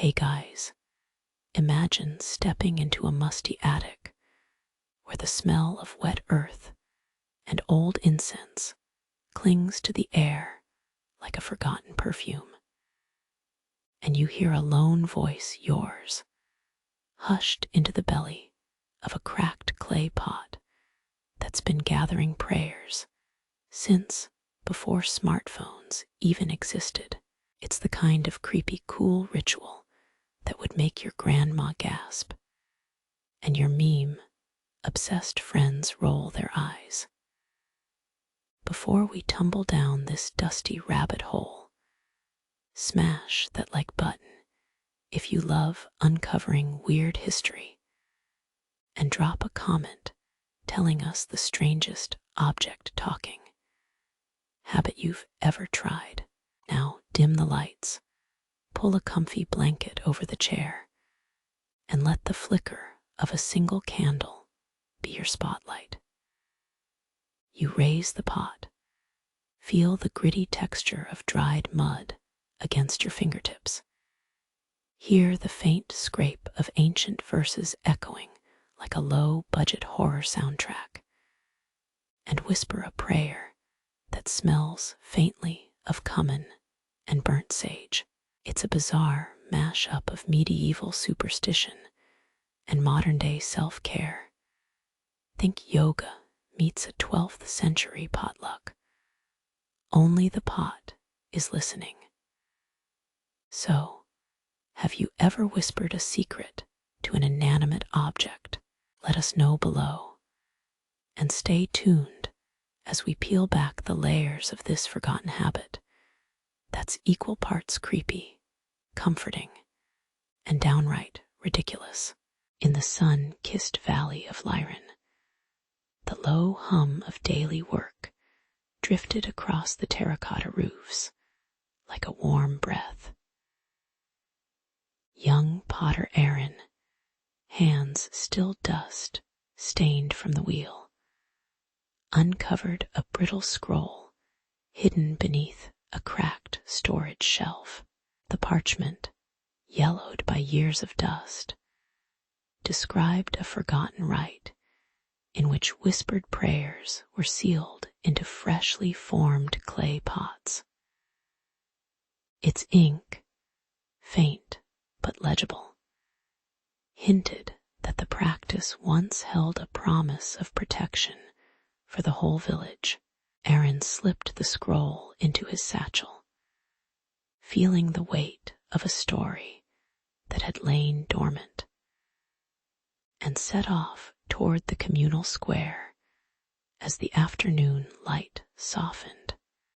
Hey guys, imagine stepping into a musty attic where the smell of wet earth and old incense clings to the air like a forgotten perfume. And you hear a lone voice, yours, hushed into the belly of a cracked clay pot that's been gathering prayers since before smartphones even existed. It's the kind of creepy, cool ritual that would make your grandma gasp and your obsessed friends roll their eyes. Before we tumble down this dusty rabbit hole, smash that like button if you love uncovering weird history, and drop a comment telling us the strangest object talking habit you've ever tried. Now dim the lights, pull a comfy blanket over the chair, and let the flicker of a single candle be your spotlight. You raise the pot, feel the gritty texture of dried mud against your fingertips, hear the faint scrape of ancient verses echoing like a low-budget horror soundtrack, and whisper a prayer that smells faintly of cumin and burnt sage. It's a bizarre mash-up of medieval superstition and modern-day self-care. Think yoga meets a 12th century potluck. Only the pot is listening. So, have you ever whispered a secret to an inanimate object? Let us know below. And stay tuned as we peel back the layers of this forgotten habit that's equal parts creepy, comforting, and downright ridiculous. In the sun-kissed valley of Lyran, the low hum of daily work drifted across the terracotta roofs like a warm breath. Young potter Aaron, hands still dust-stained from the wheel, uncovered a brittle scroll hidden beneath a cracked storage shelf. The parchment, yellowed by years of dust, described a forgotten rite in which whispered prayers were sealed into freshly formed clay pots. Its ink, faint but legible, hinted that the practice once held a promise of protection for the whole village. Aaron slipped the scroll into his satchel, feeling the weight of a story that had lain dormant, and set off toward the communal square as the afternoon light softened.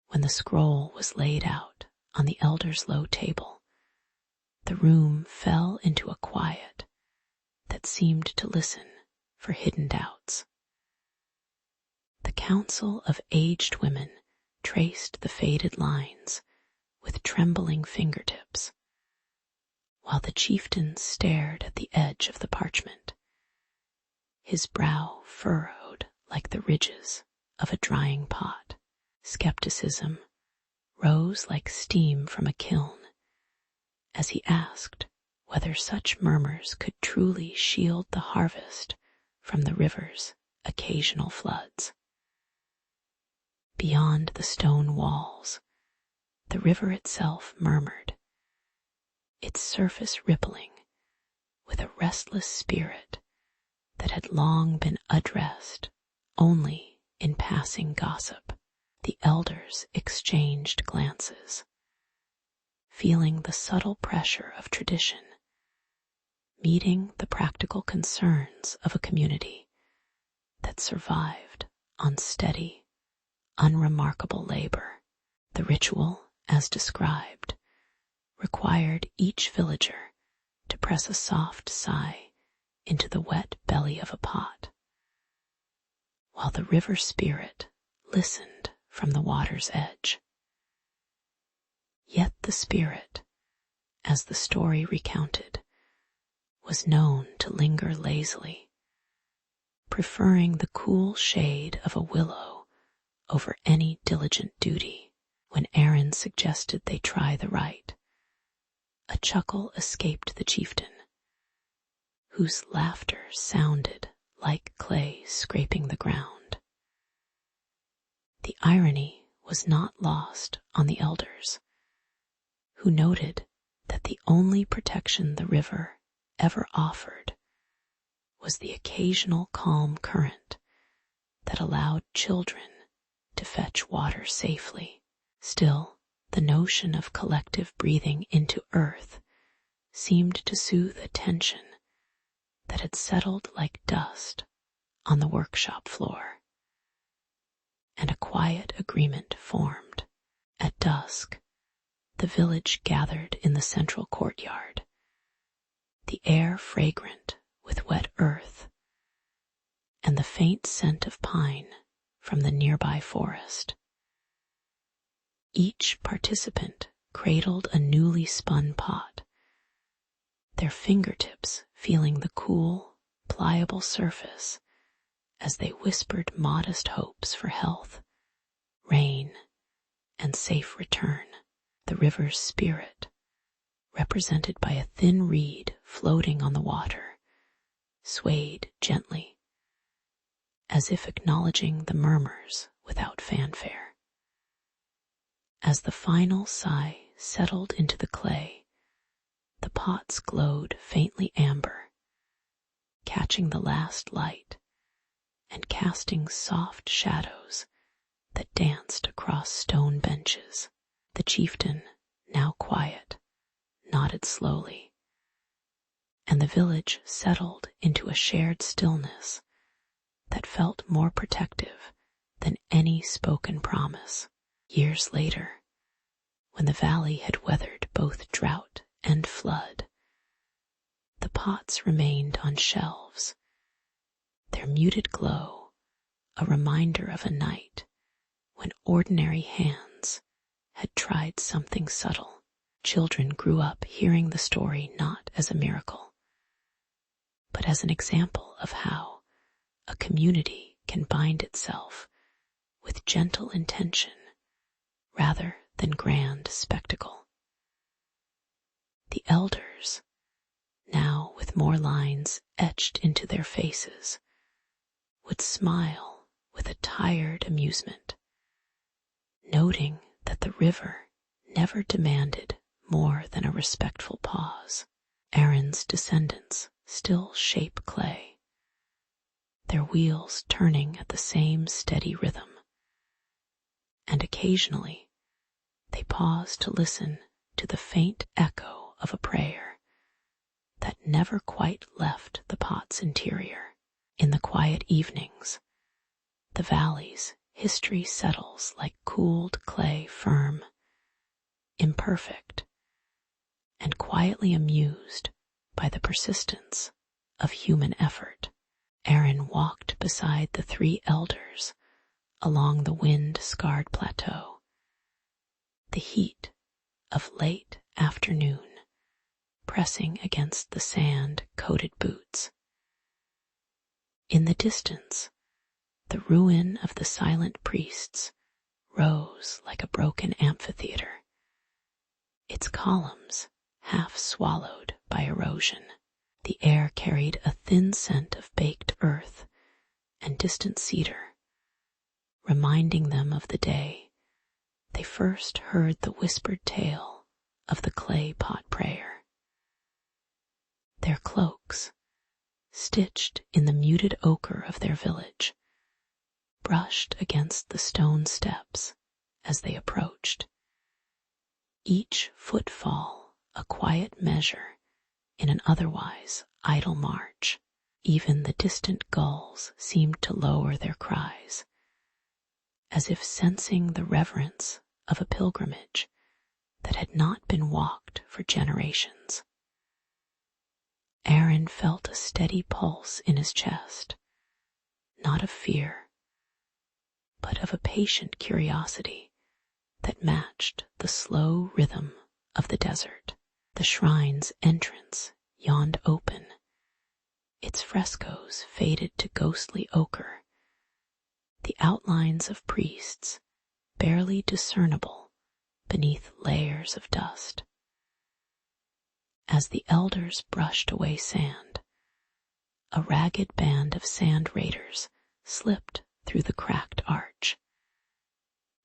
When the scroll was laid out on the elder's low table, the room fell into a quiet that seemed to listen for hidden doubts. The council of aged women traced the faded lines with trembling fingertips, while the chieftain stared at the edge of the parchment, his brow furrowed like the ridges of a drying pot. Skepticism rose like steam from a kiln as he asked whether such murmurs could truly shield the harvest from the river's occasional floods. Beyond the stone walls, the river itself murmured, its surface rippling with a restless spirit that had long been addressed only in passing gossip. The elders exchanged glances, feeling the subtle pressure of tradition, meeting the practical concerns of a community that survived on steady, unremarkable labor. The ritual, as described, required each villager to press a soft sigh into the wet belly of a pot, while the river spirit listened from the water's edge. Yet the spirit, as the story recounted, was known to linger lazily, preferring the cool shade of a willow over any diligent duty. When Aaron suggested they try the rite, A chuckle escaped the chieftain, whose laughter sounded like clay scraping the ground. The irony was not lost on the elders, who noted that the only protection the river ever offered was the occasional calm current that allowed children to fetch water safely. Still, the notion of collective breathing into earth seemed to soothe a tension that had settled like dust on the workshop floor, and a quiet agreement formed. At dusk, the village gathered in the central courtyard, the air fragrant with wet earth and the faint scent of pine from the nearby forest. Each participant cradled a newly spun pot, their fingertips feeling the cool, pliable surface as they whispered modest hopes for health, rain, and safe return. The river's spirit, represented by a thin reed floating on the water, swayed gently, as if acknowledging the murmurs without fanfare. As the final sigh settled into the clay, the pots glowed faintly amber, catching the last light and casting soft shadows that danced across stone benches. The chieftain, now quiet, nodded slowly, and the village settled into a shared stillness that felt more protective than any spoken promise. Years later, when the valley had weathered both drought and flood, the pots remained on shelves, their muted glow a reminder of a night when ordinary hands had tried something subtle. Children grew up hearing the story not as a miracle, but as an example of how a community can bind itself with gentle intention rather than grand spectacle. The elders, now with more lines etched into their faces, would smile with a tired amusement, noting that the river never demanded more than a respectful pause. Aaron's descendants still shape clay, their wheels turning at the same steady rhythm, and occasionally they pause to listen to the faint echo of a prayer that never quite left the pot's interior. In the quiet evenings, the valley's history settles like cooled clay, firm, imperfect, and quietly amused by the persistence of human effort. Aaron walked beside the three elders along the wind-scarred plateau, the heat of late afternoon pressing against the sand-coated boots. In the distance, the ruin of the silent priests rose like a broken amphitheater, its columns half swallowed by erosion. The air carried a thin scent of baked earth and distant cedar, reminding them of the day they first heard the whispered tale of the clay pot prayer. Their cloaks, stitched in the muted ochre of their village, brushed against the stone steps as they approached, each footfall a quiet measure in an otherwise idle march. Even the distant gulls seemed to lower their cries, as if sensing the reverence of a pilgrimage that had not been walked for generations. Aaron felt a steady pulse in his chest, not of fear, but of a patient curiosity that matched the slow rhythm of the desert. The shrine's entrance yawned open, its frescoes faded to ghostly ochre, the outlines of priests barely discernible beneath layers of dust. As the elders brushed away sand, a ragged band of sand raiders slipped through the cracked arch,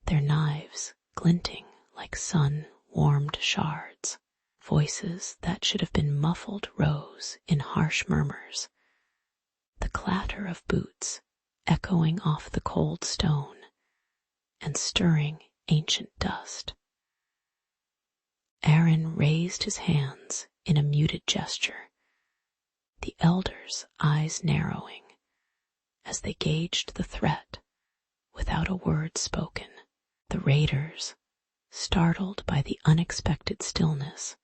their knives glinting like sun-warmed shards. Voices that should have been muffled rose in harsh murmurs, the clatter of boots echoing off the cold stone and stirring ancient dust. Aaron raised his hands in a muted gesture, the elders' eyes narrowing as they gauged the threat without a word spoken. The raiders, startled by the unexpected stillness,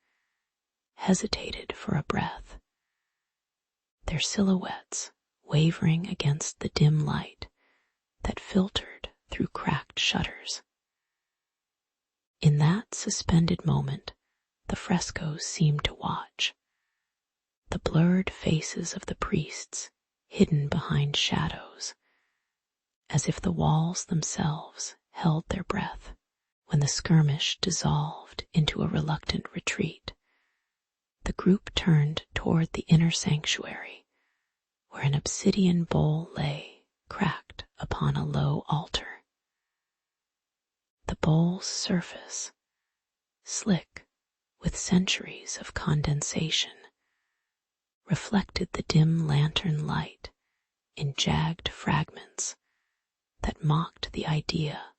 hesitated for a breath, their silhouettes wavering against the dim light that filtered through cracked shutters. In that suspended moment, the frescoes seemed to watch, the blurred faces of the priests hidden behind shadows, as if the walls themselves held their breath. When the skirmish dissolved into a reluctant retreat, the group turned toward the inner sanctuary, where an obsidian bowl lay cracked upon a low altar. The bowl's surface, slick with centuries of condensation, reflected the dim lantern light in jagged fragments that mocked the idea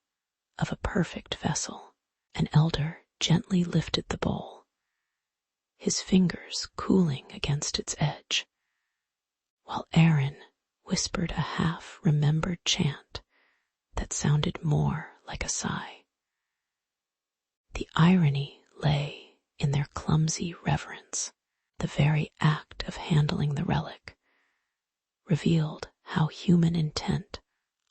of a perfect vessel. An elder gently lifted the bowl, his fingers cooling against its edge, while Aaron whispered a half-remembered chant that sounded more like a sigh. The irony lay in their clumsy reverence. The very act of handling the relic revealed how human intent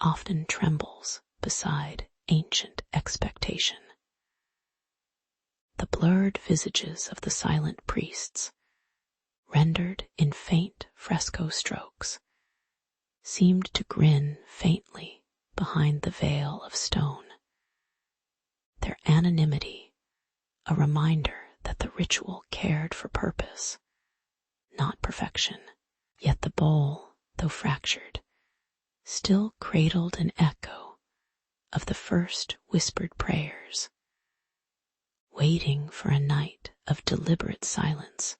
often trembles beside ancient expectation. The blurred visages of the silent priests, rendered in faint fresco strokes, seemed to grin faintly behind the veil of stone, their anonymity a reminder that the ritual cared for purpose, not perfection. Yet the bowl, though fractured, still cradled an echo of the first whispered prayers, waiting for a night of deliberate silence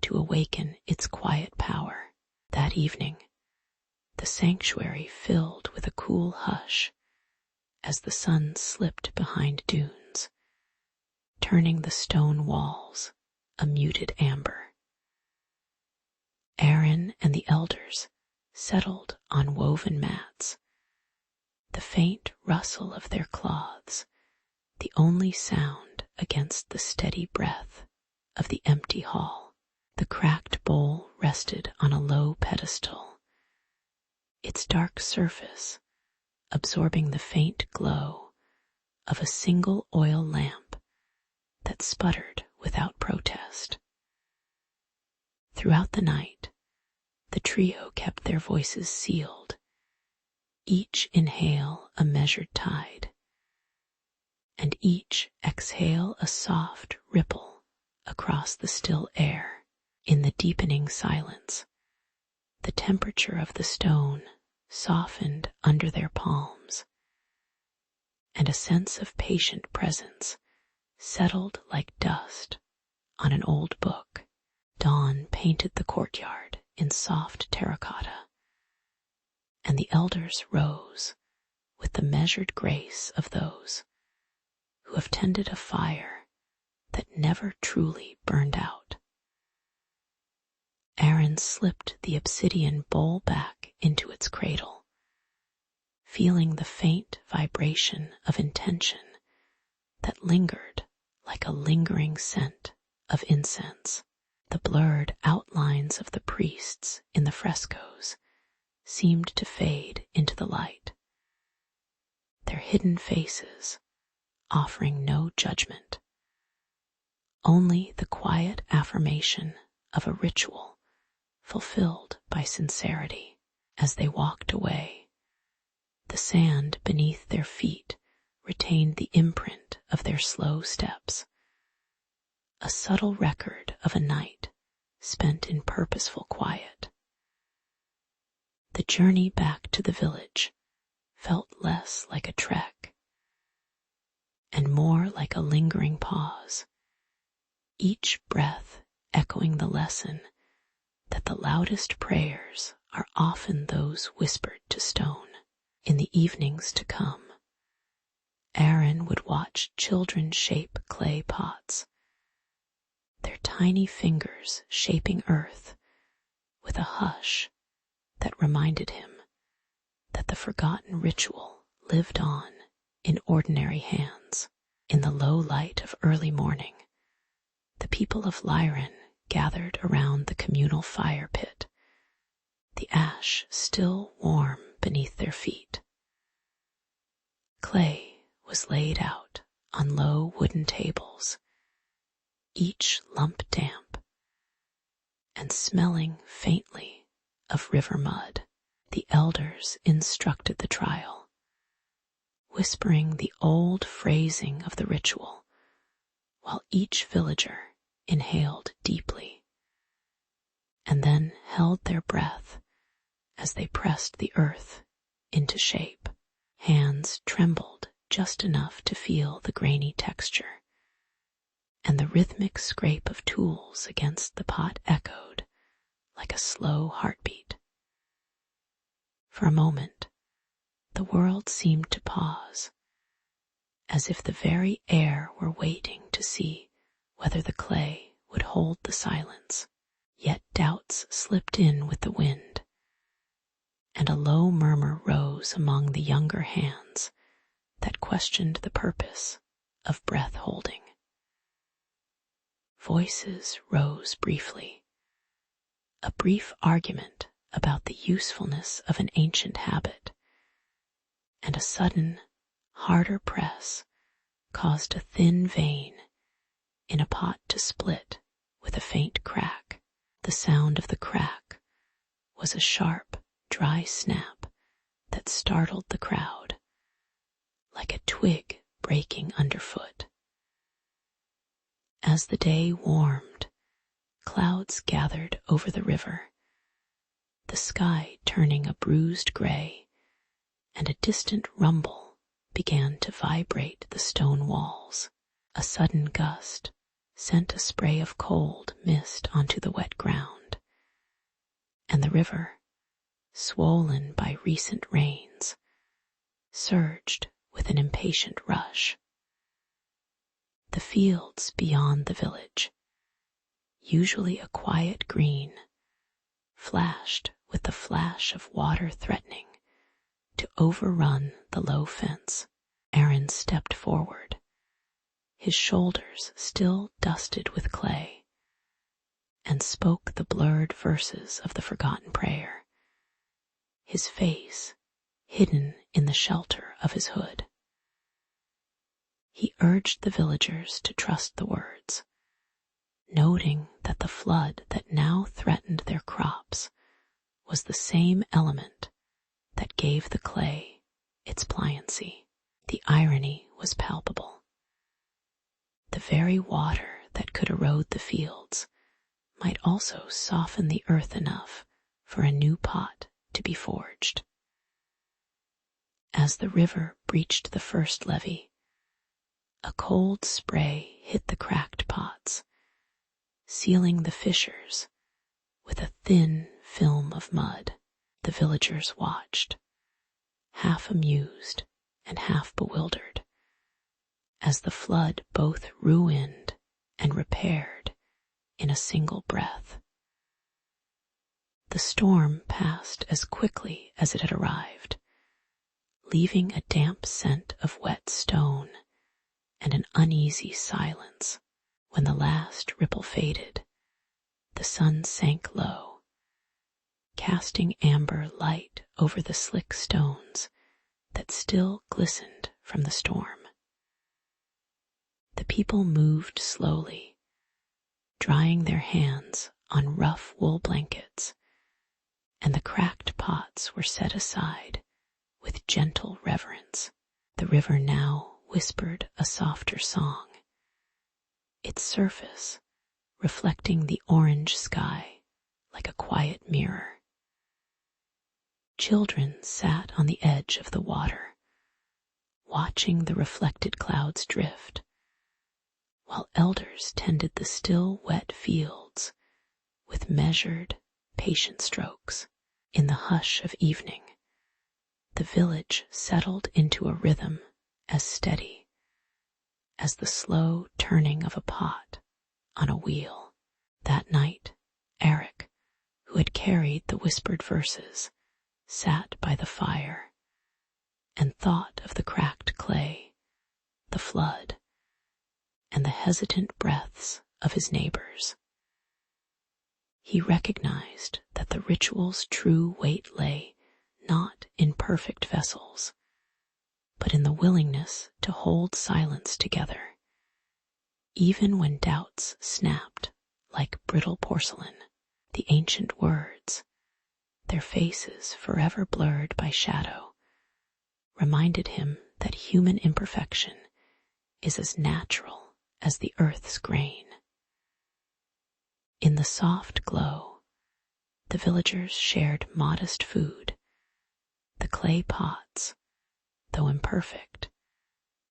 to awaken its quiet power. That evening, the sanctuary filled with a cool hush as the sun slipped behind dunes, turning the stone walls a muted amber. Aaron and the elders settled on woven mats, the faint rustle of their cloths the only sound against the steady breath of the empty hall. The cracked bowl rested on a low pedestal, its dark surface absorbing the faint glow of a single oil lamp that sputtered without protest. Throughout the night, the trio kept their voices sealed, each inhale a measured tide, and each exhale a soft ripple across the still air. In the deepening silence, the temperature of the stone softened under their palms, and a sense of patient presence settled like dust on an old book. Dawn painted the courtyard in soft terracotta, and the elders rose with the measured grace of those who have tended a fire that never truly burned out. Aaron slipped the obsidian bowl back into its cradle, feeling the faint vibration of intention that lingered like a lingering scent of incense. The blurred outlines of the priests in the frescoes seemed to fade into the light, their hidden faces offering no judgment, only the quiet affirmation of a ritual fulfilled by sincerity. As they walked away, the sand beneath their feet retained the imprint of their slow steps, a subtle record of a night spent in purposeful quiet. The journey back to the village felt less like a trek and more like a lingering pause, each breath echoing the lesson that the loudest prayers are often those whispered to stone. In the evenings to come, Aaron would watch children shape clay pots, their tiny fingers shaping earth with a hush that reminded him that the forgotten ritual lived on in ordinary hands. In the low light of early morning, the people of Lyran gathered around the communal fire pit, the ash still warm beneath their feet. Clay was laid out on low wooden tables, each lump damp, and smelling faintly of river mud. The elders instructed the trial, whispering the old phrasing of the ritual, while each villager inhaled deeply, and then held their breath as they pressed the earth into shape. Hands trembled just enough to feel the grainy texture, and the rhythmic scrape of tools against the pot echoed like a slow heartbeat. For a moment, the world seemed to pause, as if the very air were waiting to see whether the clay would hold the silence. Yet doubts slipped in with the wind, and a low murmur rose among the younger hands that questioned the purpose of breath holding. Voices rose briefly, a brief argument about the usefulness of an ancient habit, and a sudden, harder press caused a thin vein in a pot to split with a faint crack. The sound of the crack was a sharp, dry snap that startled the crowd, like a twig breaking underfoot. As the day warmed, clouds gathered over the river, the sky turning a bruised gray, and a distant rumble began to vibrate the stone walls. A sudden gust sent a spray of cold mist onto the wet ground, and the river, swollen by recent rains, surged with an impatient rush. The fields beyond the village, usually a quiet green, flashed with the flash of water threatening to overrun the low fence. Aaron stepped forward, his shoulders still dusted with clay, and spoke the blurred verses of the forgotten prayer, his face hidden in the shelter of his hood. He urged the villagers to trust the words, noting that the flood that now threatened their crops was the same element that gave the clay its pliancy. The irony was palpable. The very water that could erode the fields might also soften the earth enough for a new pot to be forged. As the river breached the first levee, a cold spray hit the cracked pots, sealing the fissures with a thin film of mud. The villagers watched, half amused and half bewildered, as the flood both ruined and repaired in a single breath. The storm passed as quickly as it had arrived, leaving a damp scent of wet stone and an uneasy silence. When the last ripple faded, the sun sank low, casting amber light over the slick stones that still glistened from the storm. The people moved slowly, drying their hands on rough wool blankets, and the cracked pots were set aside with gentle reverence. The river now whispered a softer song, its surface reflecting the orange sky like a quiet mirror. Children sat on the edge of the water, watching the reflected clouds drift, while elders tended the still wet fields with measured, patient strokes. In the hush of evening, the village settled into a rhythm as steady as the slow turning of a pot on a wheel. That night, Eric, who had carried the whispered verses, sat by the fire and thought of the cracked clay, the flood, and the hesitant breaths of his neighbors. He recognized that the ritual's true weight lay not in perfect vessels, but in the willingness to hold silence together, even when doubts snapped like brittle porcelain. The ancient words, their faces forever blurred by shadow, reminded him that human imperfection is as natural as the earth's grain. In the soft glow, the villagers shared modest food. The clay pots, though imperfect,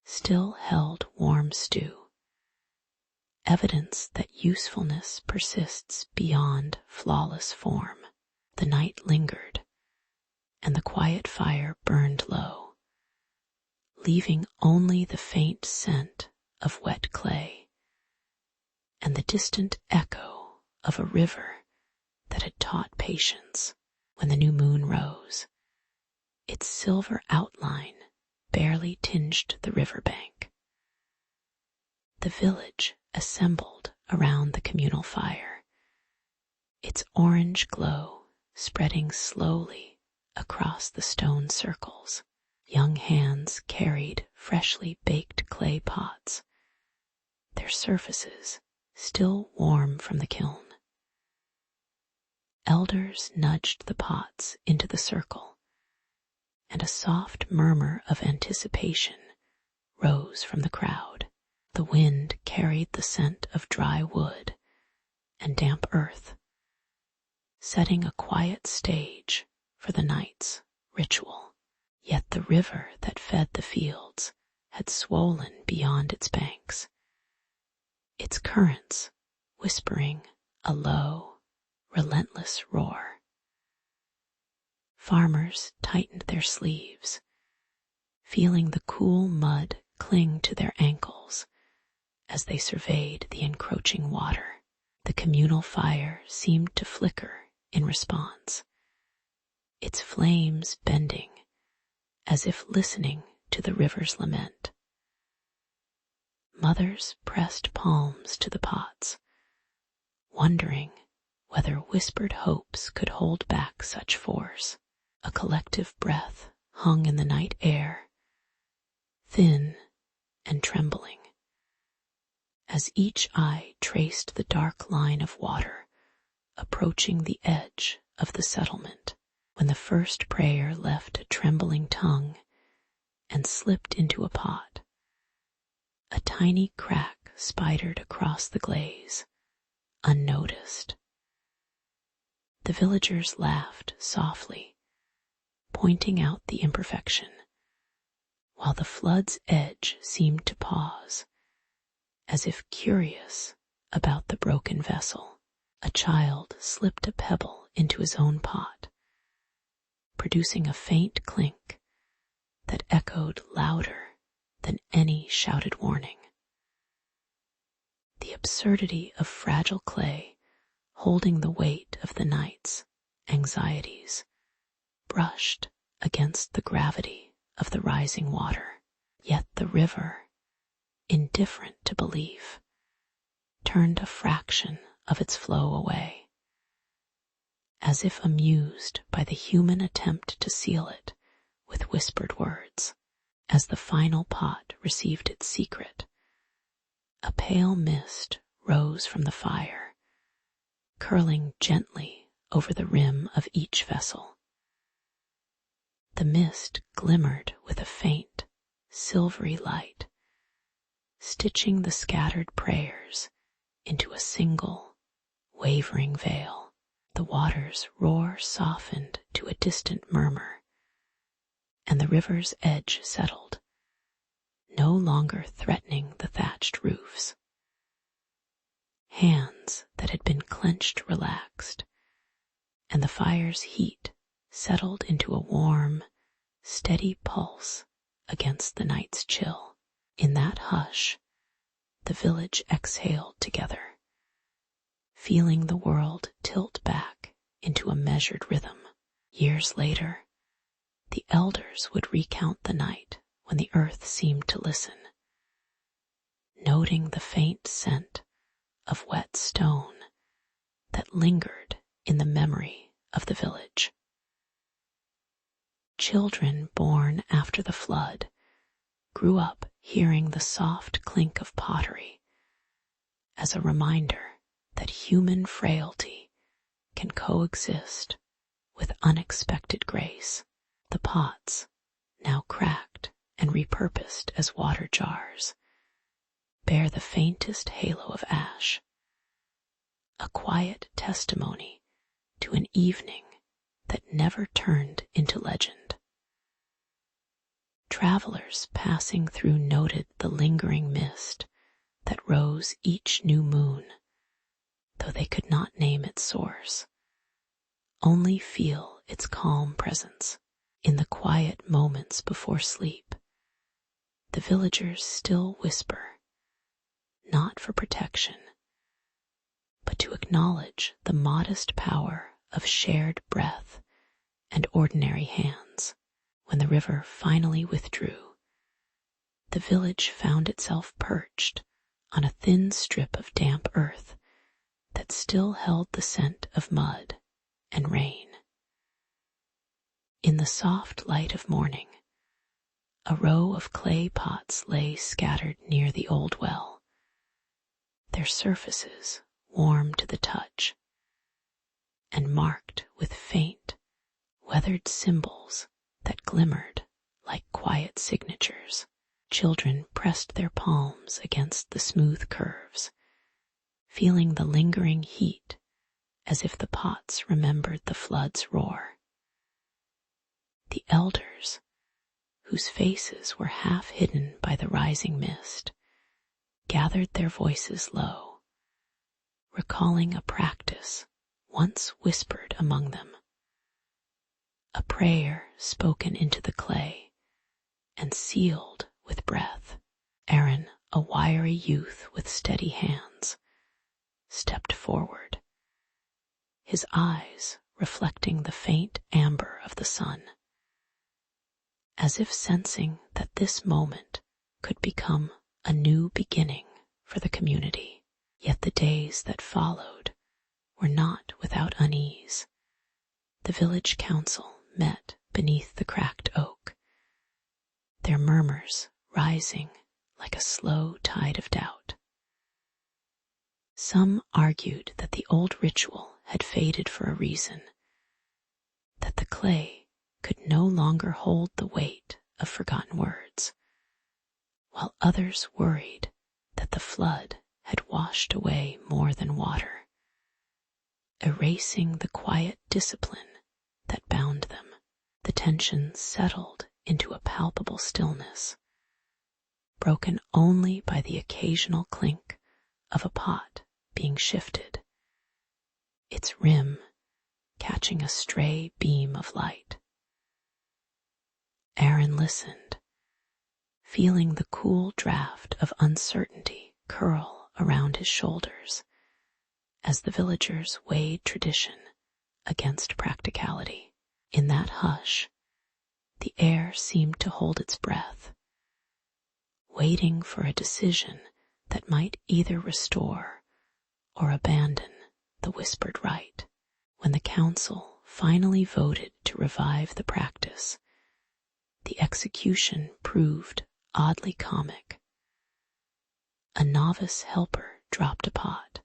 still held warm stew, evidence that usefulness persists beyond flawless form. The night lingered, and the quiet fire burned low, leaving only the faint scent of wet clay and the distant echo of a river that had taught patience. When the new moon rose, its silver outline barely tinged the riverbank. The village assembled around the communal fire, its orange glow spreading slowly across the stone circles. Young hands carried freshly baked clay pots, their surfaces still warm from the kiln. Elders nudged the pots into the circle, and a soft murmur of anticipation rose from the crowd. The wind carried the scent of dry wood and damp earth, setting a quiet stage for the night's ritual. Yet the river that fed the fields had swollen beyond its banks, its currents whispering a low, relentless roar. Farmers tightened their sleeves, feeling the cool mud cling to their ankles as they surveyed the encroaching water. The communal fire seemed to flicker in response, its flames bending as if listening to the river's lament. Mothers pressed palms to the pots, wondering whether whispered hopes could hold back such force. A collective breath hung in the night air, thin and trembling, as each eye traced the dark line of water approaching the edge of the settlement. When the first prayer left a trembling tongue and slipped into a pot, a tiny crack spidered across the glaze, unnoticed. The villagers laughed softly, pointing out the imperfection, while the flood's edge seemed to pause, as if curious about the broken vessel. A child slipped a pebble into his own pot, producing a faint clink that echoed louder than any shouted warning. The absurdity of fragile clay holding the weight of the night's anxieties brushed against the gravity of the rising water. Yet the river, indifferent to belief, turned a fraction of its flow away, as if amused by the human attempt to seal it with whispered words. As the final pot received its secret, a pale mist rose from the fire, curling gently over the rim of each vessel. The mist glimmered with a faint, silvery light, stitching the scattered prayers into a single, wavering veil. The water's roar softened to a distant murmur, and the river's edge settled, no longer threatening the thatched roofs. Hands that had been clenched relaxed, and the fire's heat settled into a warm, steady pulse against the night's chill. In that hush, the village exhaled together, feeling the world tilt back into a measured rhythm. Years later, the elders would recount the night when the earth seemed to listen, noting the faint scent of wet stone that lingered in the memory of the village. Children born after the flood grew up hearing the soft clink of pottery as a reminder that human frailty can coexist with unexpected grace. The pots, now cracked and repurposed as water jars, bear the faintest halo of ash, a quiet testimony to an evening that never turned into legend. Travelers passing through noted the lingering mist that rose each new moon, though they could not name its source, only feel its calm presence. In the quiet moments before sleep, the villagers still whisper, not for protection, but to acknowledge the modest power of shared breath and ordinary hands. When the river finally withdrew, the village found itself perched on a thin strip of damp earth that still held the scent of mud and rain. In the soft light of morning, a row of clay pots lay scattered near the old well, their surfaces warm to the touch and marked with faint, weathered symbols that glimmered like quiet signatures. Children pressed their palms against the smooth curves, feeling the lingering heat as if the pots remembered the flood's roar. The elders, whose faces were half hidden by the rising mist, gathered their voices low, recalling a practice once whispered among them, a prayer spoken into the clay and sealed with breath. Aaron, a wiry youth with steady hands, stepped forward, his eyes reflecting the faint amber of the sun, as if sensing that this moment could become a new beginning for the community. Yet the days that followed were not without unease. The village council met beneath the cracked oak, their murmurs rising like a slow tide of doubt. Some argued that the old ritual had faded for a reason, that the clay could no longer hold the weight of forgotten words, while others worried that the flood had washed away more than water, erasing the quiet discipline that bound them. The tension settled into a palpable stillness, broken only by the occasional clink of a pot being shifted, its rim catching a stray beam of light. Aaron listened, feeling the cool draft of uncertainty curl around his shoulders as the villagers weighed tradition against practicality. In that hush, the air seemed to hold its breath, waiting for a decision that might either restore or abandon the whispered rite. When the council finally voted to revive the practice, the execution proved oddly comic. A novice helper dropped a pot,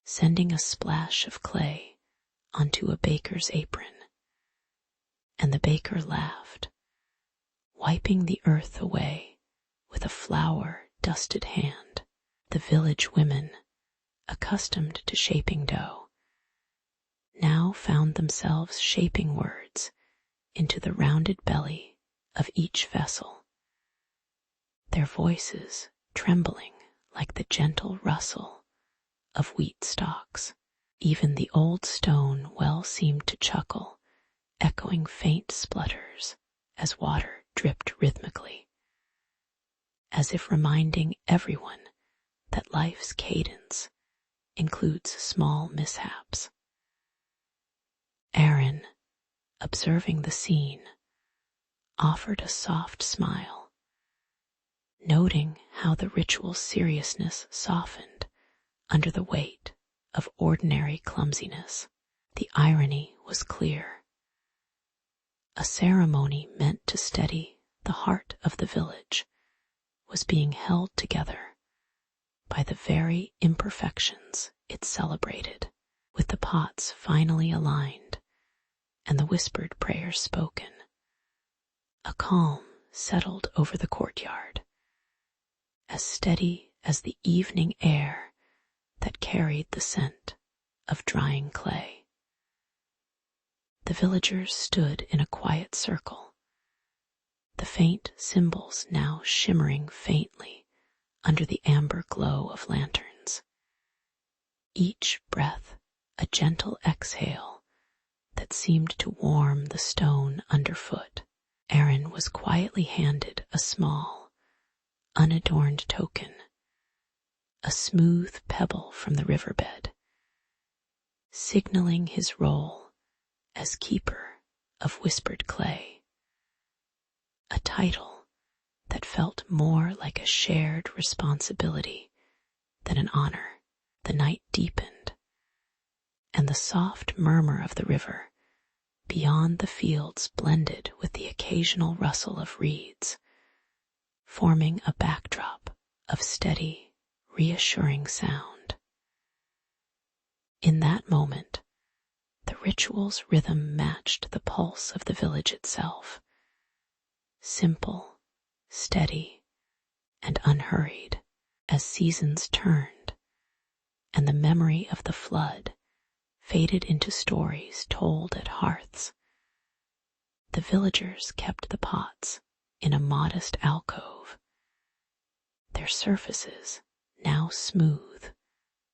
sending a splash of clay onto a baker's apron, and the baker laughed, wiping the earth away with a flour dusted hand. The village women, accustomed to shaping dough, now found themselves shaping words into the rounded belly of each vessel, their voices trembling like the gentle rustle of wheat stalks. Even the old stone well seemed to chuckle, echoing faint splutters as water dripped rhythmically, as if reminding everyone that life's cadence includes small mishaps. Aaron, observing the scene, offered a soft smile, noting how the ritual's seriousness softened under the weight of ordinary clumsiness. The irony was clear. A ceremony meant to steady the heart of the village was being held together by the very imperfections it celebrated. With the pots finally aligned and the whispered prayers spoken, a calm settled over the courtyard, as steady as the evening air that carried the scent of drying clay. The villagers stood in a quiet circle, the faint symbols now shimmering faintly under the amber glow of lanterns. Each breath a gentle exhale that seemed to warm the stone underfoot. Aaron was quietly handed a small, unadorned token, a smooth pebble from the riverbed, signaling his role as keeper of whispered clay, a title that felt more like a shared responsibility than an honor. The night deepened, and the soft murmur of the river beyond the fields blended with the occasional rustle of reeds, forming a backdrop of steady, reassuring sound. In that moment, the ritual's rhythm matched the pulse of the village itself, simple, steady, and unhurried. As seasons turned and the memory of the flood faded into stories told at hearths, the villagers kept the pots in a modest alcove, their surfaces now smooth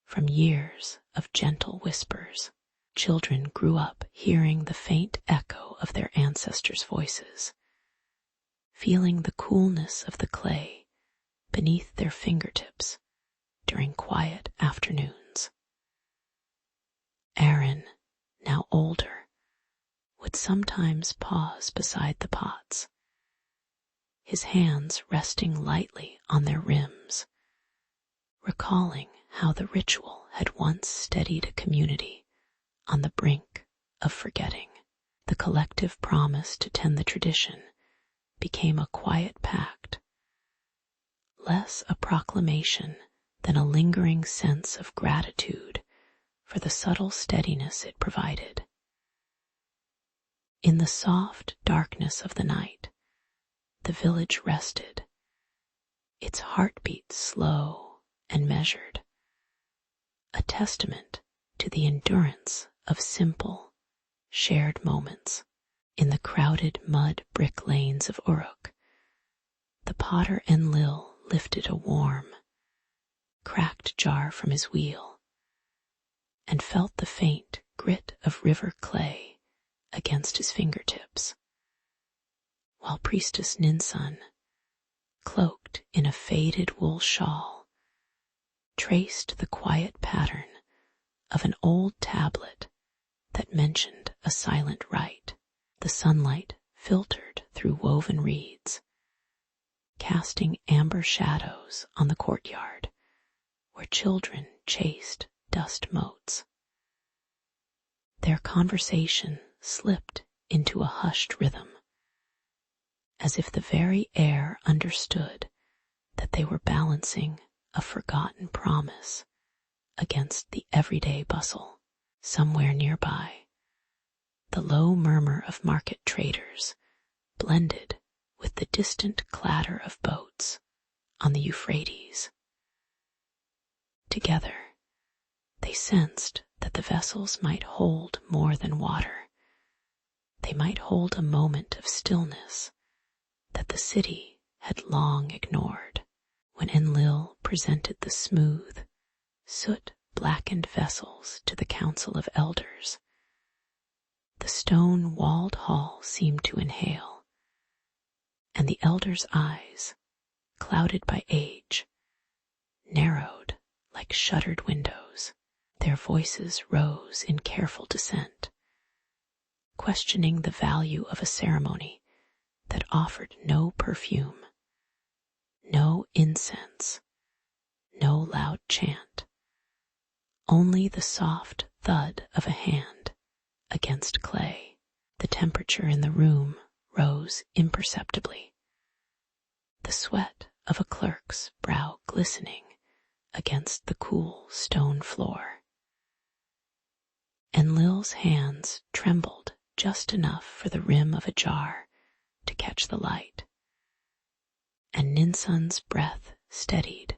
from years of gentle whispers. Children grew up hearing the faint echo of their ancestors' voices, feeling the coolness of the clay beneath their fingertips during quiet afternoons. Aaron, now older, would sometimes pause beside the pots, his hands resting lightly on their rims, recalling how the ritual had once steadied a community on the brink of forgetting. The collective promise to tend the tradition became a quiet pact, less a proclamation than a lingering sense of gratitude for the subtle steadiness it provided. In the soft darkness of the night, the village rested, its heartbeat slow and measured, a testament to the endurance of simple, shared moments. In the crowded mud brick lanes of Uruk, the potter Enlil lifted a warm, cracked jar from his wheel and felt the faint grit of river clay against his fingertips, while Priestess Ninsun, cloaked in a faded wool shawl, traced the quiet pattern of an old tablet that mentioned a silent rite. The sunlight filtered through woven reeds, casting amber shadows on the courtyard where children chased dust motes. Their conversation slipped into a hushed rhythm, as if the very air understood that they were balancing a forgotten promise against the everyday bustle. Somewhere nearby, the low murmur of market traders blended with the distant clatter of boats on the Euphrates. Together, they sensed that the vessels might hold more than water. They might hold a moment of stillness that the city had long ignored. When Enlil presented the smooth, soot-blackened vessels to the council of elders, the stone-walled hall seemed to inhale, and the elders' eyes, clouded by age, narrowed like shuttered windows. Their voices rose in careful dissent, questioning the value of a ceremony that offered no perfume, no incense, no loud chant, only the soft thud of a hand against clay. The temperature in the room rose imperceptibly, the sweat of a clerk's brow glistening against the cool stone floor. Enlil's hands trembled just enough for the rim of a jar to catch the light, and Ninsun's breath steadied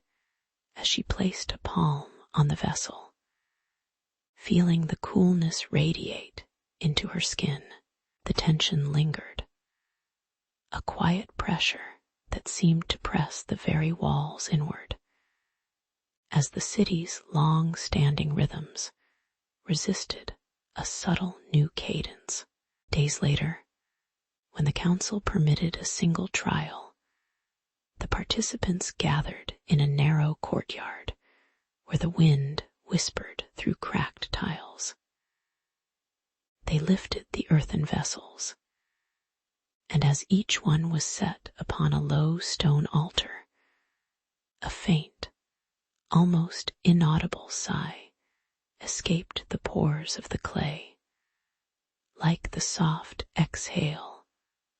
as she placed a palm on the vessel, feeling the coolness radiate into her skin. The tension lingered, a quiet pressure that seemed to press the very walls inward, as the city's long-standing rhythms resisted a subtle new cadence. Days later, when the council permitted a single trial, the participants gathered in a narrow courtyard where the wind whispered through cracked tiles. They lifted the earthen vessels, and as each one was set upon a low stone altar, a faint, almost inaudible sigh escaped the pores of the clay, like the soft exhale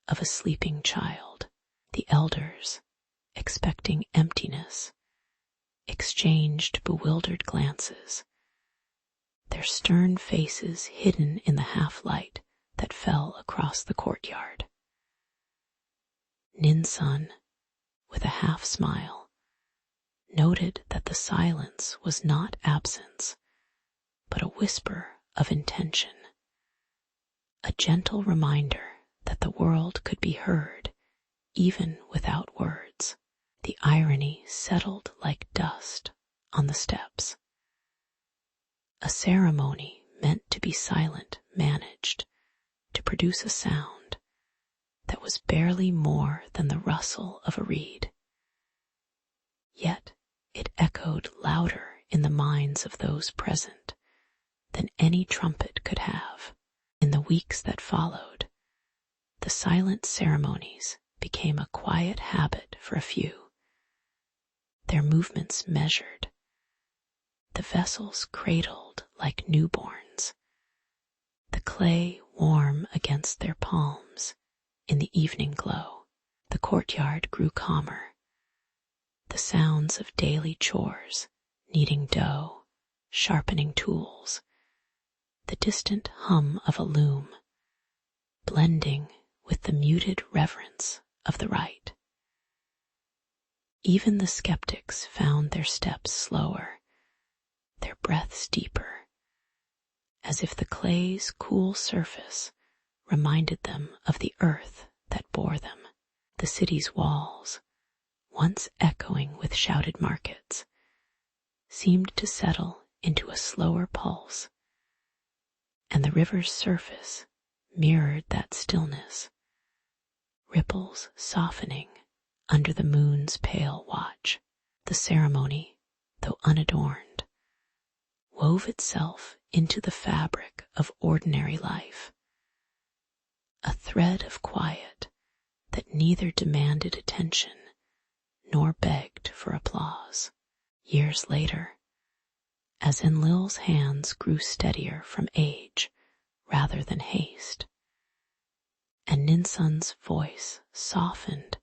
of a sleeping child. The elders, expecting emptiness, exchanged bewildered glances, their stern faces hidden in the half-light that fell across the courtyard. Ninsun, with a half-smile, noted that the silence was not absence, but a whisper of intention, a gentle reminder that the world could be heard even without words. The irony settled like dust on the steps. A ceremony meant to be silent managed to produce a sound that was barely more than the rustle of a reed. Yet it echoed louder in the minds of those present than any trumpet could have. In the weeks that followed, the silent ceremonies became a quiet habit for a few, their movements measured, the vessels cradled like newborns, the clay warm against their palms in the evening glow. The courtyard grew calmer, the sounds of daily chores, kneading dough, sharpening tools, the distant hum of a loom, blending with the muted reverence of the rite. Even the skeptics found their steps slower, their breaths deeper, as if the clay's cool surface reminded them of the earth that bore them. The city's walls, once echoing with shouted markets, seemed to settle into a slower pulse, and the river's surface mirrored that stillness, ripples softening under the moon's pale watch. The ceremony, though unadorned, wove itself into the fabric of ordinary life, a thread of quiet that neither demanded attention nor begged for applause. Years later, as Enlil's hands grew steadier from age rather than haste, and Ninsun's voice softened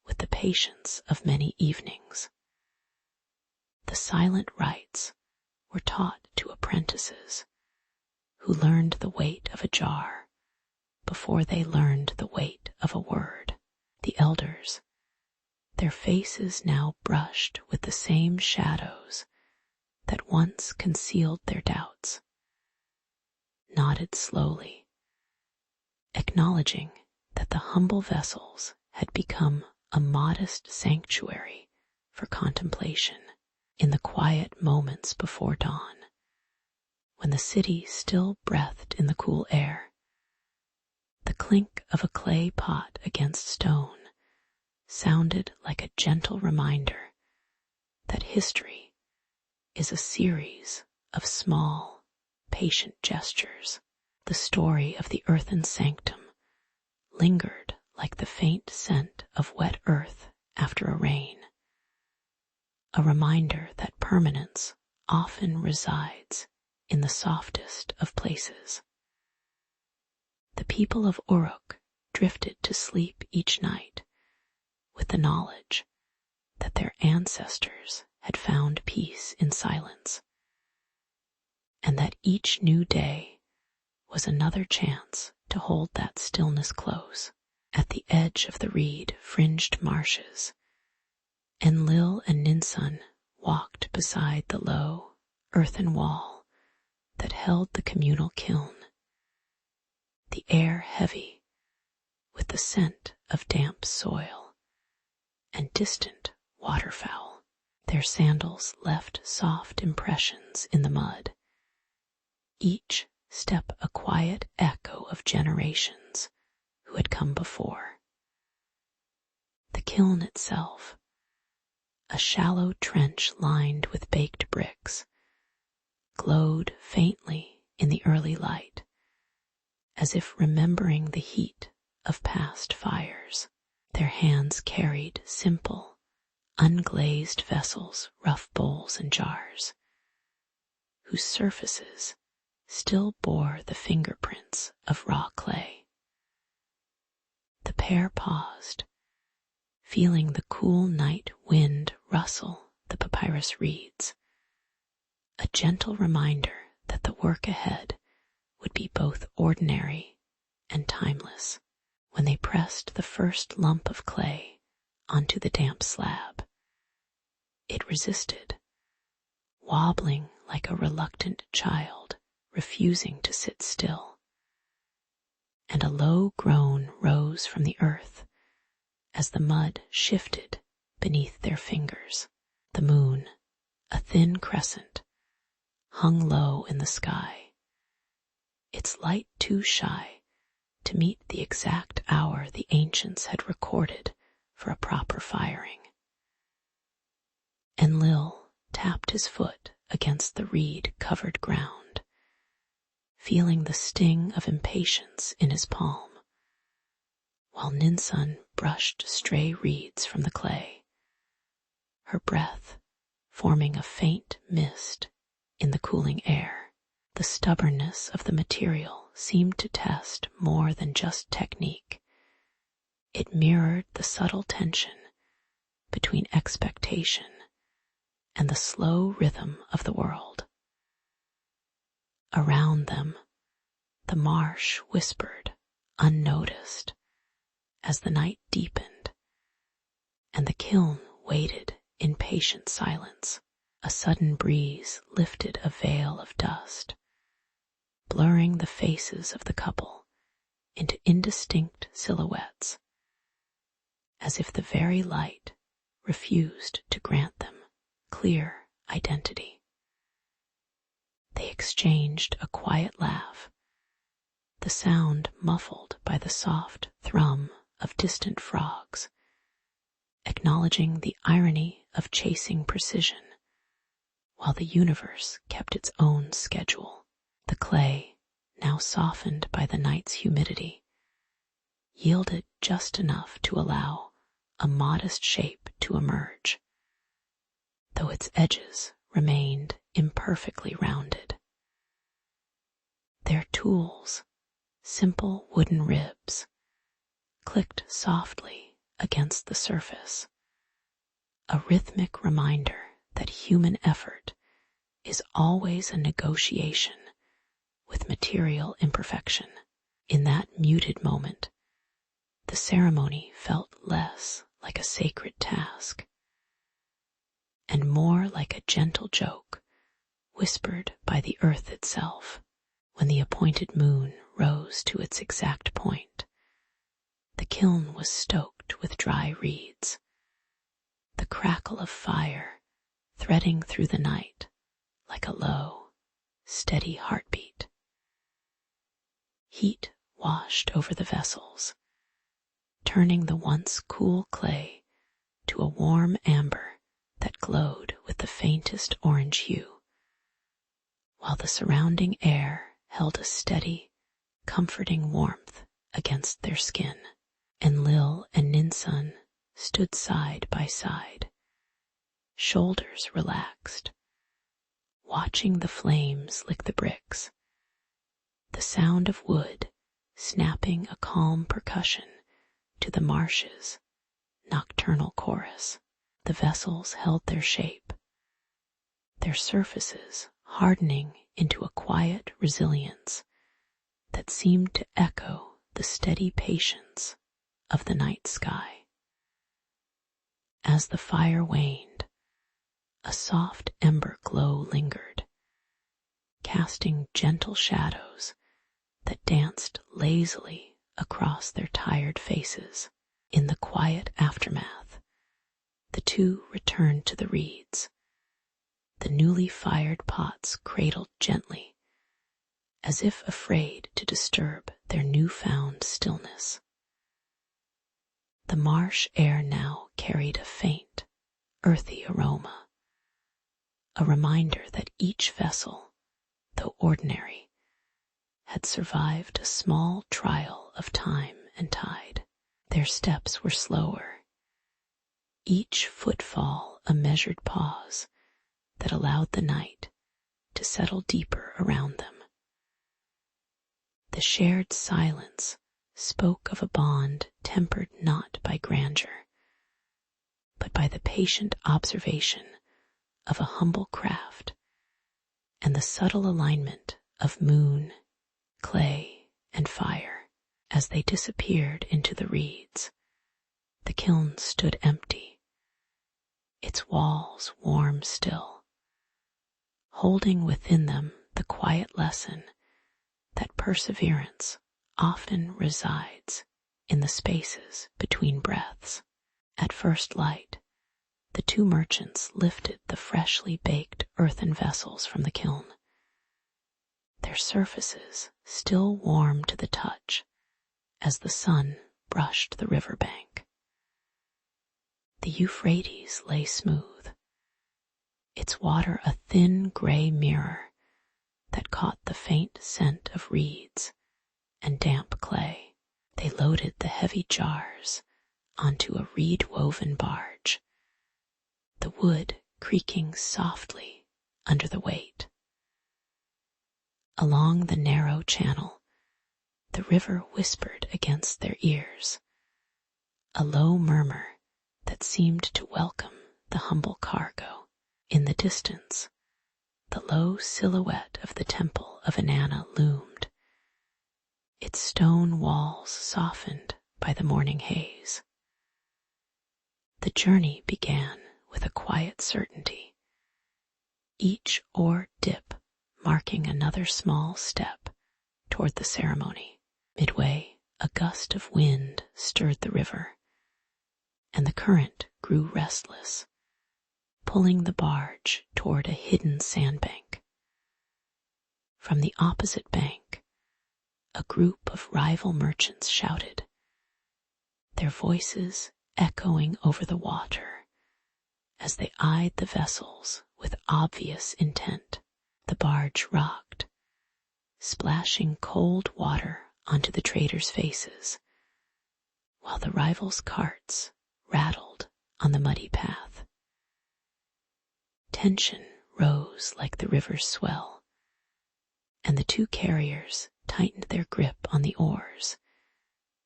with the patience of many evenings, the silent rites were taught to apprentices who learned the weight of a jar before they learned the weight of a word. The elders, their faces now brushed with the same shadows that once concealed their doubts, nodded slowly, acknowledging that the humble vessels had become a modest sanctuary for contemplation. In the quiet moments before dawn, when the city still breathed in the cool air, the clink of a clay pot against stone sounded like a gentle reminder that history is a series of small, patient gestures. The story of the earthen sanctum lingered like the faint scent of wet earth after a rain, a reminder that permanence often resides in the softest of places. The people of Uruk drifted to sleep each night with the knowledge that their ancestors had found peace in silence, and that each new day was another chance to hold that stillness close. At the edge of the reed-fringed marshes, Enlil and Ninsun walked beside the low, earthen wall that held the communal kiln, the air heavy with the scent of damp soil and distant waterfowl. Their sandals left soft impressions in the mud, each step a quiet echo of generations who had come before. The kiln itself, a shallow trench lined with baked bricks, glowed faintly in the early light, as if remembering the heat of past fires. Their hands carried simple, unglazed vessels, rough bowls and jars, whose surfaces still bore the fingerprints of raw clay. The pair paused, feeling the cool night wind rustle the papyrus reeds, a gentle reminder that the work ahead would be both ordinary and timeless. When they pressed the first lump of clay onto the damp slab, it resisted, wobbling like a reluctant child refusing to sit still, and a low groan rose from the earth as the mud shifted beneath their fingers. The moon, a thin crescent, hung low in the sky, its light too shy to meet the exact hour the ancients had recorded for a proper firing. Enlil tapped his foot against the reed-covered ground, feeling the sting of impatience in his palm, while Ninsun brushed stray reeds from the clay, her breath forming a faint mist in the cooling air. The stubbornness of the material seemed to test more than just technique. It mirrored the subtle tension between expectation and the slow rhythm of the world. Around them, the marsh whispered, unnoticed, as the night deepened, and the kiln waited in patient silence. A sudden breeze lifted a veil of dust, blurring the faces of the couple into indistinct silhouettes, as if the very light refused to grant them clear identity. They exchanged a quiet laugh, the sound muffled by the soft thrum of distant frogs, acknowledging the irony of chasing precision while the universe kept its own schedule. The clay, now softened by the night's humidity, yielded just enough to allow a modest shape to emerge, though its edges remained imperfectly rounded. Their tools, simple wooden ribs, clicked softly against the surface, a rhythmic reminder that human effort is always a negotiation with material imperfection. In that muted moment, the ceremony felt less like a sacred task, and more like a gentle joke whispered by the earth itself. When the appointed moon rose to its exact point, the kiln was stoked with dry reeds, the crackle of fire threading through the night like a low, steady heartbeat. Heat washed over the vessels, turning the once cool clay to a warm amber that glowed with the faintest orange hue, while the surrounding air held a steady, comforting warmth against their skin. And Lil and Ninsun stood side by side, shoulders relaxed, watching the flames lick the bricks, the sound of wood snapping a calm percussion to the marsh's nocturnal chorus. The vessels held their shape, their surfaces hardening into a quiet resilience that seemed to echo the steady patience of the night sky. As the fire waned, a soft ember glow lingered, casting gentle shadows that danced lazily across their tired faces. In the quiet aftermath, the two returned to the reeds, the newly fired pots cradled gently, as if afraid to disturb their newfound stillness. The marsh air now carried a faint, earthy aroma, a reminder that each vessel, though ordinary, had survived a small trial of time and tide. Their steps were slower, each footfall a measured pause that allowed the night to settle deeper around them. The shared silence spoke of a bond tempered not by grandeur, but by the patient observation of a humble craft and the subtle alignment of moon, clay, and fire. As they disappeared into the reeds, the kiln stood empty, its walls warm still, holding within them the quiet lesson that perseverance often resides in the spaces between breaths. At first light, the two merchants lifted the freshly baked earthen vessels from the kiln, their surfaces still warm to the touch as the sun brushed the river bank. The Euphrates lay smooth, its water a thin gray mirror that caught the faint scent of reeds and damp clay. They loaded the heavy jars onto a reed-woven barge, the wood creaking softly under the weight. Along the narrow channel, the river whispered against their ears, a low murmur that seemed to welcome the humble cargo. In the distance, the low silhouette of the temple of Inanna loomed, its stone walls softened by the morning haze. The journey began with a quiet certainty, each oar dip marking another small step toward the ceremony. Midway, a gust of wind stirred the river, and the current grew restless, pulling the barge toward a hidden sandbank. From the opposite bank, a group of rival merchants shouted, their voices echoing over the water as they eyed the vessels with obvious intent. The barge rocked, splashing cold water onto the traders' faces, while the rivals' carts rattled on the muddy path. Tension rose like the river's swell, and the two carriers tightened their grip on the oars,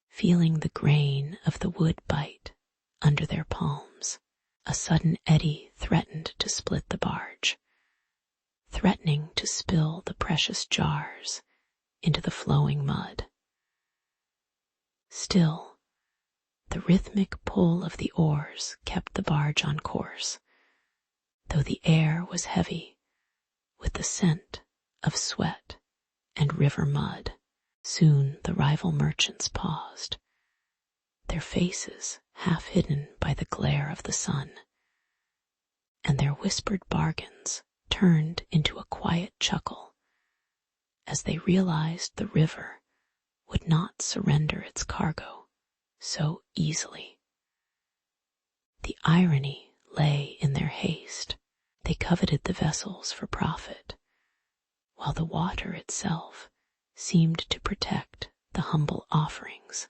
feeling the grain of the wood bite under their palms. A sudden eddy threatened to split the barge, threatening to spill the precious jars into the flowing mud. Still, The rhythmic pull of the oars kept the barge on course, though the air was heavy with the scent of sweat and river mud. Soon the rival merchants paused, their faces half hidden by the glare of the sun, and their whispered bargains turned into a quiet chuckle as they realized the river would not surrender its cargo so easily. The irony lay in their haste. They coveted the vessels for profit, while the water itself seemed to protect the humble offerings.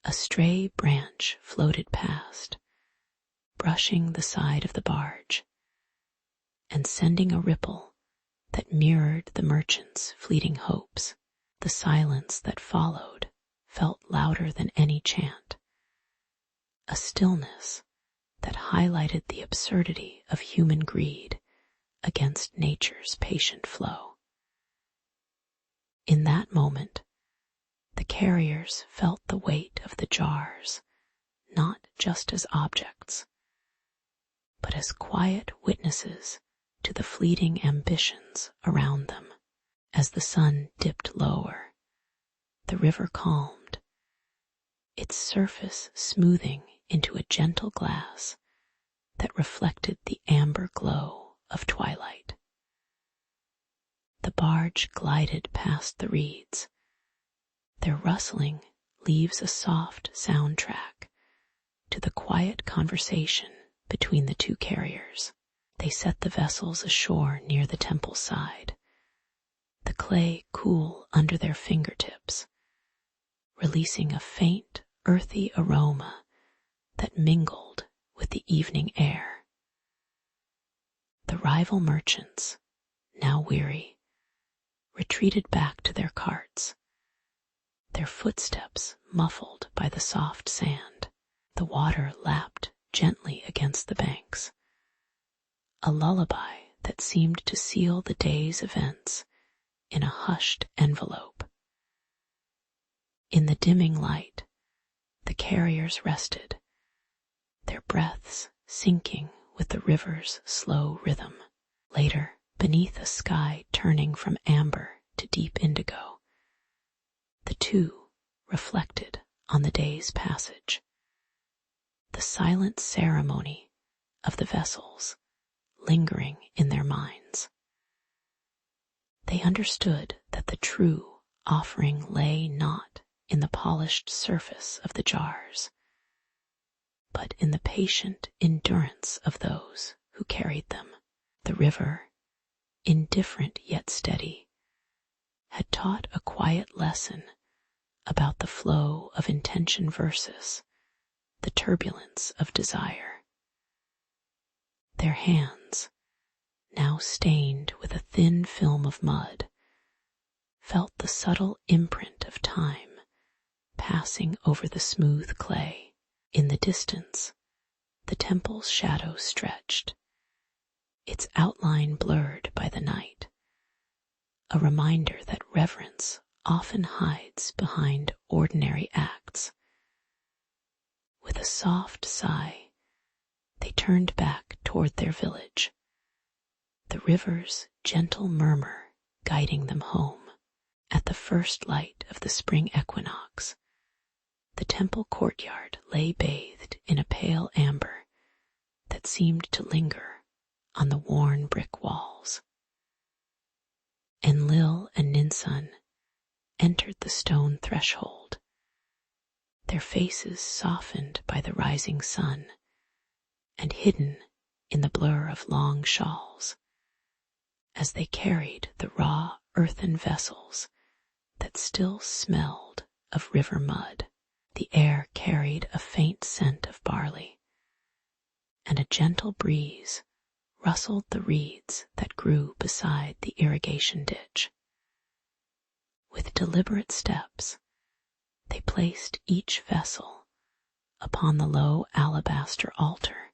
A stray branch floated past, brushing the side of the barge, and sending a ripple that mirrored the merchants' fleeting hopes. The silence that followed felt louder than any chant, a stillness that highlighted the absurdity of human greed against nature's patient flow. In that moment, the carriers felt the weight of the jars, not just as objects, but as quiet witnesses to the fleeting ambitions around them. As the sun dipped lower, the river calmed, its surface smoothing into a gentle glass that reflected the amber glow of twilight. The barge glided past the reeds. Their rustling leaves a soft soundtrack to the quiet conversation between the two carriers. They set the vessels ashore near the temple side, the clay cool under their fingertips, releasing a faint, earthy aroma that mingled with the evening air. The rival merchants, now weary, retreated back to their carts, their footsteps muffled by the soft sand. The water lapped gently against the banks, a lullaby that seemed to seal the day's events in a hushed envelope. In the dimming light, the carriers rested, their breaths syncing with the river's slow rhythm. Later, beneath a sky turning from amber to deep indigo, the two reflected on the day's passage, the silent ceremony of the vessels lingering in their minds. They understood that the true offering lay not in the polished surface of the jars, but in the patient endurance of those who carried them. The river, indifferent yet steady, had taught a quiet lesson about the flow of intention versus the turbulence of desire. Their hands, now stained with a thin film of mud, felt the subtle imprint of time passing over the smooth clay. In the distance, the temple's shadow stretched, its outline blurred by the night, a reminder that reverence often hides behind ordinary acts. With a soft sigh, they turned back toward their village, the river's gentle murmur guiding them home. At the first light of the spring equinox, the temple courtyard lay bathed in a pale amber that seemed to linger on the worn brick walls. Enlil and Ninsun entered the stone threshold, their faces softened by the rising sun and hidden in the blur of long shawls, as they carried the raw earthen vessels that still smelled of river mud. The air carried a faint scent of barley, and a gentle breeze rustled the reeds that grew beside the irrigation ditch. With deliberate steps, they placed each vessel upon the low alabaster altar,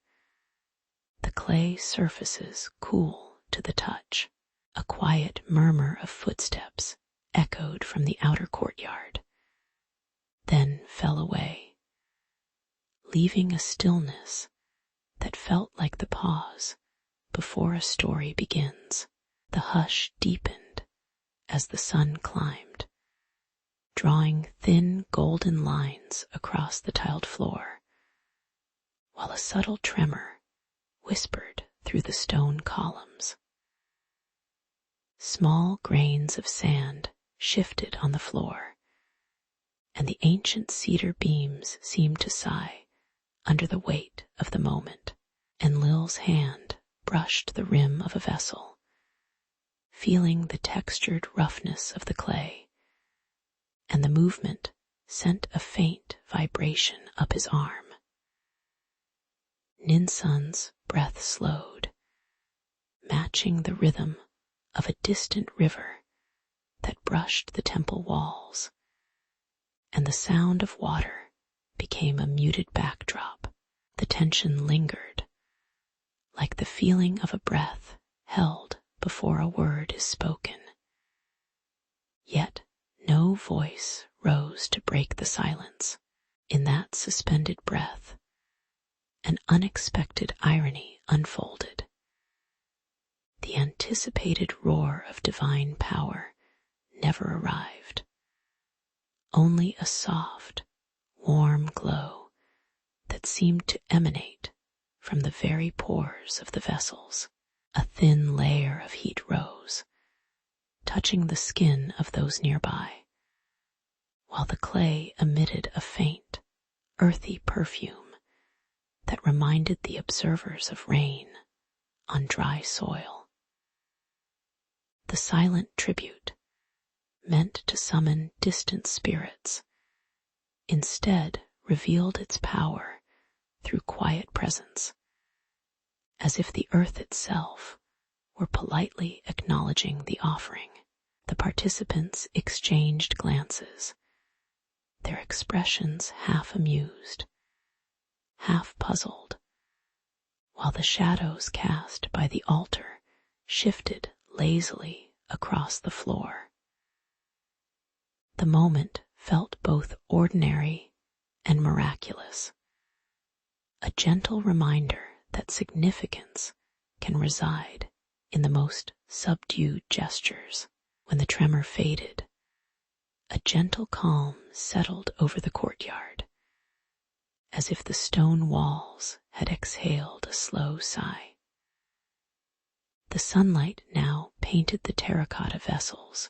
the clay surfaces cool to the touch. A quiet murmur of footsteps echoed from the outer courtyard, then fell away, leaving a stillness that felt like the pause before a story begins. The hush deepened as the sun climbed, drawing thin golden lines across the tiled floor, while a subtle tremor whispered through the stone columns. Small grains of sand shifted on the floor, and the ancient cedar beams seemed to sigh under the weight of the moment. And Lil's hand brushed the rim of a vessel, feeling the textured roughness of the clay, and the movement sent a faint vibration up his arm. Ninsun's breath slowed, matching the rhythm of a distant river that brushed the temple walls, and the sound of water became a muted backdrop. The tension lingered, like the feeling of a breath held before a word is spoken. Yet no voice rose to break the silence. In that suspended breath, an unexpected irony unfolded. The anticipated roar of divine power never arrived. Only a soft, warm glow that seemed to emanate from the very pores of the vessels. A thin layer of heat rose, touching the skin of those nearby, while the clay emitted a faint, earthy perfume that reminded the observers of rain on dry soil. The silent tribute, meant to summon distant spirits, instead revealed its power through quiet presence, as if the earth itself were politely acknowledging the offering. The participants exchanged glances, their expressions half amused, half puzzled, while the shadows cast by the altar shifted lazily across the floor. The moment felt both ordinary and miraculous, a gentle reminder that significance can reside in the most subdued gestures. When the tremor faded, a gentle calm settled over the courtyard, as if the stone walls had exhaled a slow sigh. The sunlight now painted the terracotta vessels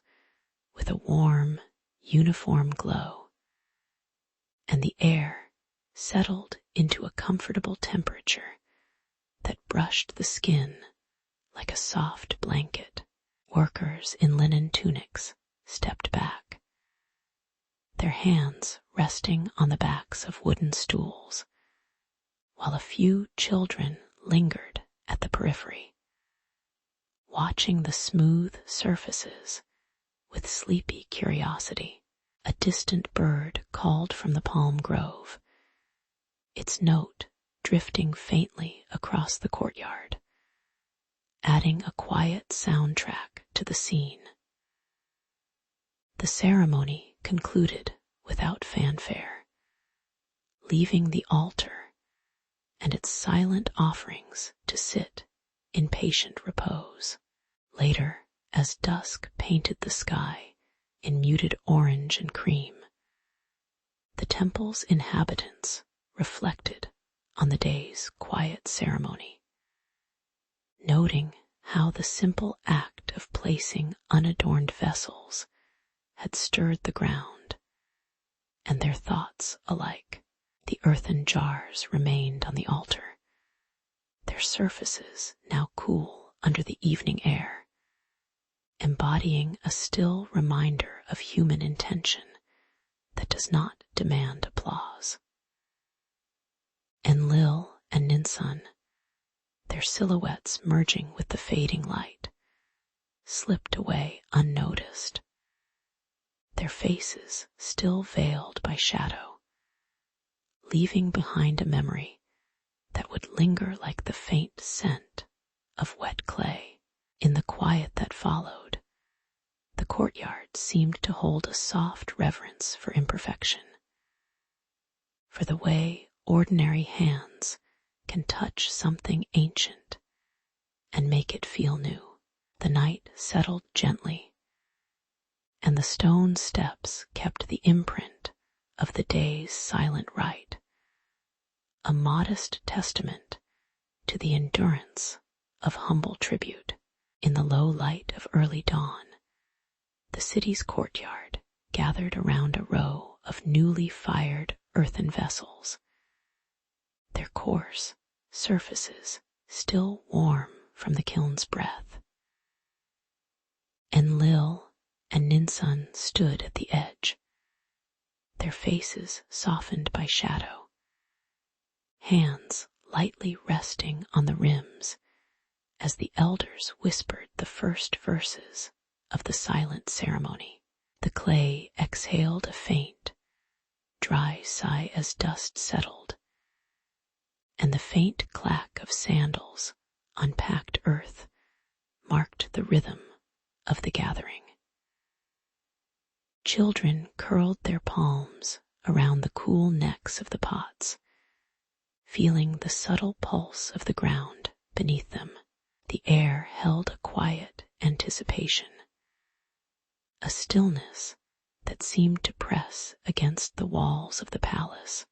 with a warm, uniform glow, and the air settled into a comfortable temperature that brushed the skin like a soft blanket. Workers in linen tunics stepped back, their hands resting on the backs of wooden stools, while a few children lingered at the periphery, watching the smooth surfaces with sleepy curiosity. A distant bird called from the palm grove, its note drifting faintly across the courtyard, adding a quiet soundtrack to the scene. The ceremony concluded without fanfare, leaving the altar and its silent offerings to sit in patient repose. Later, as dusk painted the sky in muted orange and cream, the temple's inhabitants reflected on the day's quiet ceremony, noting how the simple act of placing unadorned vessels had stirred the ground, and their thoughts alike. The earthen jars remained on the altar, their surfaces now cool under the evening air, embodying a still reminder of human intention that does not demand applause. And Lil and Ninsun, their silhouettes merging with the fading light, slipped away unnoticed, their faces still veiled by shadow, leaving behind a memory that would linger like the faint scent of wet clay. In the quiet that followed, the courtyard seemed to hold a soft reverence for imperfection, for the way ordinary hands can touch something ancient and make it feel new. The night settled gently, and the stone steps kept the imprint of the day's silent rite, a modest testament to the endurance of humble tribute. In the low light of early dawn, the city's courtyard gathered around a row of newly fired earthen vessels, their coarse surfaces still warm from the kiln's breath. Enlil and Ninsun stood at the edge, their faces softened by shadow, hands lightly resting on the rims as the elders whispered the first verses of the silent ceremony. The clay exhaled a faint, dry sigh as dust settled, and the faint clack of sandals on packed earth marked the rhythm of the gathering. Children curled their palms around the cool necks of the pots, feeling the subtle pulse of the ground beneath them. The air held a quiet anticipation, a stillness that seemed to press against the walls of the palace,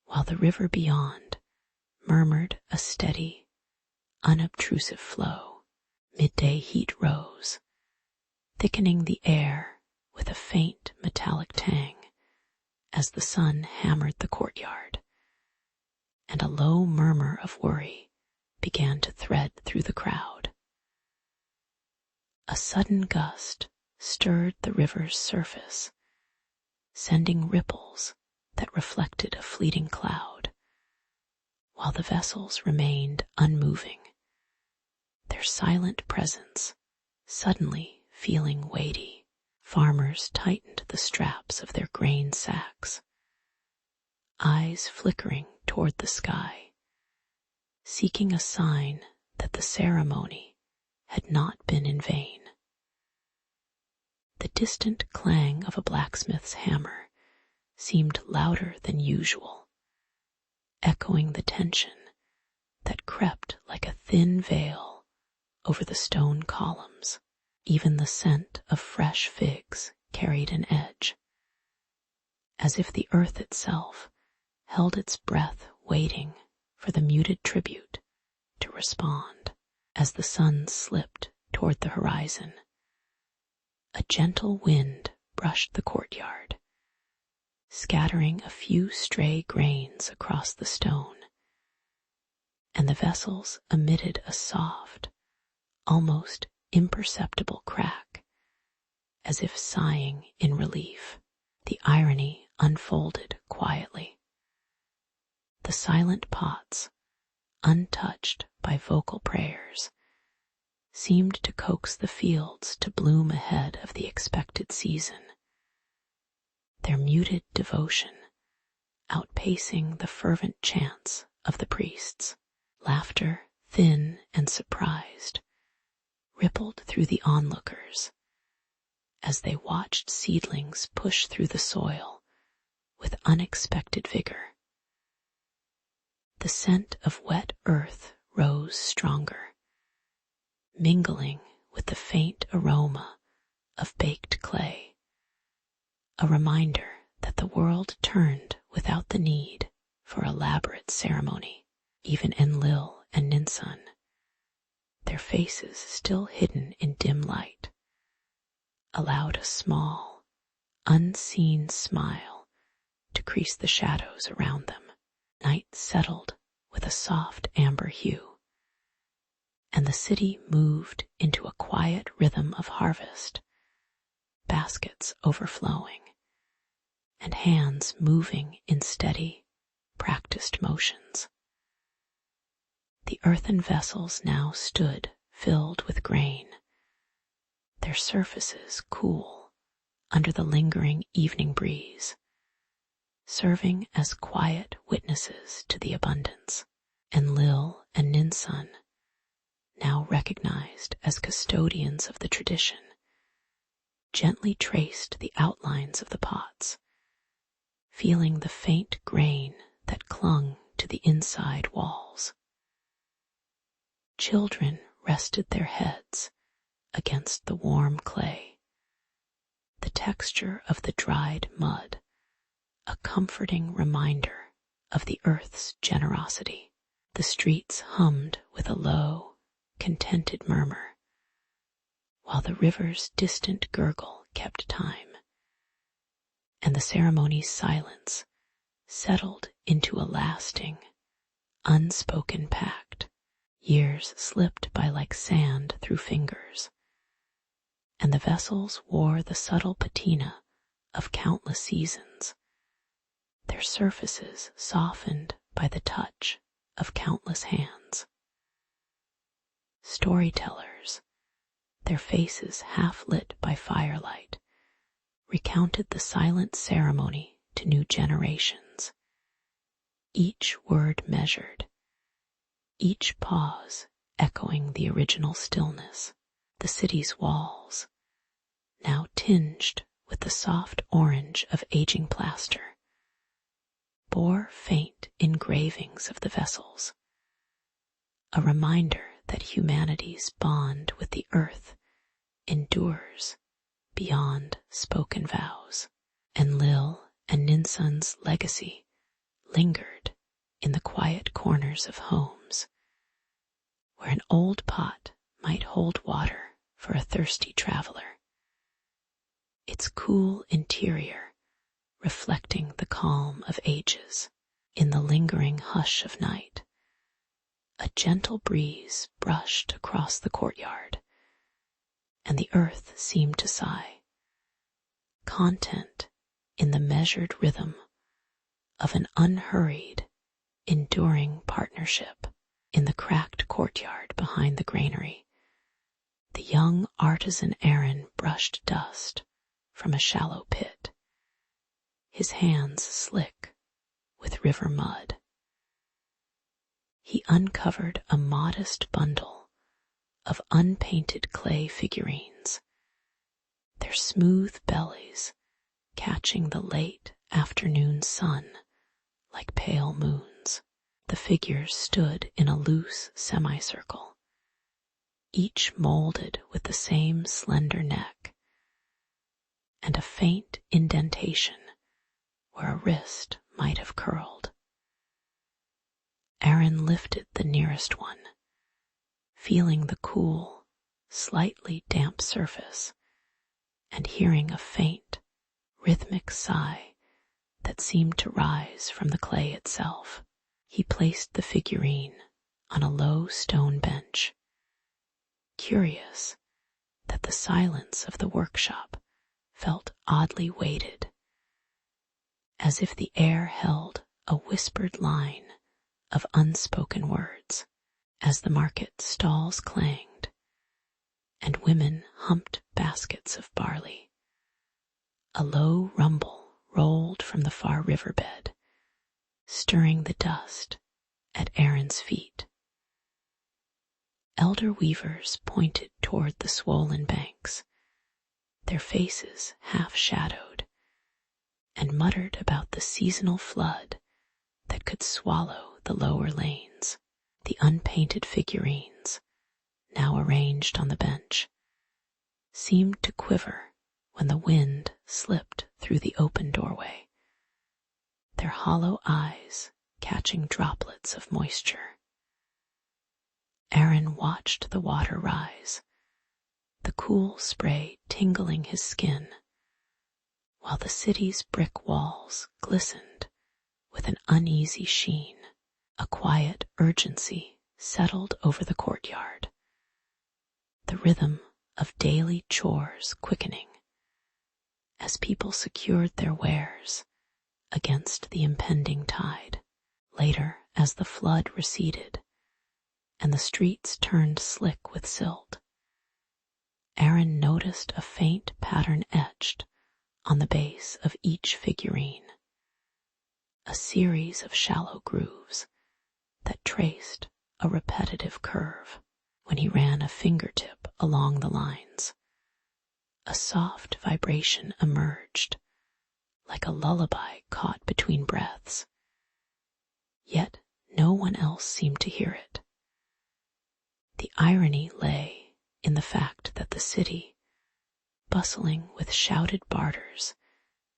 while the river beyond murmured a steady, unobtrusive flow. Midday heat rose, thickening the air with a faint metallic tang as the sun hammered the courtyard, and a low murmur of worry began to thread through the crowd. A sudden gust stirred the river's surface, sending ripples that reflected a fleeting cloud, while the vessels remained unmoving, their silent presence suddenly feeling weighty. Farmers tightened the straps of their grain sacks, eyes flickering toward the sky, seeking a sign that the ceremony had not been in vain. The distant clang of a blacksmith's hammer seemed louder than usual, echoing the tension that crept like a thin veil over the stone columns. Even the scent of fresh figs carried an edge, as if the earth itself held its breath waiting for the muted tribute to respond. As the sun slipped toward the horizon, a gentle wind brushed the courtyard, scattering a few stray grains across the stone, and the vessels emitted a soft, almost imperceptible crack, as if sighing in relief. The irony unfolded quietly. The silent pots, untouched by vocal prayers, seemed to coax the fields to bloom ahead of the expected season, their muted devotion outpacing the fervent chants of the priests. Laughter, thin and surprised, rippled through the onlookers as they watched seedlings push through the soil with unexpected vigor. The scent of wet earth rose stronger, mingling with the faint aroma of baked clay, a reminder that the world turned without the need for elaborate ceremony. Even Enlil and Ninsun, their faces still hidden in dim light, allowed a small, unseen smile to crease the shadows around them. Night settled with a soft amber hue, and the city moved into a quiet rhythm of harvest, baskets overflowing, and hands moving in steady, practiced motions. The earthen vessels now stood filled with grain, their surfaces cool under the lingering evening breeze, serving as quiet witnesses to the abundance. Enlil and Ninsun, now recognized as custodians of the tradition, gently traced the outlines of the pots, feeling the faint grain that clung to the inside walls. Children rested their heads against the warm clay, the texture of the dried mud, a comforting reminder of the earth's generosity. The streets hummed with a low, contented murmur, while the river's distant gurgle kept time, and the ceremony's silence settled into a lasting, unspoken pact. Years slipped by like sand through fingers, and the vessels wore the subtle patina of countless seasons, their surfaces softened by the touch of countless hands. Storytellers, their faces half lit by firelight, recounted the silent ceremony to new generations, each word measured, each pause echoing the original stillness. The city's walls, now tinged with the soft orange of aging plaster, bore faint engravings of the vessels, a reminder that humanity's bond with the earth endures beyond spoken vows. And Lil and Ninsun's legacy lingered in the quiet corners of homes, where an old pot might hold water for a thirsty traveler, its cool interior reflecting the calm of ages. In the lingering hush of night, a gentle breeze brushed across the courtyard, and the earth seemed to sigh, content in the measured rhythm of an unhurried, enduring partnership. In the cracked courtyard behind the granary, the young artisan Aaron brushed dust from a shallow pit, his hands slick with river mud. He uncovered a modest bundle of unpainted clay figurines, their smooth bellies catching the late afternoon sun like pale moons. The figures stood in a loose semicircle, each molded with the same slender neck, and a faint indentation where a wrist might have curled. Aaron lifted the nearest one, feeling the cool, slightly damp surface, and hearing a faint, rhythmic sigh that seemed to rise from the clay itself. He placed the figurine on a low stone bench, curious that the silence of the workshop felt oddly weighted, as if the air held a whispered line of unspoken words. As the market stalls clanged, and women humped baskets of barley, a low rumble rolled from the far riverbed, stirring the dust at Aaron's feet. Elder weavers pointed toward the swollen banks, their faces half-shadowed, and muttered about the seasonal flood that could swallow the lower lanes. The unpainted figurines, now arranged on the bench, seemed to quiver when the wind slipped through the open doorway, their hollow eyes catching droplets of moisture. Aaron watched the water rise, the cool spray tingling his skin, while the city's brick walls glistened with an uneasy sheen. A quiet urgency settled over the courtyard, the rhythm of daily chores quickening as people secured their wares against the impending tide. Later, as the flood receded and the streets turned slick with silt, Aaron noticed a faint pattern etched on the base of each figurine, a series of shallow grooves that traced a repetitive curve. When he ran a fingertip along the lines, a soft vibration emerged, like a lullaby caught between breaths, yet no one else seemed to hear it. The irony lay in the fact that the city, bustling with shouted barters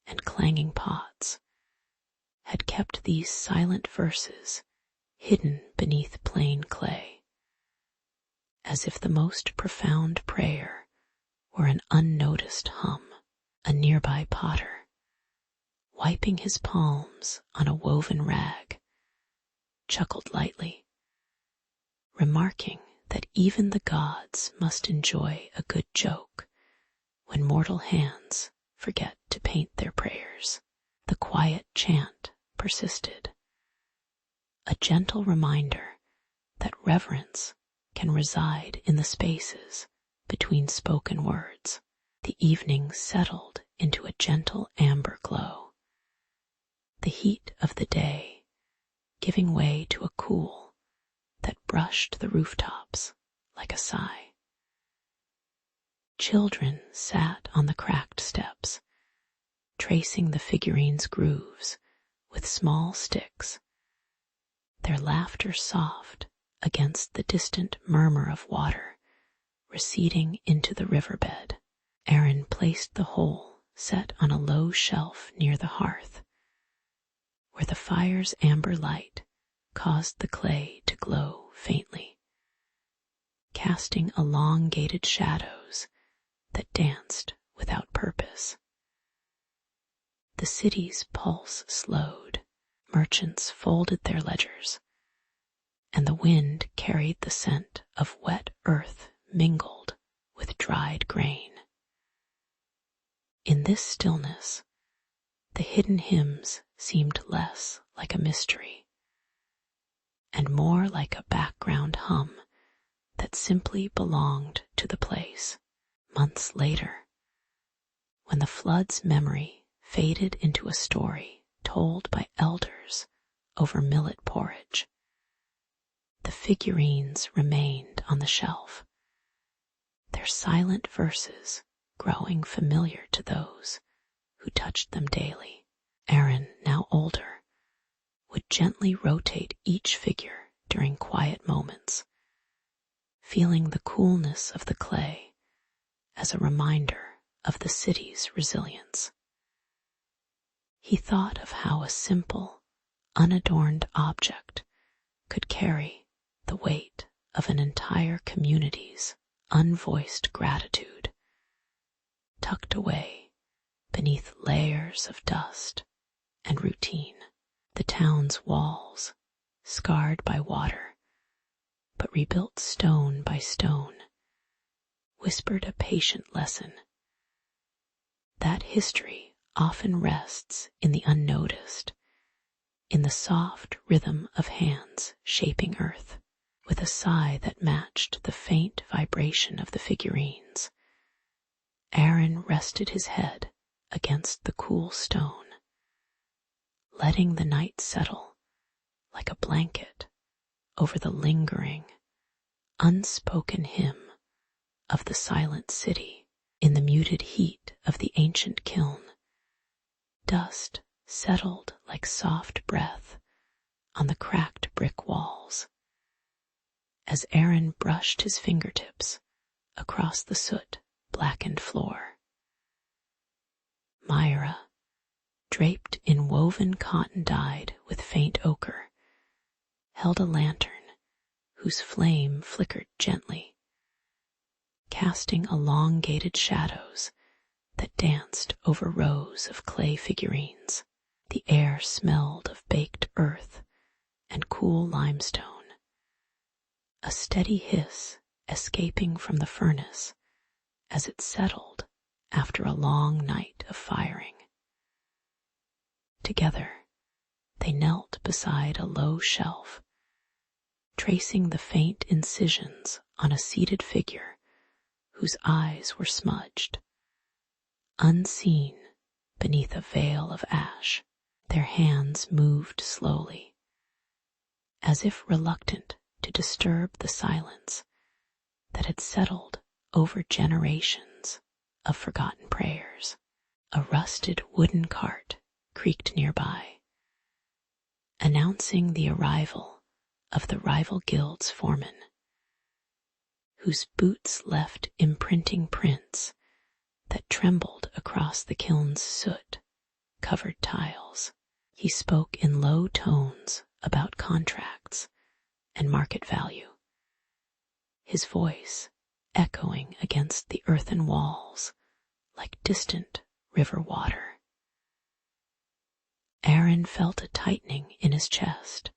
and clanging pots, had kept these silent verses hidden beneath plain clay, as if the most profound prayer were an unnoticed hum. A nearby potter, wiping his palms on a woven rag, chuckled lightly, remarking that even the gods must enjoy a good joke when mortal hands forget to paint their prayers. The quiet chant persisted, a gentle reminder that reverence can reside in the spaces between spoken words. The evening settled into a gentle amber glow, the heat of the day giving way to a cool that brushed the rooftops like a sigh. Children sat on the cracked steps, tracing the figurines' grooves with small sticks, their laughter soft against the distant murmur of water receding into the riverbed. Aaron placed the whole set on a low shelf near the hearth, where the fire's amber light caused the clay to glow faintly, casting elongated shadows that danced without purpose. The city's pulse slowed, merchants folded their ledgers, and the wind carried the scent of wet earth mingled with dried grain. In this stillness, the hidden hymns seemed less like a mystery and more like a background hum that simply belonged to the place. Months later, when the flood's memory faded into a story told by elders over millet porridge, the figurines remained on the shelf, their silent verses growing familiar to those who touched them daily. Aaron, now older, would gently rotate each figure during quiet moments, feeling the coolness of the clay as a reminder of the city's resilience. He thought of how a simple, unadorned object could carry the weight of an entire community's unvoiced gratitude, tucked away beneath layers of dust and routine. The town's walls, scarred by water, but rebuilt stone by stone, whispered a patient lesson. That history often rests in the unnoticed, in the soft rhythm of hands shaping earth. With a sigh that matched the faint vibration of the figurines, Aaron rested his head against the cool stone, letting the night settle like a blanket over the lingering, unspoken hymn of the silent city. In the muted heat of the ancient kiln, dust settled like soft breath on the cracked brick walls. As Aaron brushed his fingertips across the soot-blackened floor, Myra, draped in woven cotton dyed with faint ochre, held a lantern whose flame flickered gently, casting elongated shadows that danced over rows of clay figurines. The air smelled of baked earth and cool limestone, a steady hiss escaping from the furnace as it settled after a long night of firing. Together, they knelt beside a low shelf, tracing the faint incisions on a seated figure whose eyes were smudged, unseen beneath a veil of ash. Their hands moved slowly, as if reluctant to disturb the silence that had settled over generations of forgotten prayers. A rusted wooden cart creaked nearby, announcing the arrival of the rival guild's foreman, whose boots left imprinting prints that trembled across the kiln's soot-covered tiles. He spoke in low tones about contracts and market value, his voice echoing against the earthen walls like distant river water. Aaron felt a tightening in his chest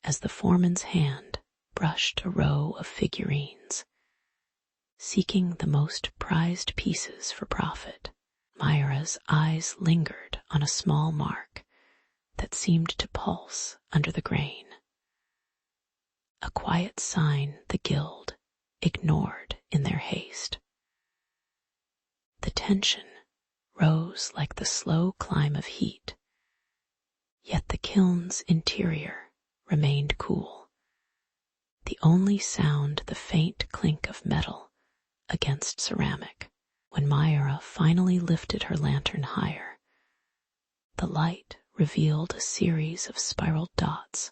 as the foreman's hand brushed a row of figurines, seeking the most prized pieces for profit. Myra's eyes lingered on a small mark that seemed to pulse under the grain, a quiet sign the guild ignored in their haste. The tension rose like the slow climb of heat, yet the kiln's interior remained cool, the only sound the faint clink of metal against ceramic. When Myra finally lifted her lantern higher, the light revealed a series of spiraled dots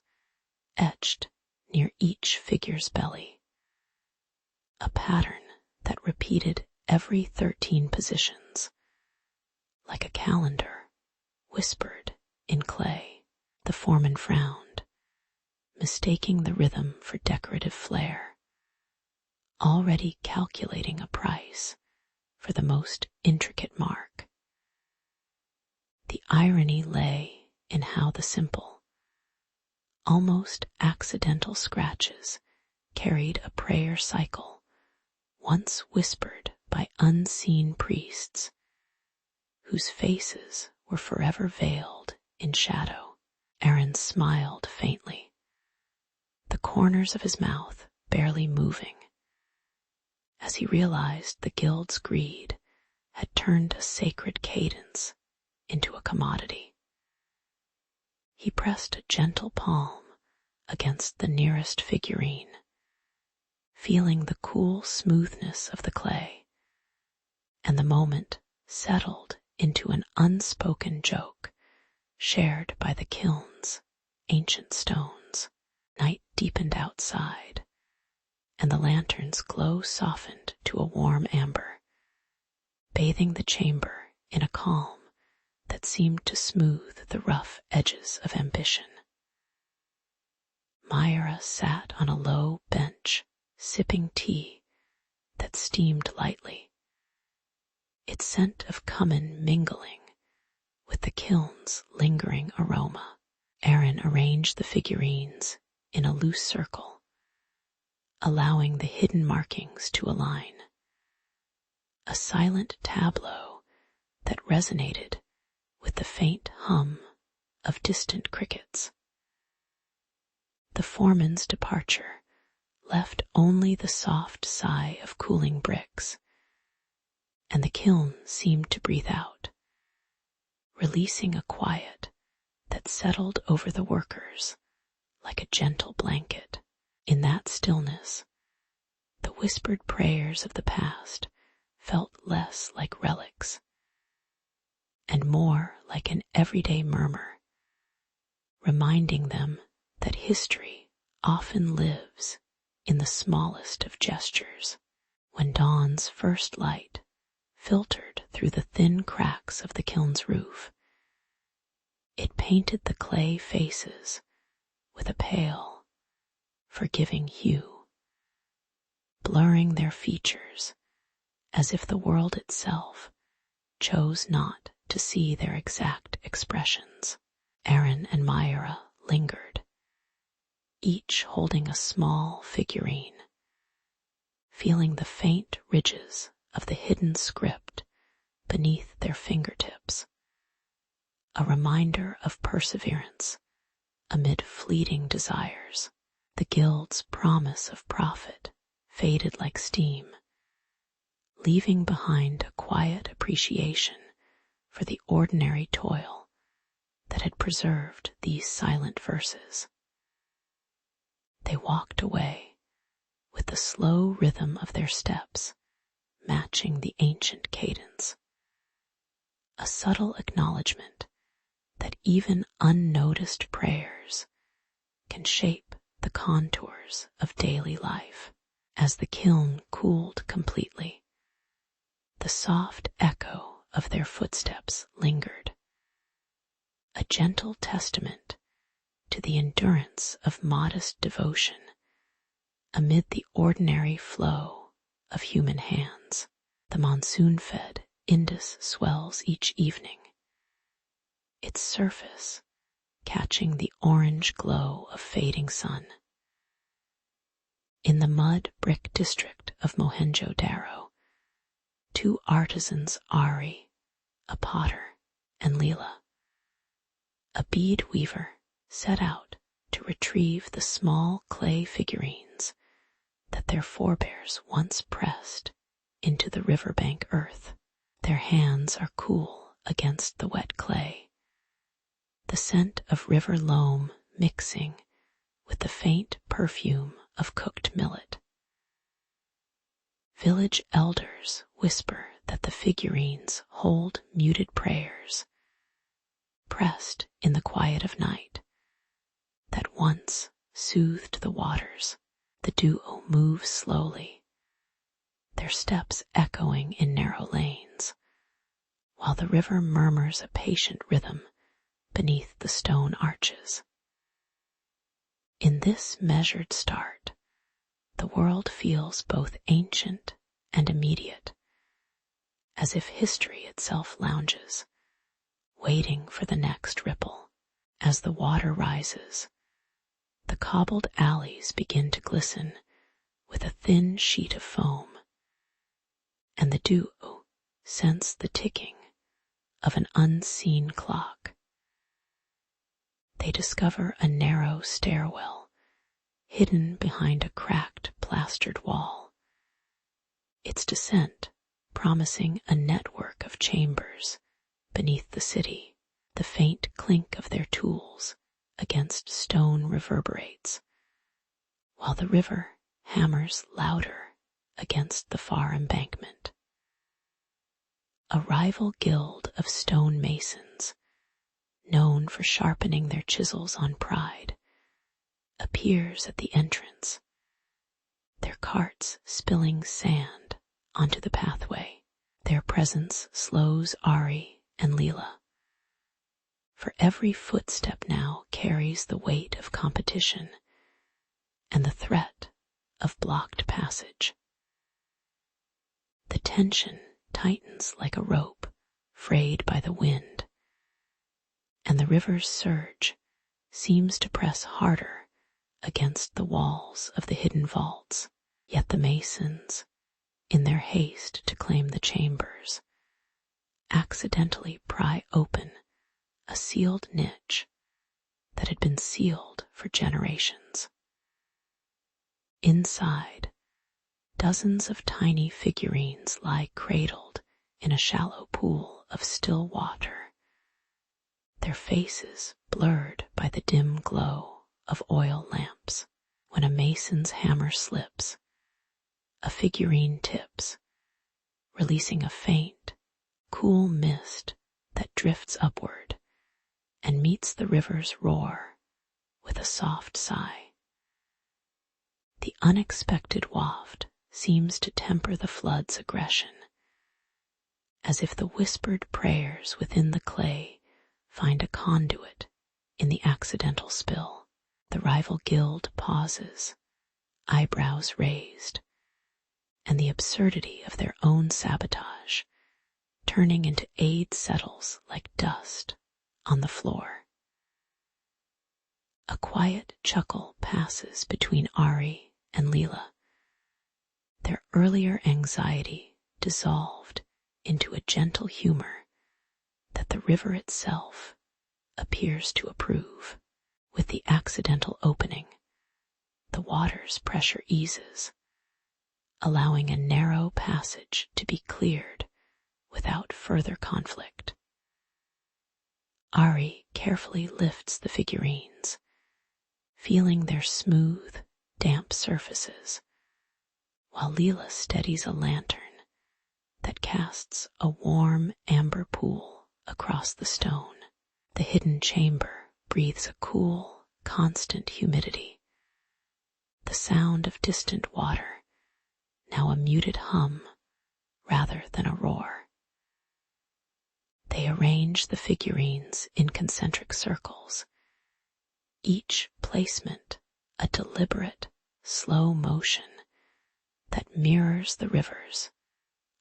etched near each figure's belly, a pattern that repeated every 13 positions, like a calendar whispered in clay. The foreman frowned, mistaking the rhythm for decorative flair, already calculating a price for the most intricate mark. The irony lay in how the simple, almost accidental scratches carried a prayer cycle once whispered by unseen priests, whose faces were forever veiled in shadow. Aaron smiled faintly, the corners of his mouth barely moving, as he realized the guild's greed had turned a sacred cadence into a commodity. He pressed a gentle palm against the nearest figurine, feeling the cool smoothness of the clay, and the moment settled into an unspoken joke shared by the kiln's ancient stones. Night deepened outside, and the lantern's glow softened to a warm amber, bathing the chamber in a calm that seemed to smooth the rough edges of ambition. Myra sat on a low bench, sipping tea that steamed lightly, its scent of cumin mingling with the kiln's lingering aroma. Aaron arranged the figurines in a loose circle, allowing the hidden markings to align, a silent tableau that resonated with the faint hum of distant crickets. The foreman's departure left only the soft sigh of cooling bricks, and the kiln seemed to breathe out, releasing a quiet that settled over the workers like a gentle blanket. In that stillness, the whispered prayers of the past felt less like relics and more like an everyday murmur, reminding them that history often lives in the smallest of gestures. When dawn's first light filtered through the thin cracks of the kiln's roof, it painted the clay faces with a pale, forgiving hue, blurring their features as if the world itself chose not to see their exact expressions. Aaron and Myra lingered, each holding a small figurine, feeling the faint ridges of the hidden script beneath their fingertips, a reminder of perseverance amid fleeting desires. The guild's promise of profit faded like steam, leaving behind a quiet appreciation for the ordinary toil that had preserved these silent verses. They walked away with the slow rhythm of their steps matching the ancient cadence, a subtle acknowledgement that even unnoticed prayers can shape the contours of daily life. As the kiln cooled completely, the soft echo of their footsteps lingered, a gentle testament to the endurance of modest devotion amid the ordinary flow of human hands. The monsoon-fed Indus swells each evening, its surface catching the orange glow of fading sun. In the mud-brick district of Mohenjo-Daro, two artisans, Ari, a potter, and Leela, a bead weaver, set out to retrieve the small clay figurines that their forebears once pressed into the riverbank earth. Their hands are cool against the wet clay, the scent of river loam mixing with the faint perfume of cooked millet. Village elders whisper that the figurines hold muted prayers, pressed in the quiet of night, that once soothed the waters. The duo move slowly, their steps echoing in narrow lanes, while the river murmurs a patient rhythm beneath the stone arches. In this measured start, the world feels both ancient and immediate, as if history itself lounges, waiting for the next ripple. As the water rises, the cobbled alleys begin to glisten with a thin sheet of foam, and the duo sense the ticking of an unseen clock. They discover a narrow stairwell hidden behind a cracked plastered wall, its descent promising a network of chambers beneath the city. The faint clink of their tools against stone reverberates, while the river hammers louder against the far embankment. A rival guild of stone masons, known for sharpening their chisels on pride, appears at the entrance, their carts spilling sand onto the pathway. Their presence slows Ari and Leela, for every footstep now carries the weight of competition and the threat of blocked passage. The tension tightens like a rope frayed by the wind, and the river's surge seems to press harder against the walls of the hidden vaults. Yet the masons, in their haste to claim the chambers, accidentally pry open a sealed niche that had been sealed for generations. Inside, dozens of tiny figurines lie cradled in a shallow pool of still water, their faces blurred by the dim glow of oil lamps. When a mason's hammer slips, a figurine tips, releasing a faint, cool mist that drifts upward and meets the river's roar with a soft sigh. The unexpected waft seems to temper the flood's aggression, as if the whispered prayers within the clay find a conduit in the accidental spill. The rival guild pauses, eyebrows raised, and the absurdity of their own sabotage turning into aid settles like dust on the floor. A quiet chuckle passes between Ari and Leela, their earlier anxiety dissolved into a gentle humor that the river itself appears to approve. With the accidental opening, the water's pressure eases, allowing a narrow passage to be cleared without further conflict. Ari carefully lifts the figurines, feeling their smooth, damp surfaces, while Leela steadies a lantern that casts a warm amber pool across the stone. The hidden chamber breathes a cool, constant humidity. The sound of distant water, now a muted hum rather than a roar. They arrange the figurines in concentric circles, each placement a deliberate, slow motion that mirrors the river's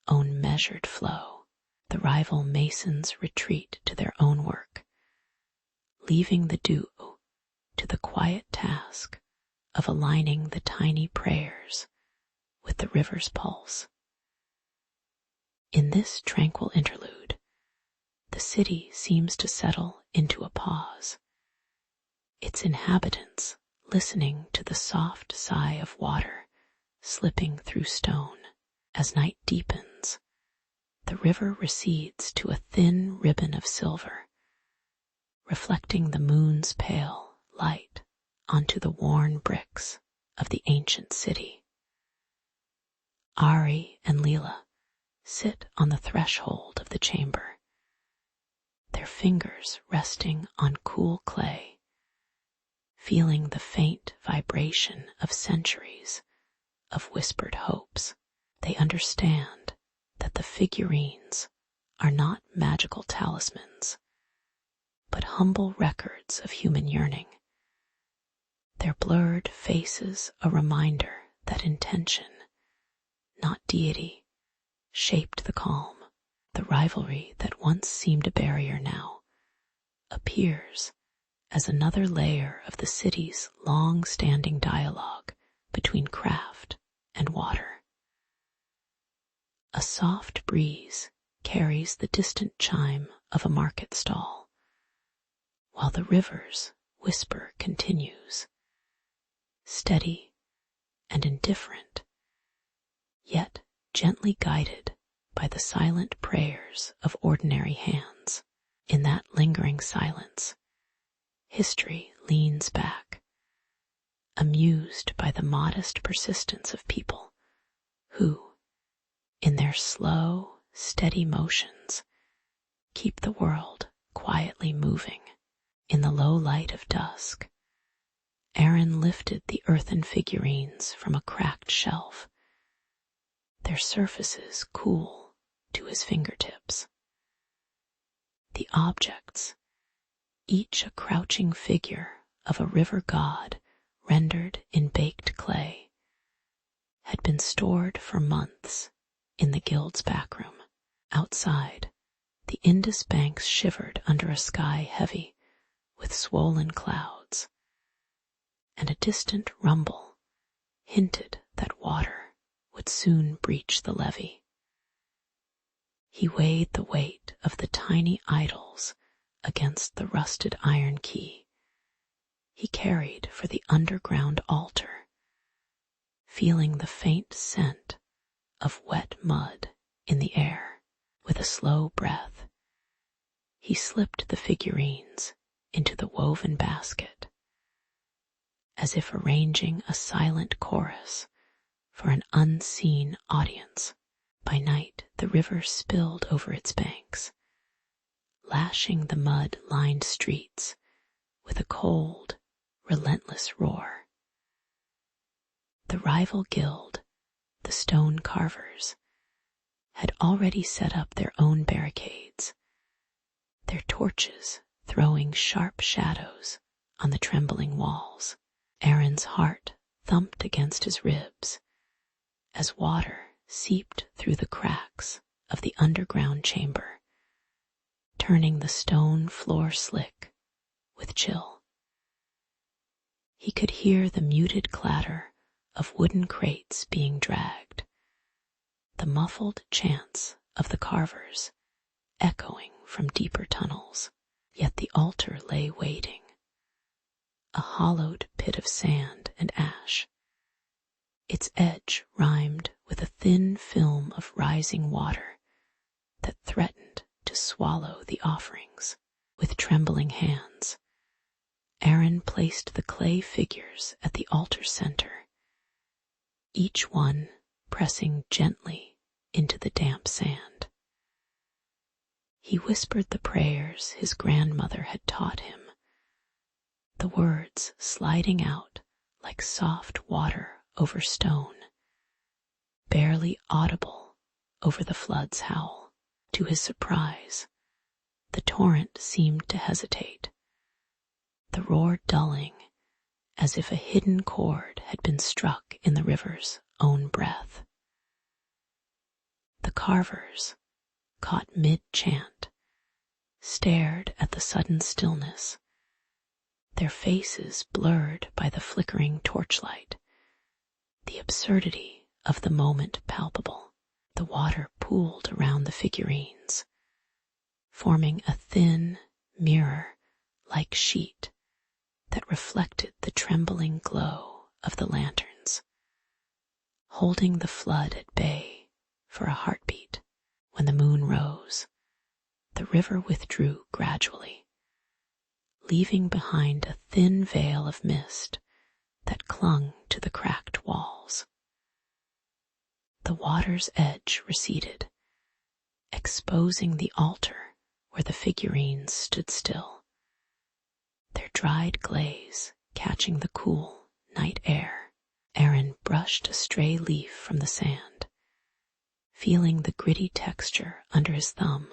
own measured flow. The rival masons retreat to their own work, leaving the duo to the quiet task of aligning the tiny prayers with the river's pulse. In this tranquil interlude, the city seems to settle into a pause, its inhabitants listening to the soft sigh of water slipping through stone. As night deepens, the river recedes to a thin ribbon of silver, reflecting the moon's pale light onto the worn bricks of the ancient city. Ari and Leela sit on the threshold of the chamber, their fingers resting on cool clay, feeling the faint vibration of centuries of whispered hopes. They understand that the figurines are not magical talismans, but humble records of human yearning. Their blurred faces a reminder that intention, not deity, shaped the calm. The rivalry that once seemed a barrier now appears as another layer of the city's long-standing dialogue between craft and water. A soft breeze carries the distant chime of a market stall, while the river's whisper continues, steady and indifferent, yet gently guided by the silent prayers of ordinary hands. In that lingering silence, history leans back, amused by the modest persistence of people who, in their slow, steady motions, keep the world quietly moving. In the low light of dusk, Aaron lifted the earthen figurines from a cracked shelf, their surfaces cool to his fingertips. The objects, each a crouching figure of a river god rendered in baked clay, had been stored for months in the guild's backroom. Outside, the Indus banks shivered under a sky heavy with swollen clouds, and a distant rumble hinted that water would soon breach the levee. He weighed the weight of the tiny idols against the rusted iron key he carried for the underground altar, feeling the faint scent of wet mud in the air. With a slow breath, he slipped the figurines into the woven basket, as if arranging a silent chorus for an unseen audience. By night, the river spilled over its banks, lashing the mud-lined streets with a cold, relentless roar. The rival guild, the stone carvers, had already set up their own barricades, their torches throwing sharp shadows on the trembling walls. Aaron's heart thumped against his ribs as water seeped through the cracks of the underground chamber, turning the stone floor slick with chill. He could hear the muted clatter of wooden crates being dragged, the muffled chants of the carvers echoing from deeper tunnels. Yet the altar lay waiting, a hollowed pit of sand and ash, its edge rimed with a thin film of rising water that threatened to swallow the offerings. With trembling hands, Aaron placed the clay figures at the altar center, each one pressing gently into the damp sand. He whispered the prayers his grandmother had taught him, the words sliding out like soft water over stone, barely audible over the flood's howl. To his surprise, the torrent seemed to hesitate, the roar dulling as if a hidden chord had been struck in the river's own breath. The carvers, caught mid-chant, stared at the sudden stillness, their faces blurred by the flickering torchlight, the absurdity of the moment palpable. The water pooled around the figurines, forming a thin, mirror-like sheet that reflected the trembling glow of the lanterns, holding the flood at bay for a heartbeat. When the moon rose, the river withdrew gradually, leaving behind a thin veil of mist that clung to the cracked walls. The water's edge receded, exposing the altar where the figurines stood still, their dried glaze catching the cool night air. Aaron brushed a stray leaf from the sand, feeling the gritty texture under his thumb,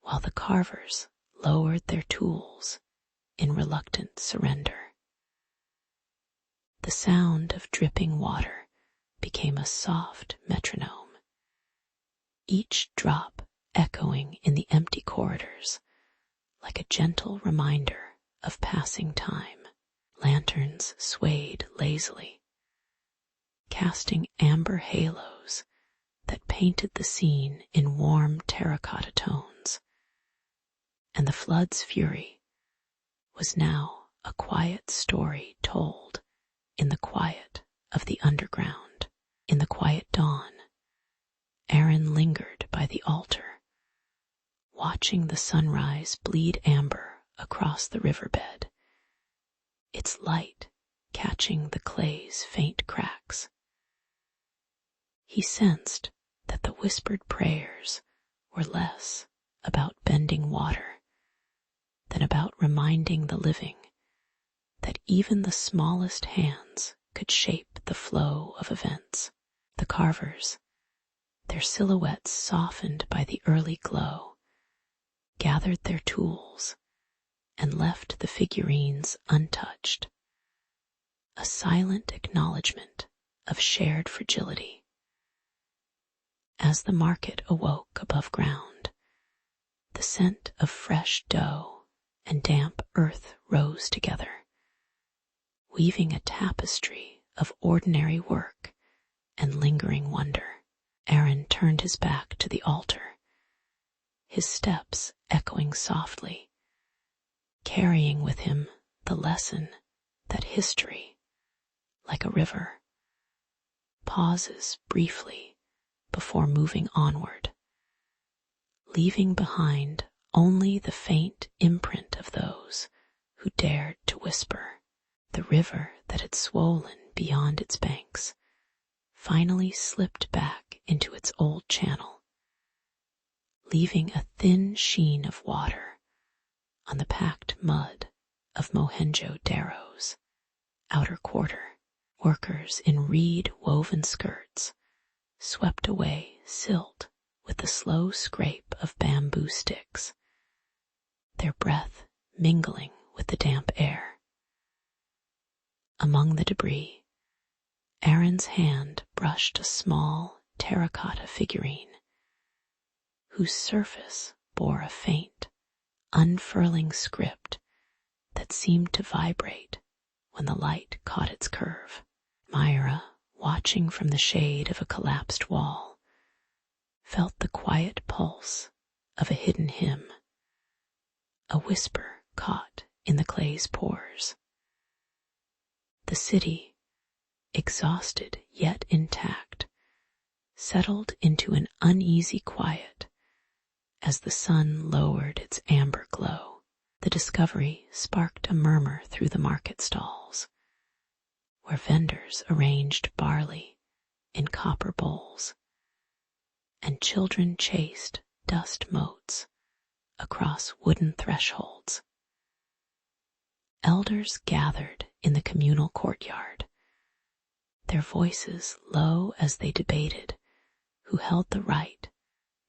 while the carvers lowered their tools in reluctant surrender. The sound of dripping water became a soft metronome, each drop echoing in the empty corridors like a gentle reminder of passing time. Lanterns swayed lazily, casting amber halos that painted the scene in warm terracotta tones, and the flood's fury was now a quiet story told in the quiet of the underground. In the quiet dawn, Aaron lingered by the altar, watching the sunrise bleed amber across the riverbed, its light catching the clay's faint cracks. He sensed that the whispered prayers were less about bending water than about reminding the living that even the smallest hands could shape the flow of events. The carvers, their silhouettes softened by the early glow, gathered their tools and left the figurines untouched, a silent acknowledgement of shared fragility. As the market awoke above ground, the scent of fresh dough and damp earth rose together, weaving a tapestry of ordinary work and lingering wonder. Aaron turned his back to the altar, his steps echoing softly, carrying with him the lesson that history, like a river, pauses briefly before moving onward, leaving behind only the faint imprint of those who dared to whisper. The river that had swollen beyond its banks finally slipped back into its old channel, leaving a thin sheen of water on the packed mud of Mohenjo-Daro's outer quarter. Workers in reed-woven skirts swept away silt with the slow scrape of bamboo sticks, their breath mingling with the damp air. Among the debris, Aaron's hand brushed a small terracotta figurine, whose surface bore a faint, unfurling script that seemed to vibrate when the light caught its curve. Myra, watching from the shade of a collapsed wall, felt the quiet pulse of a hidden hymn, a whisper caught in the clay's pores. The city, exhausted yet intact, settled into an uneasy quiet as the sun lowered its amber glow. The discovery sparked a murmur through the market stalls, where vendors arranged barley in copper bowls, and children chased dust motes across wooden thresholds. Elders gathered in the communal courtyard, their voices low as they debated who held the right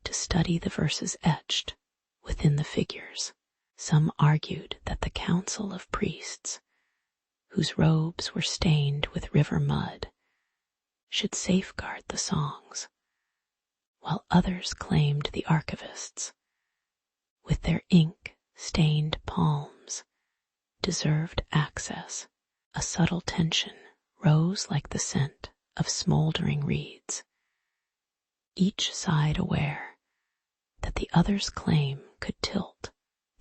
to study the verses etched within the figures. Some argued that the council of priests, whose robes were stained with river mud, should safeguard the songs, while others claimed the archivists, with their ink-stained palms, deserved access. A subtle tension rose like the scent of smoldering reeds, each side aware that the other's claim could tilt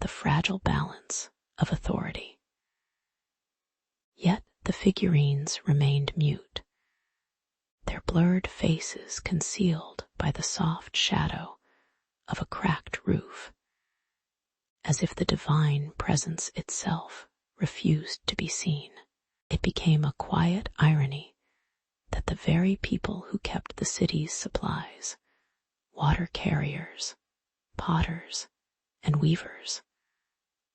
the fragile balance of authority. Yet the figurines remained mute, their blurred faces concealed by the soft shadow of a cracked roof, as if the divine presence itself refused to be seen. It became a quiet irony that the very people who kept the city's supplies, water carriers, potters, and weavers,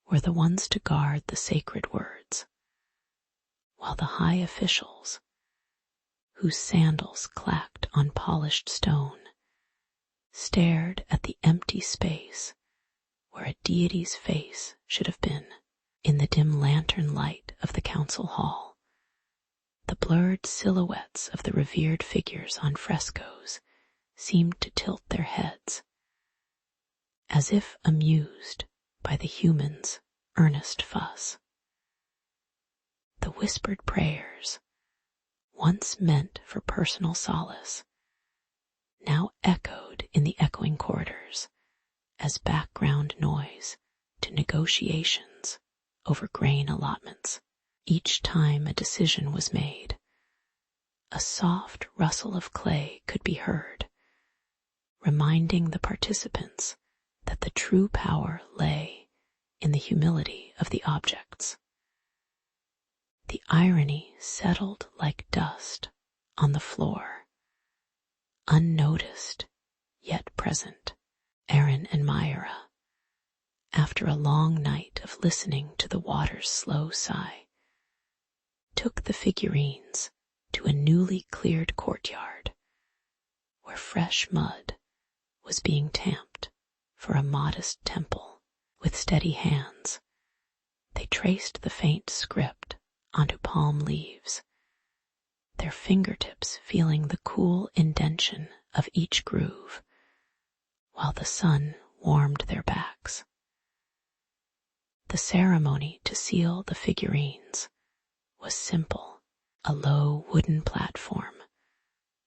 were the ones to guard the sacred words, while the high officials, whose sandals clacked on polished stone, stared at the empty space where a deity's face should have been. In the dim lantern light of the council hall, the blurred silhouettes of the revered figures on frescoes seemed to tilt their heads, as if amused by the humans' earnest fuss. The whispered prayers, once meant for personal solace, now echoed in the echoing corridors as background noise to negotiations over grain allotments. Each time a decision was made, a soft rustle of clay could be heard, reminding the participants that the true power lay in the humility of the objects. The irony settled like dust on the floor, unnoticed yet present. Aaron and Myra, after a long night of listening to the water's slow sigh, took the figurines to a newly cleared courtyard where fresh mud was being tamped for a modest temple. With steady hands, they traced the faint script onto palm leaves, their fingertips feeling the cool indention of each groove, while the sun warmed their backs. The ceremony to seal the figurines was simple: a low wooden platform,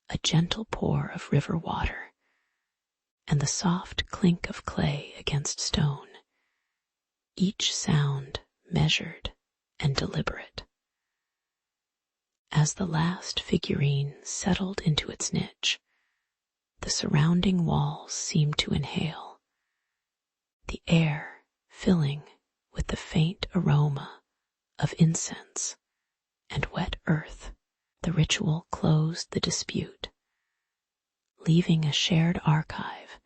a gentle pour of river water, and the soft clink of clay against stone, each sound measured and deliberate. As the last figurine settled into its niche, the surrounding walls seemed to inhale, the air filling with the faint aroma of incense and wet earth. The ritual closed the dispute, leaving a shared archive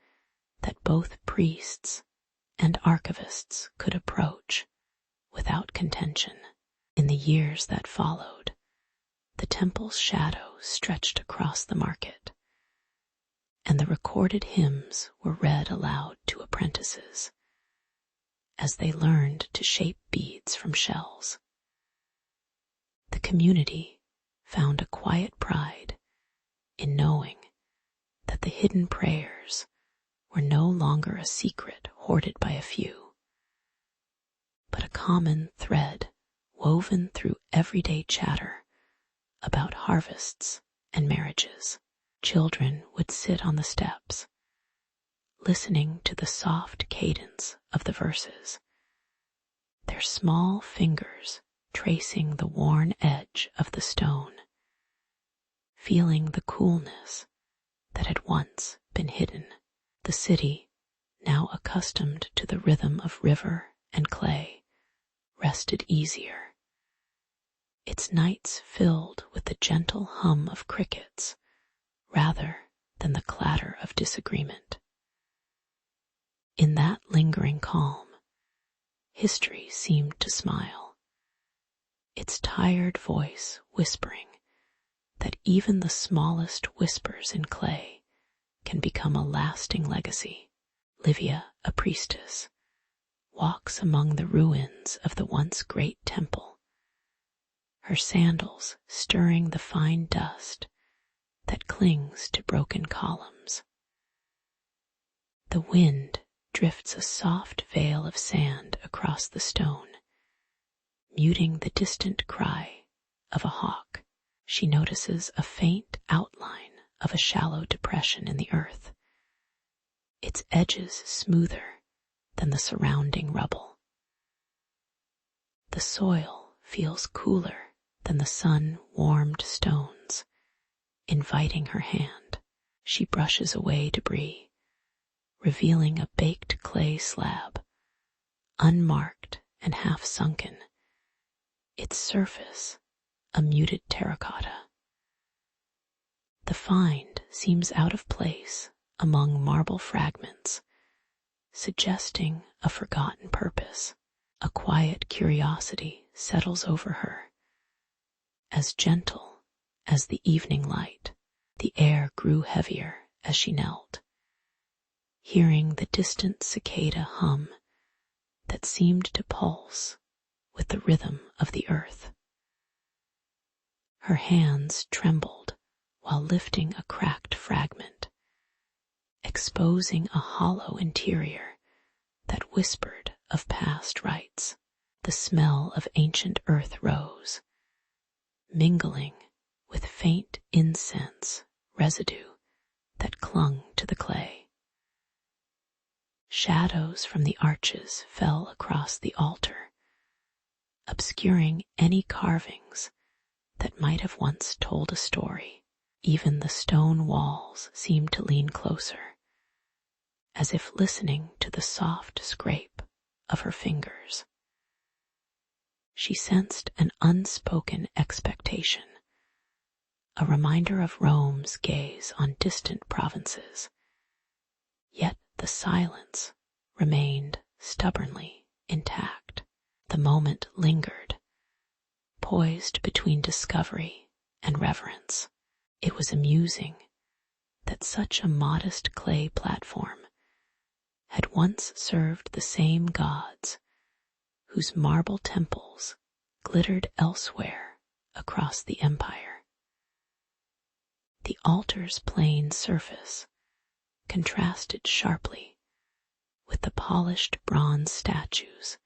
that both priests and archivists could approach without contention. In the years that followed, the temple's shadow stretched across the market, and the recorded hymns were read aloud to apprentices as they learned to shape beads from shells. The community found a quiet pride in knowing that the hidden prayers were no longer a secret hoarded by a few, but a common thread woven through everyday chatter about harvests and marriages. Children would sit on the steps, listening to the soft cadence of the verses, their small fingers tracing the worn edge of the stone, feeling the coolness that had once been hidden. The city, now accustomed to the rhythm of river and clay, rested easier, its nights filled with the gentle hum of crickets rather than the clatter of disagreement. In that lingering calm, history seemed to smile, its tired voice whispering that even the smallest whispers in clay can become a lasting legacy. Livia, a priestess, walks among the ruins of the once great temple, her sandals stirring the fine dust that clings to broken columns. The wind drifts a soft veil of sand across the stone, muting the distant cry of a hawk. She notices a faint outline of a shallow depression in the earth, its edges smoother than the surrounding rubble. The soil feels cooler than the sun-warmed stones, inviting her hand. She brushes away debris, revealing a baked clay slab, unmarked and half-sunken, its surface a muted terracotta. The find seems out of place among marble fragments, suggesting a forgotten purpose. A quiet curiosity settles over her, as gentle as the evening light. The air grew heavier as she knelt, hearing the distant cicada hum that seemed to pulse with the rhythm of the earth. Her hands trembled while lifting a cracked fragment, exposing a hollow interior that whispered of past rites. The smell of ancient earth rose, mingling with faint incense residue that clung to the clay. Shadows from the arches fell across the altar, obscuring any carvings that might have once told a story. Even the stone walls seemed to lean closer, as if listening to the soft scrape of her fingers. She sensed an unspoken expectation, a reminder of Rome's gaze on distant provinces. Yet the silence remained stubbornly intact. The moment lingered, poised between discovery and reverence. It was amusing that such a modest clay platform had once served the same gods whose marble temples glittered elsewhere across the empire. The altar's plain surface contrasted sharply with the polished bronze statues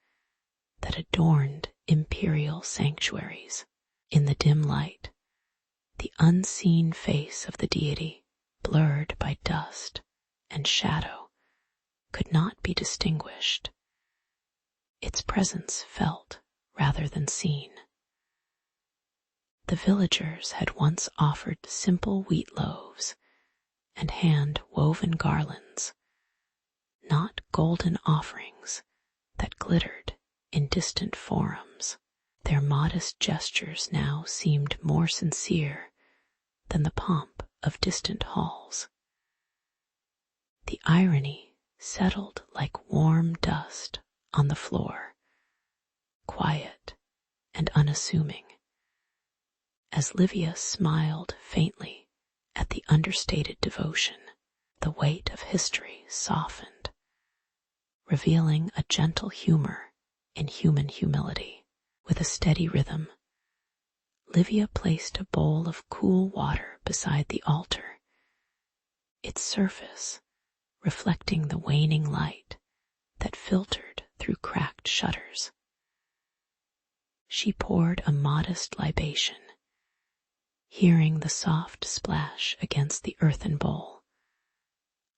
that adorned imperial sanctuaries. In the dim light, the unseen face of the deity, blurred by dust and shadow, could not be distinguished, its presence felt rather than seen. The villagers had once offered simple wheat loaves and hand-woven garlands, not golden offerings that glittered in distant forums. Their modest gestures now seemed more sincere than the pomp of distant halls. The irony settled like warm dust on the floor, quiet and unassuming, as Livia smiled faintly at the understated devotion. The weight of history softened, revealing a gentle humor in human humility. With a steady rhythm, Livia placed a bowl of cool water beside the altar, its surface reflecting the waning light that filtered through cracked shutters. She poured a modest libation, hearing the soft splash against the earthen bowl,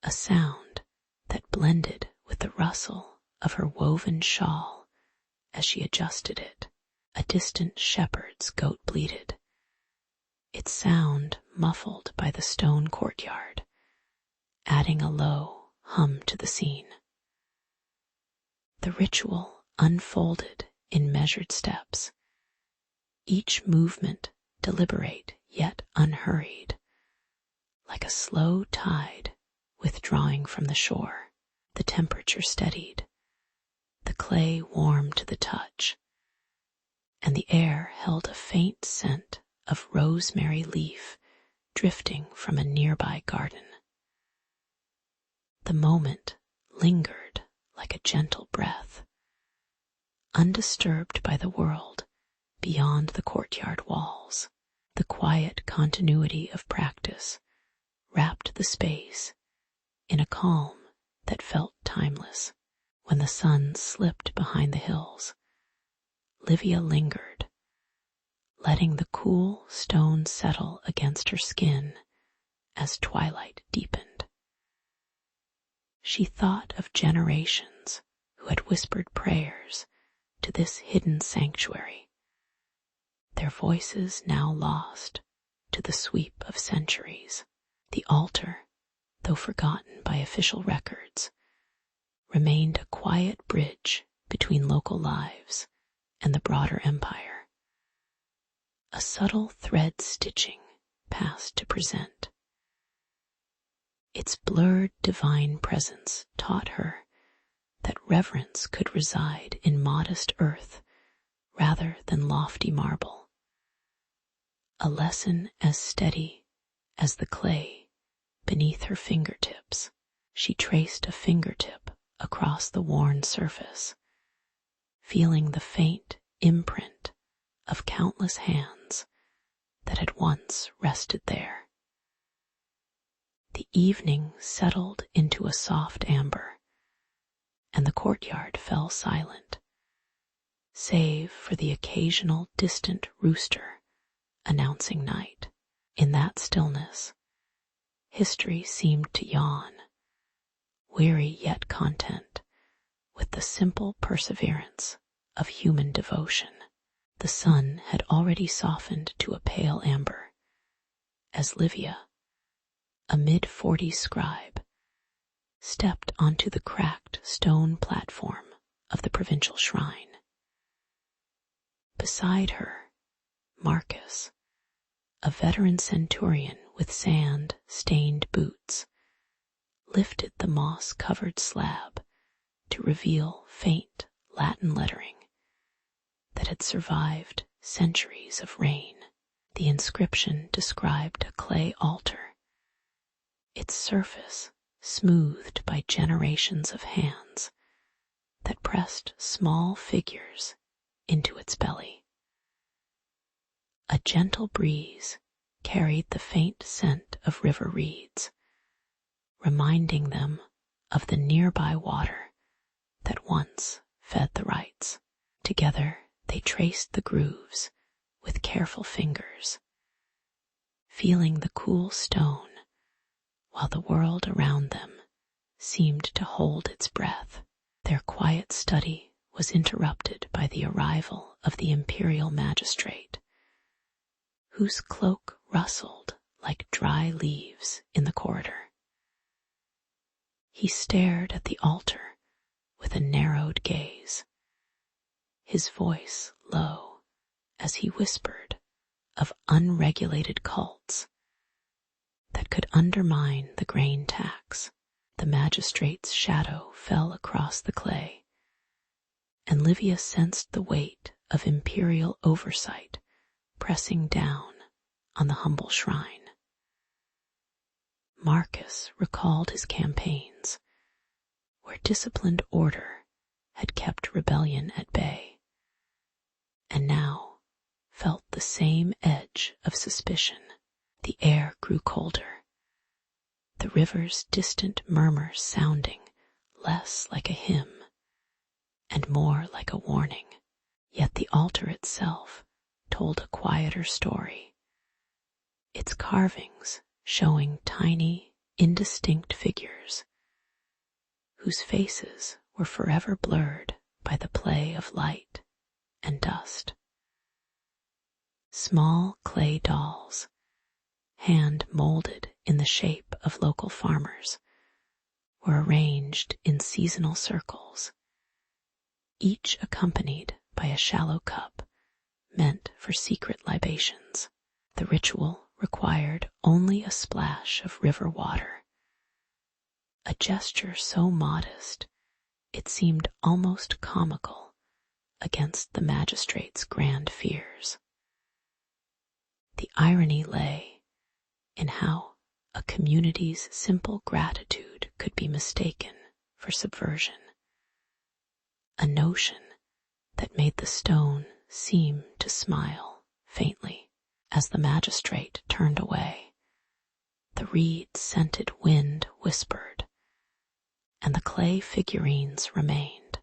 a sound that blended with the rustle of her woven shawl as she adjusted it. A distant shepherd's goat bleated, its sound muffled by the stone courtyard, adding a low hum to the scene. The ritual unfolded in measured steps, each movement deliberate yet unhurried, like a slow tide withdrawing from the shore. The temperature steadied, the clay warm to the touch, and the air held a faint scent of rosemary leaf drifting from a nearby garden. The moment lingered like a gentle breath, undisturbed by the world beyond the courtyard walls. The quiet continuity of practice wrapped the space in a calm that felt timeless. When the sun slipped behind the hills, Livia lingered, letting the cool stone settle against her skin as twilight deepened. She thought of generations who had whispered prayers to this hidden sanctuary, their voices now lost to the sweep of centuries. The altar, though forgotten by official records, remained a quiet bridge between local lives and the broader empire. A subtle thread stitching passed to present. Its blurred divine presence taught her that reverence could reside in modest earth rather than lofty marble. A lesson as steady as the clay beneath her fingertips. She traced a fingertip across the worn surface, feeling the faint imprint of countless hands that had once rested there. The evening settled into a soft amber, and the courtyard fell silent, save for the occasional distant rooster announcing night. In that stillness, history seemed to yawn, weary yet content with the simple perseverance of human devotion. The sun had already softened to a pale amber as Livia, a mid-40s scribe, stepped onto the cracked stone platform of the provincial shrine. Beside her, Marcus, a veteran centurion with sand-stained boots, lifted the moss-covered slab to reveal faint Latin lettering that had survived centuries of rain. The inscription described a clay altar, its surface smoothed by generations of hands that pressed small figures into its belly. A gentle breeze carried the faint scent of river reeds, reminding them of the nearby water that once fed the rites. Together they traced the grooves with careful fingers, feeling the cool stone while the world around them seemed to hold its breath. Their quiet study was interrupted by the arrival of the imperial magistrate, whose cloak rustled like dry leaves in the corridor. He stared at the altar with a narrowed gaze, his voice low as he whispered of unregulated cults that could undermine the grain tax. The magistrate's shadow fell across the clay, and Livia sensed the weight of imperial oversight pressing down on the humble shrine. Marcus recalled his campaigns, where disciplined order had kept rebellion at bay, and now felt the same edge of suspicion. The air grew colder, the river's distant murmurs sounding less like a hymn and more like a warning. Yet the altar itself told a quieter story, its carvings showing tiny, indistinct figures whose faces were forever blurred by the play of light and dust. Small clay dolls, hand-molded in the shape of local farmers, were arranged in seasonal circles, each accompanied by a shallow cup meant for secret libations. The ritual required only a splash of river water, a gesture so modest it seemed almost comical against the magistrate's grand fears. The irony lay in how a community's simple gratitude could be mistaken for subversion, a notion that made the stone seem to smile faintly as the magistrate turned away. The reed-scented wind whispered, and the clay figurines remained,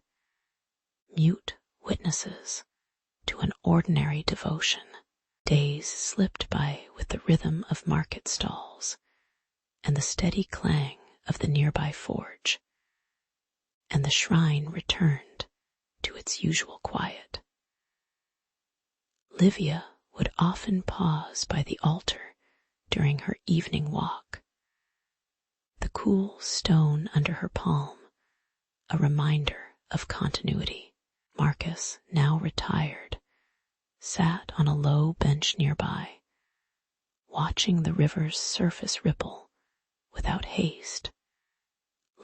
mute witnesses to an ordinary devotion. Days slipped by with the rhythm of market stalls and the steady clang of the nearby forge, and the shrine returned to its usual quiet. Livia would often pause by the altar during her evening walk, the cool stone under her palm a reminder of continuity. Marcus, now retired, sat on a low bench nearby, watching the river's surface ripple without haste,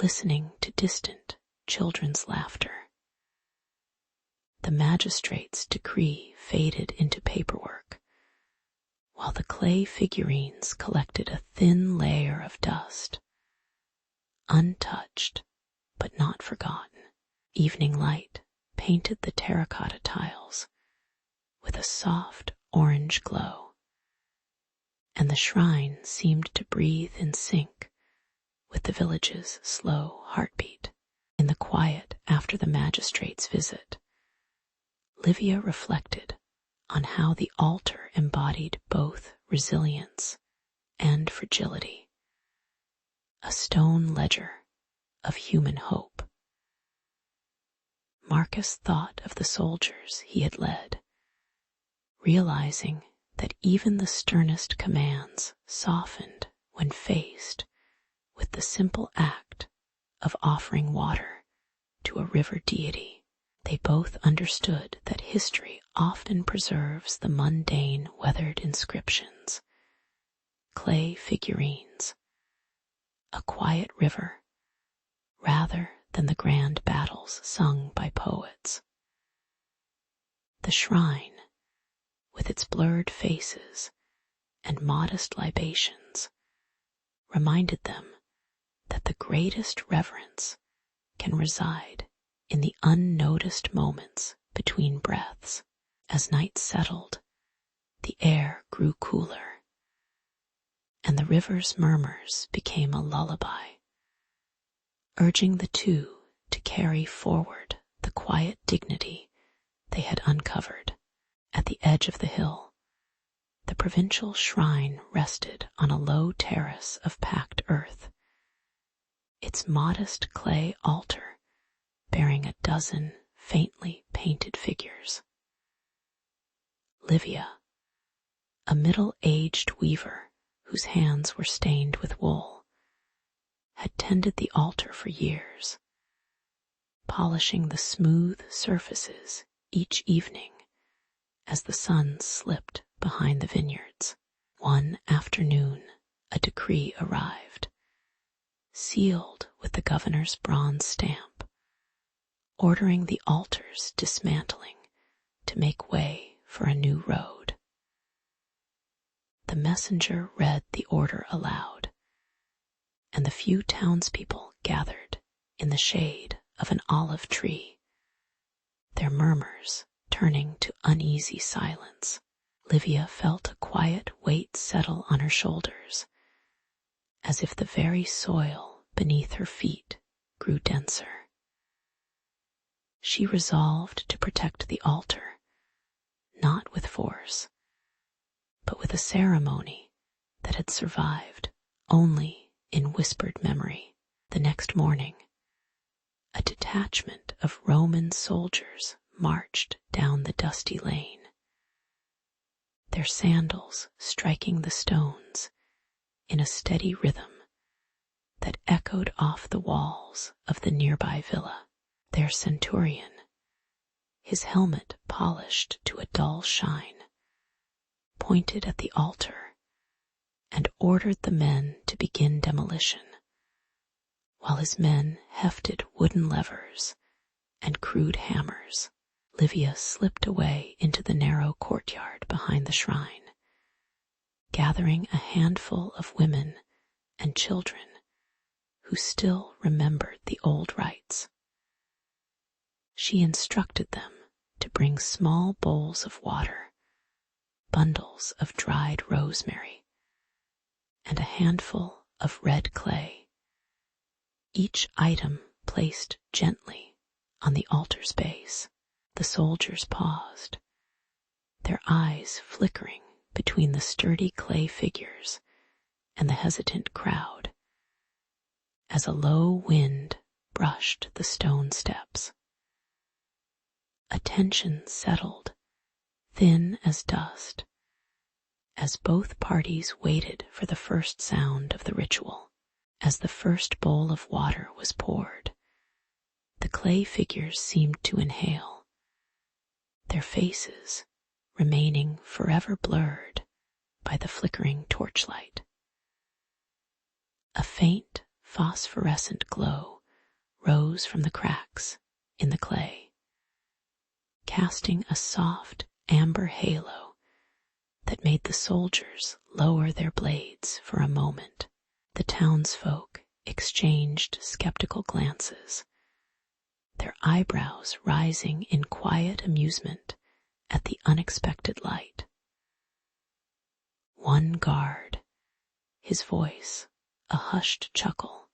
listening to distant children's laughter. The magistrate's decree faded into paperwork, while the clay figurines collected a thin layer of dust, untouched but not forgotten. Evening light painted the terracotta tiles with a soft orange glow, and the shrine seemed to breathe in sync with the village's slow heartbeat. In the quiet after the magistrate's visit, Livia reflected on how the altar embodied both resilience and fragility, a stone ledger of human hope. Marcus thought of the soldiers he had led, realizing that even the sternest commands softened when faced with the simple act of offering water to a river deity. They both understood that history often preserves the mundane weathered inscriptions, clay figurines, a quiet river, rather than the grand battles sung by poets. The shrine, with its blurred faces and modest libations, reminded them that the greatest reverence can reside in the unnoticed moments between breaths. As night settled, the air grew cooler, and the river's murmurs became a lullaby, urging the two to carry forward the quiet dignity they had uncovered. At the edge of the hill, the provincial shrine rested on a low terrace of packed earth, its modest clay altar bearing a dozen faintly painted figures. Livia, a middle-aged weaver whose hands were stained with wool, had tended the altar for years, polishing the smooth surfaces each evening as the sun slipped behind the vineyards. One afternoon, a decree arrived, sealed with the governor's bronze stamp, ordering the altar's dismantling to make way for a new road. The messenger read the order aloud, and the few townspeople gathered in the shade of an olive tree, their murmurs turning to uneasy silence. Livia felt a quiet weight settle on her shoulders, as if the very soil beneath her feet grew denser. She resolved to protect the altar, not with force, but with a ceremony that had survived only in whispered memory. The next morning, a detachment of Roman soldiers marched down the dusty lane, their sandals striking the stones in a steady rhythm that echoed off the walls of the nearby villa. Their centurion, his helmet polished to a dull shine, pointed at the altar and ordered the men to begin demolition, while his men hefted wooden levers and crude hammers. Livia slipped away into the narrow courtyard behind the shrine, gathering a handful of women and children who still remembered the old rites. She instructed them to bring small bowls of water, bundles of dried rosemary, and a handful of red clay, each item placed gently on the altar's base. The soldiers paused, their eyes flickering between the sturdy clay figures and the hesitant crowd, as a low wind brushed the stone steps. A tension settled, thin as dust, as both parties waited for the first sound of the ritual. As the first bowl of water was poured, the clay figures seemed to inhale, their faces remaining forever blurred by the flickering torchlight. A faint phosphorescent glow rose from the cracks in the clay, casting a soft amber halo that made the soldiers lower their blades for a moment. The townsfolk exchanged skeptical glances, their eyebrows rising in quiet amusement at the unexpected light. One guard, his voice a hushed chuckle,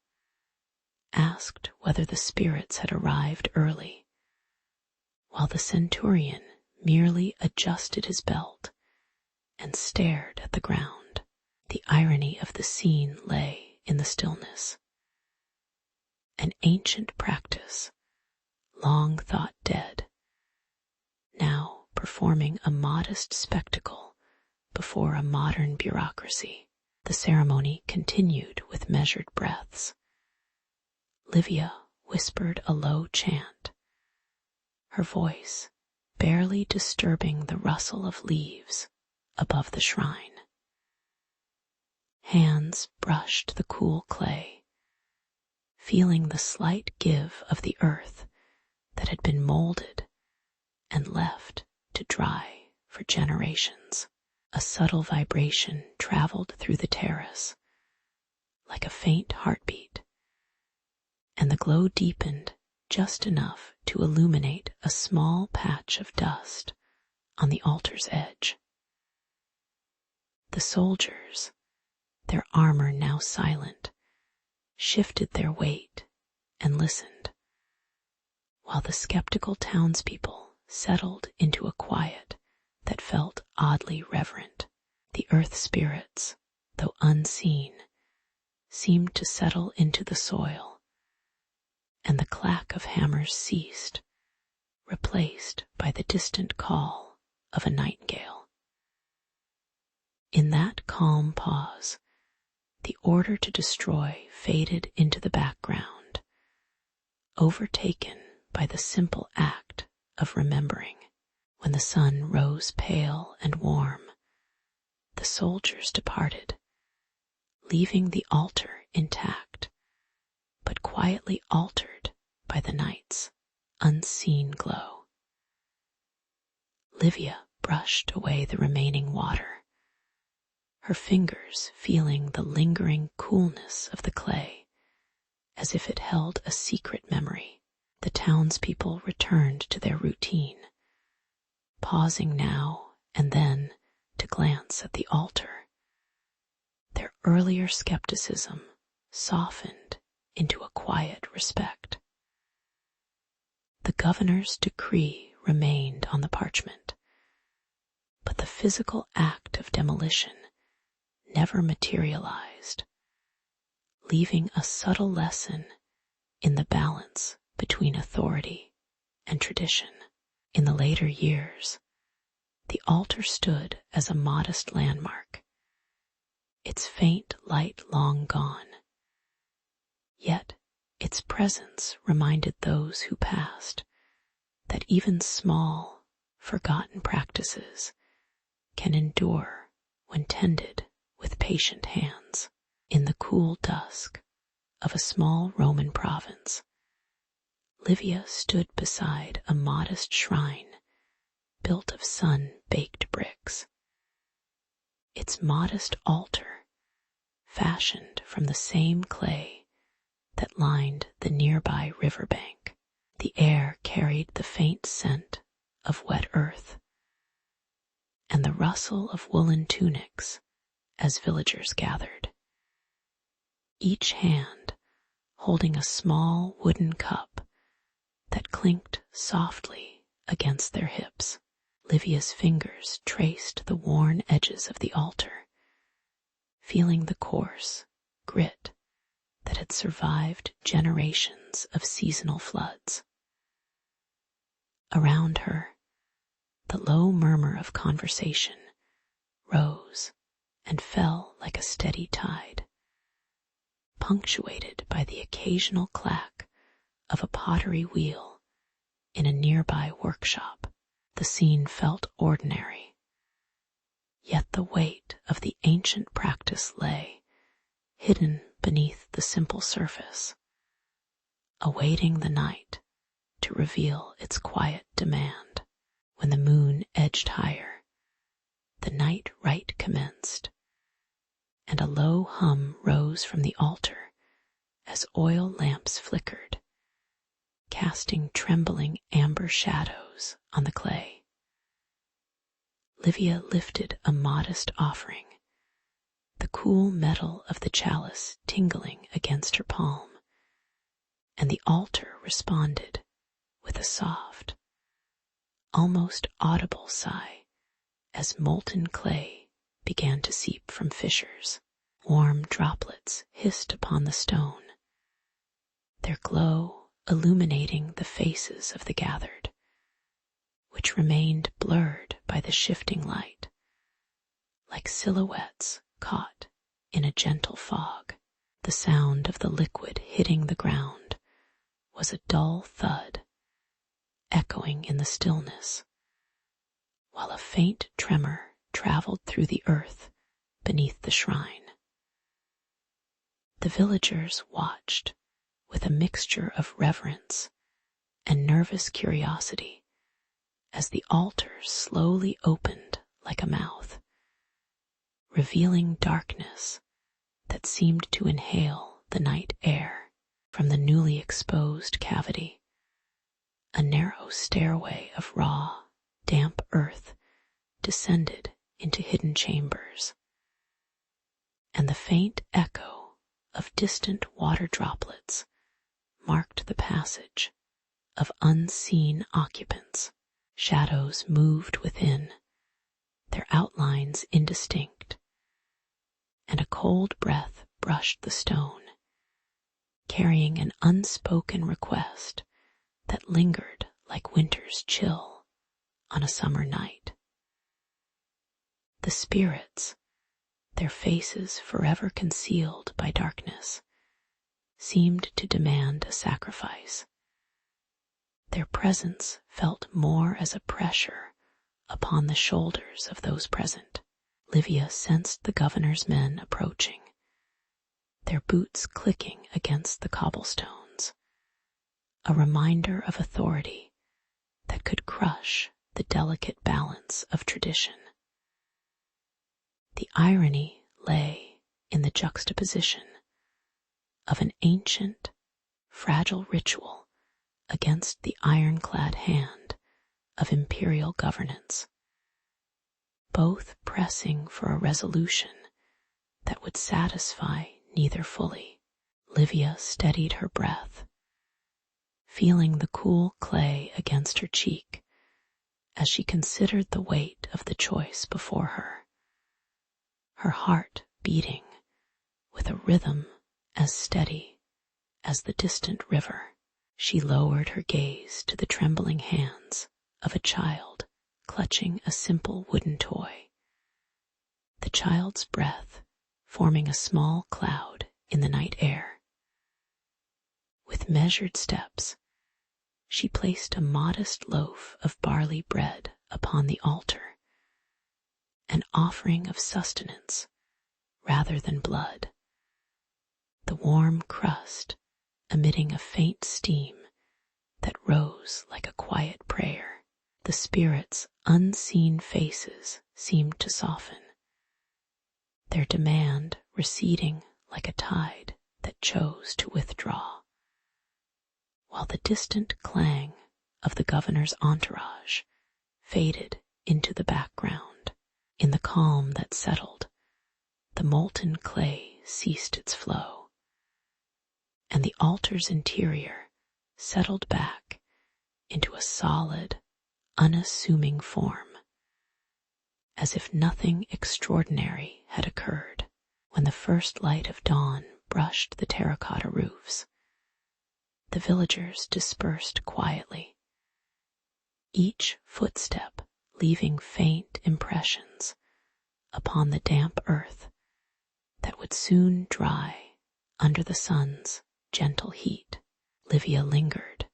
asked whether the spirits had arrived early, while the centurion merely adjusted his belt and stared at the ground. The irony of the scene lay in the stillness. An ancient practice, long thought dead, now performing a modest spectacle before a modern bureaucracy. The ceremony continued with measured breaths. Livia whispered a low chant, her voice barely disturbing the rustle of leaves above the shrine. Hands brushed the cool clay, feeling the slight give of the earth that had been molded and left to dry for generations. A subtle vibration traveled through the terrace, like a faint heartbeat, and the glow deepened just enough to illuminate a small patch of dust on the altar's edge. The soldiers, their armor now silent, shifted their weight and listened, while the skeptical townspeople settled into a quiet that felt oddly reverent. The earth spirits, though unseen, seemed to settle into the soil, and the clack of hammers ceased, replaced by the distant call of a nightingale. In that calm pause, the order to destroy faded into the background, overtaken by the simple act of remembering. When the sun rose pale and warm, the soldiers departed, leaving the altar intact, but quietly altered by the night's unseen glow. Livia brushed away the remaining water, her fingers feeling the lingering coolness of the clay, as if it held a secret memory. The townspeople returned to their routine, pausing now and then to glance at the altar. Their earlier skepticism softened into a quiet respect. The governor's decree remained on the parchment, but the physical act of demolition never materialized, leaving a subtle lesson in the balance between authority and tradition. In the later years, the altar stood as a modest landmark, its faint light long gone. Yet its presence reminded those who passed that even small, forgotten practices can endure when tended with patient hands. In the cool dusk, of a small Roman province, Livia stood beside a modest shrine built of sun-baked bricks. Its modest altar, fashioned from the same clay that lined the nearby riverbank. The air carried the faint scent of wet earth and the rustle of woolen tunics as villagers gathered, each hand holding a small wooden cup that clinked softly against their hips. Livia's fingers traced the worn edges of the altar, feeling the coarse grit that had survived generations of seasonal floods. Around her, the low murmur of conversation rose and fell like a steady tide, punctuated by the occasional clack of a pottery wheel in a nearby workshop. The scene felt ordinary, yet the weight of the ancient practice lay hidden beneath the simple surface, awaiting the night to reveal its quiet demand. When the moon edged higher, the night rite commenced, and a low hum rose from the altar as oil lamps flickered, casting trembling amber shadows on the clay. Livia lifted a modest offering, the cool metal of the chalice tingling against her palm, and the altar responded with a soft, almost audible sigh as molten clay began to seep from fissures. Warm droplets hissed upon the stone, their glow illuminating the faces of the gathered, which remained blurred by the shifting light, like silhouettes caught in a gentle fog. The sound of the liquid hitting the ground was a dull thud, echoing in the stillness, while a faint tremor traveled through the earth beneath the shrine. The villagers watched with a mixture of reverence and nervous curiosity as the altar slowly opened like a mouth, revealing darkness that seemed to inhale the night air. From the newly exposed cavity, a narrow stairway of raw, damp earth descended into hidden chambers, and the faint echo of distant water droplets marked the passage of unseen occupants. Shadows moved within, their outlines indistinct, and a cold breath brushed the stone, carrying an unspoken request that lingered like winter's chill on a summer night. The spirits, their faces forever concealed by darkness, seemed to demand a sacrifice. Their presence felt more as a pressure upon the shoulders of those present. Livia sensed the governor's men approaching, their boots clicking against the cobblestones, a reminder of authority that could crush the delicate balance of tradition. The irony lay in the juxtaposition of an ancient, fragile ritual against the ironclad hand of imperial governance, both pressing for a resolution that would satisfy neither fully. Livia steadied her breath, feeling the cool clay against her cheek as she considered the weight of the choice before her, her heart beating with a rhythm as steady as the distant river. She lowered her gaze to the trembling hands of a child clutching a simple wooden toy, the child's breath forming a small cloud in the night air. With measured steps, she placed a modest loaf of barley bread upon the altar, an offering of sustenance rather than blood. the warm crust emitting a faint steam that rose like a quiet prayer. The spirits' unseen faces seemed to soften, their demand receding like a tide that chose to withdraw, while the distant clang of the governor's entourage faded into the background. In the calm that settled, the molten clay ceased its flow, and the altar's interior settled back into a solid, unassuming form, as if nothing extraordinary had occurred. When the first light of dawn brushed the terracotta roofs, the villagers dispersed quietly, each footstep leaving faint impressions upon the damp earth that would soon dry under the sun's gentle heat. Livia lingered,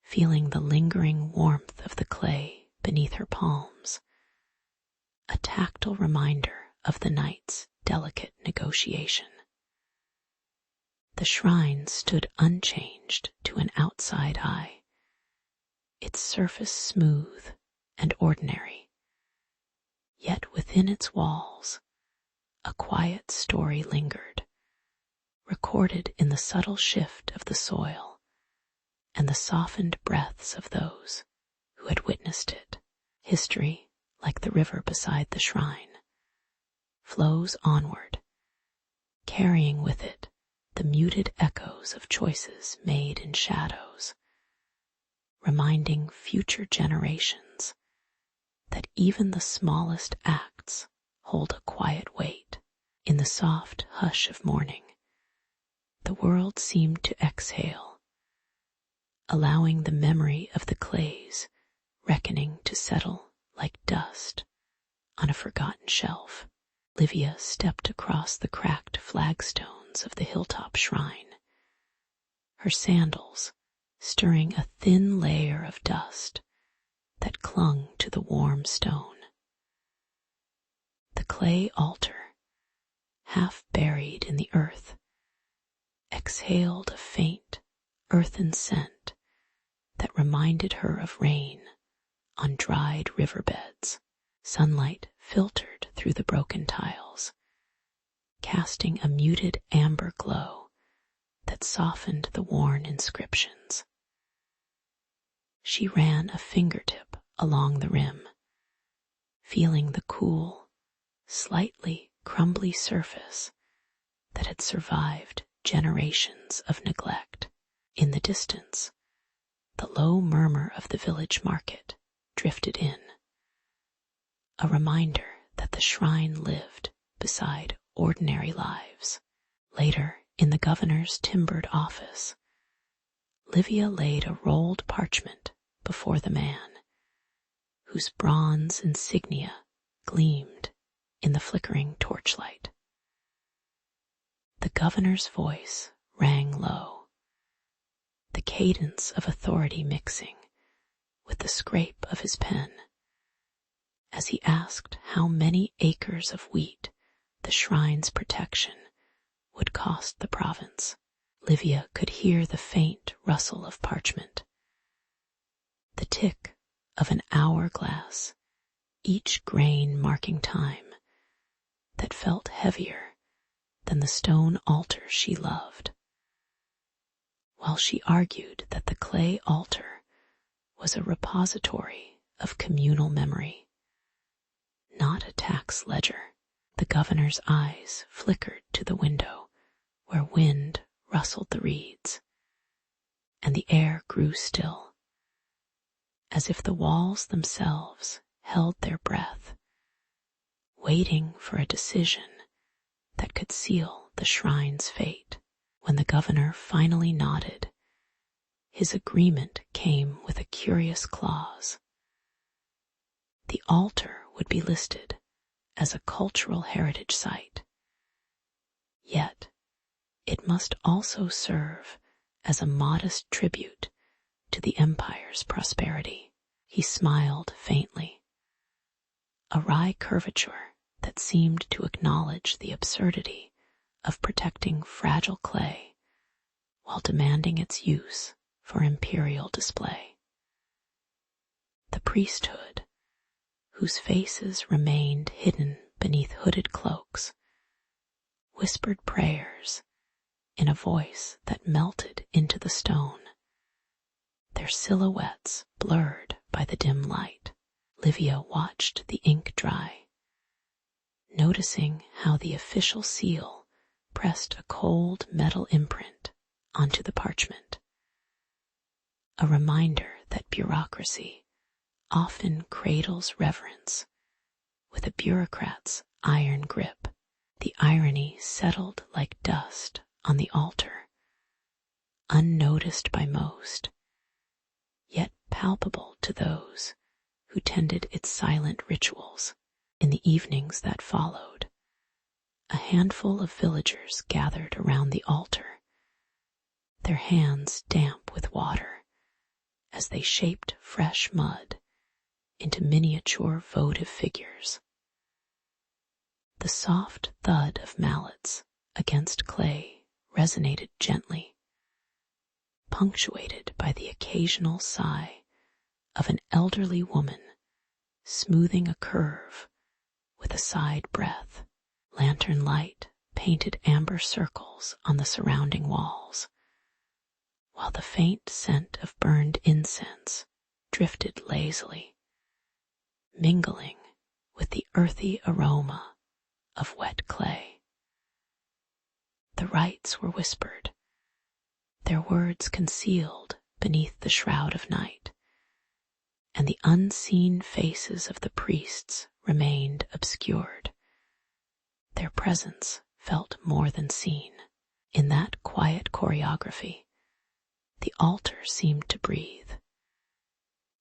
feeling the lingering warmth of the clay beneath her palms, a tactile reminder of the night's delicate negotiation. The shrine stood unchanged to an outside eye, its surface smooth and ordinary, yet within its walls a quiet story lingered, recorded in the subtle shift of the soil and the softened breaths of those who had witnessed it. History, like the river beside the shrine, flows onward, carrying with it the muted echoes of choices made in shadows, reminding future generations that even the smallest acts hold a quiet weight. In the soft hush of morning, the world seemed to exhale, allowing the memory of the clay's reckoning to settle like dust on a forgotten shelf. Livia stepped across the cracked flagstones of the hilltop shrine, her sandals stirring a thin layer of dust that clung to the warm stone. The clay altar, half buried in the earth, exhaled a faint, earthen scent that reminded her of rain on dried riverbeds. Sunlight filtered through the broken tiles, casting a muted amber glow that softened the worn inscriptions. She ran a fingertip along the rim, feeling the cool, slightly crumbly surface that had survived generations of neglect. In the distance, the low murmur of the village market drifted in, a reminder that the shrine lived beside ordinary lives. Later, in the governor's timbered office, Livia laid a rolled parchment before the man, whose bronze insignia gleamed in the flickering torchlight. The governor's voice rang low, the cadence of authority mixing with the scrape of his pen, as he asked how many acres of wheat the shrine's protection would cost the province. Livia could hear the faint rustle of parchment, the tick of an hourglass, each grain marking time, that felt heavier than the stone altar she loved. While she argued that the clay altar was a repository of communal memory, not a tax ledger, the governor's eyes flickered to the window where wind rustled the reeds, and the air grew still, as if the walls themselves held their breath, waiting for a decision that could seal the shrine's fate. When the governor finally nodded, his agreement came with a curious clause. The altar would be listed as a cultural heritage site, yet it must also serve as a modest tribute to the empire's prosperity. He smiled faintly, a wry curvature that seemed to acknowledge the absurdity of protecting fragile clay while demanding its use for imperial display. The priesthood, whose faces remained hidden beneath hooded cloaks, whispered prayers in a voice that melted into the stone, their silhouettes blurred by the dim light. Livia watched the ink dry, noticing how the official seal pressed a cold metal imprint onto the parchment, a reminder that bureaucracy often cradles reverence with a bureaucrat's iron grip. The irony settled like dust on the altar, unnoticed by most, yet palpable to those who tended its silent rituals. In the evenings that followed, a handful of villagers gathered around the altar, their hands damp with water as they shaped fresh mud into miniature votive figures. The soft thud of mallets against clay resonated gently, punctuated by the occasional sigh of an elderly woman smoothing a curve with a side breath. Lantern light painted amber circles on the surrounding walls, while the faint scent of burned incense drifted lazily, mingling with the earthy aroma of wet clay. The rites were whispered, their words concealed beneath the shroud of night, and the unseen faces of the priests remained obscured. Their presence felt more than seen. In that quiet choreography, the altar seemed to breathe,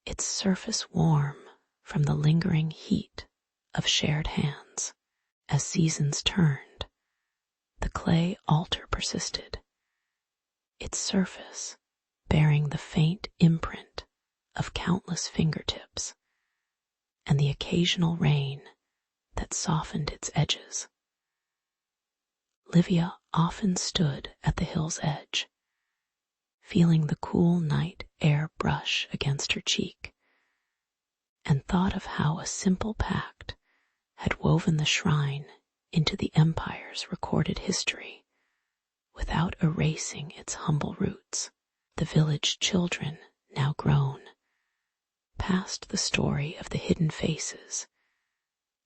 its surface warm from the lingering heat of shared hands. As seasons turned, the clay altar persisted, its surface bearing the faint imprint of countless fingertips and the occasional rain that softened its edges. Livia often stood at the hill's edge, feeling the cool night air brush against her cheek, and thought of how a simple pact had woven the shrine into the empire's recorded history without erasing its humble roots. The village children, now grown, passed the story of the hidden faces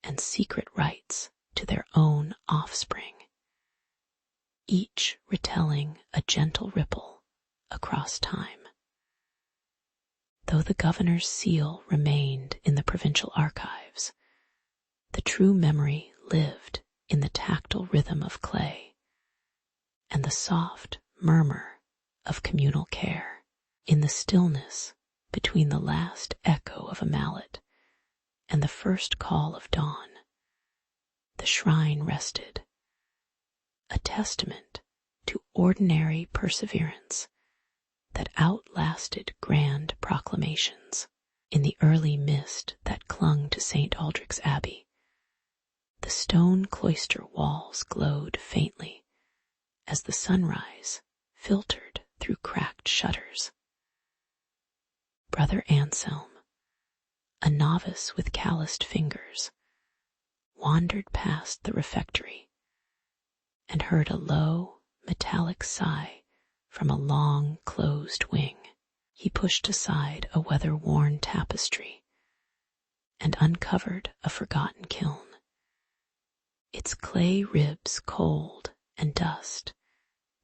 and secret rites to their own offspring, each retelling a gentle ripple across time. Though the governor's seal remained in the provincial archives, the true memory lived in the tactile rhythm of clay and the soft murmur of communal care. In the stillness between the last echo of a mallet and the first call of dawn, the shrine rested, a testament to ordinary perseverance that outlasted grand proclamations. In the early mist that clung to St. Aldrich's Abbey, the stone cloister walls glowed faintly as the sunrise filtered through cracked shutters. Brother Anselm, a novice with calloused fingers, wandered past the refectory and heard a low, metallic sigh from a long, closed wing. He pushed aside a weather-worn tapestry and uncovered a forgotten kiln, its clay ribs cold and dust,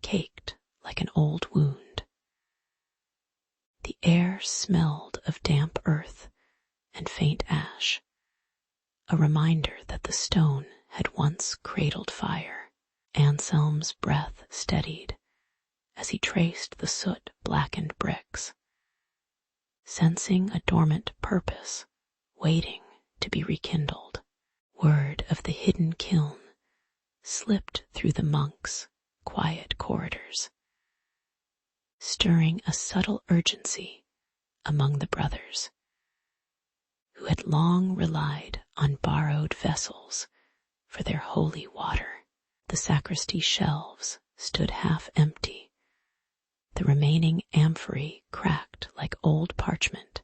caked like an old wound. The air smelled of damp earth and faint ash, a reminder that the stone had once cradled fire. Anselm's breath steadied as he traced the soot-blackened bricks, sensing a dormant purpose waiting to be rekindled. Word of the hidden kiln slipped through the monks' quiet corridors, stirring a subtle urgency among the brothers, who had long relied on borrowed vessels for their holy water. The sacristy shelves stood half empty, the remaining amphorae cracked like old parchment,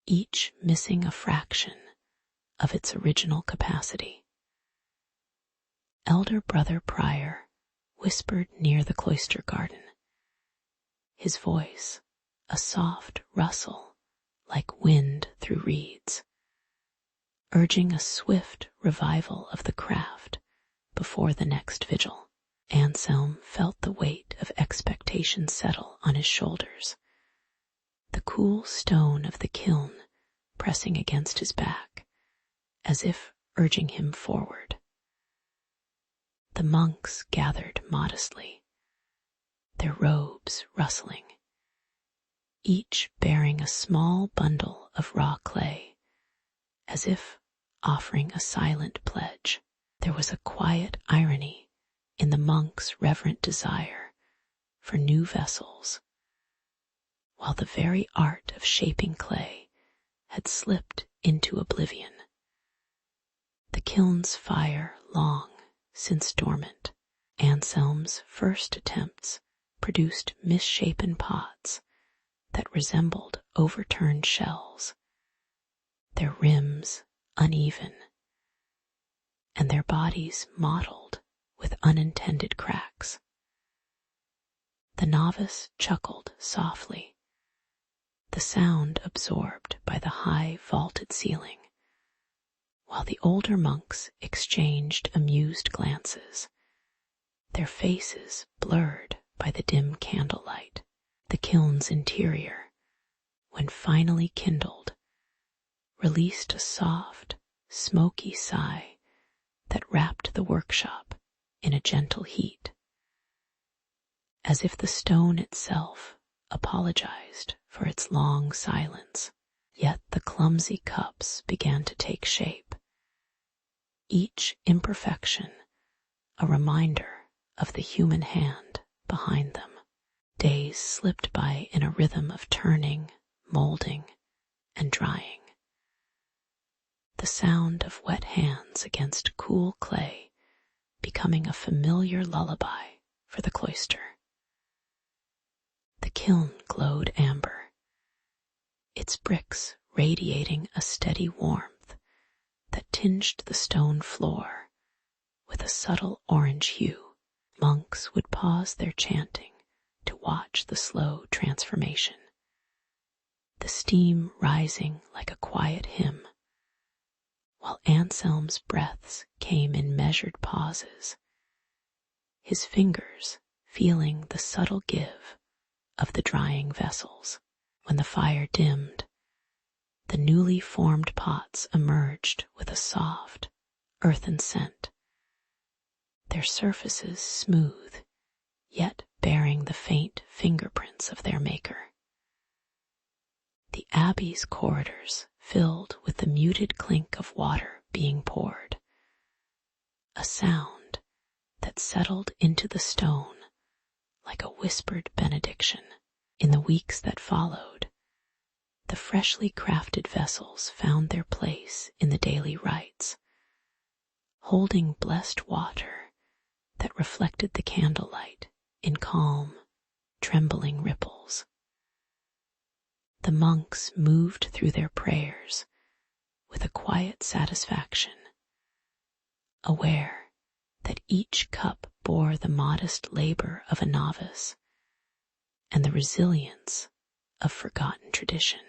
each missing a fraction of its original capacity. Elder Brother Prior whispered near the cloister garden, his voice a soft rustle like wind through reeds, urging a swift revival of the craft before the next vigil. Anselm felt the weight of expectation settle on his shoulders, the cool stone of the kiln pressing against his back, as if urging him forward. The monks gathered modestly, their robes rustling, each bearing a small bundle of raw clay, as if offering a silent pledge. There was a quiet irony in the monks' reverent desire for new vessels, while the very art of shaping clay had slipped into oblivion. The kiln's fire long since dormant, Anselm's first attempts produced misshapen pots that resembled overturned shells, their rims uneven, and their bodies mottled with unintended cracks. The novice chuckled softly, the sound absorbed by the high vaulted ceiling, while the older monks exchanged amused glances, their faces blurred by the dim candlelight. The kiln's interior, when finally kindled, released a soft, smoky sigh that wrapped the workshop in a gentle heat, as if the stone itself apologized for its long silence. Yet the clumsy cups began to take shape, each imperfection a reminder of the human hand behind them. Days slipped by in a rhythm of turning, molding, and drying. The sound of wet hands against cool clay becoming a familiar lullaby for the cloister. The kiln glowed amber, its bricks radiating a steady warmth that tinged the stone floor with a subtle orange hue. Monks would pause their chanting to watch the slow transformation, the steam rising like a quiet hymn, while Anselm's breaths came in measured pauses, his fingers feeling the subtle give of the drying vessels. When the fire dimmed, the newly formed pots emerged with a soft, earthen scent, their surfaces smooth, yet bearing the faint fingerprints of their maker. The abbey's corridors filled with the muted clink of water being poured, a sound that settled into the stone like a whispered benediction. In the weeks that followed, the freshly crafted vessels found their place in the daily rites, holding blessed water that reflected the candlelight in calm, trembling ripples. The monks moved through their prayers with a quiet satisfaction, aware that each cup bore the modest labor of a novice and the resilience of forgotten tradition.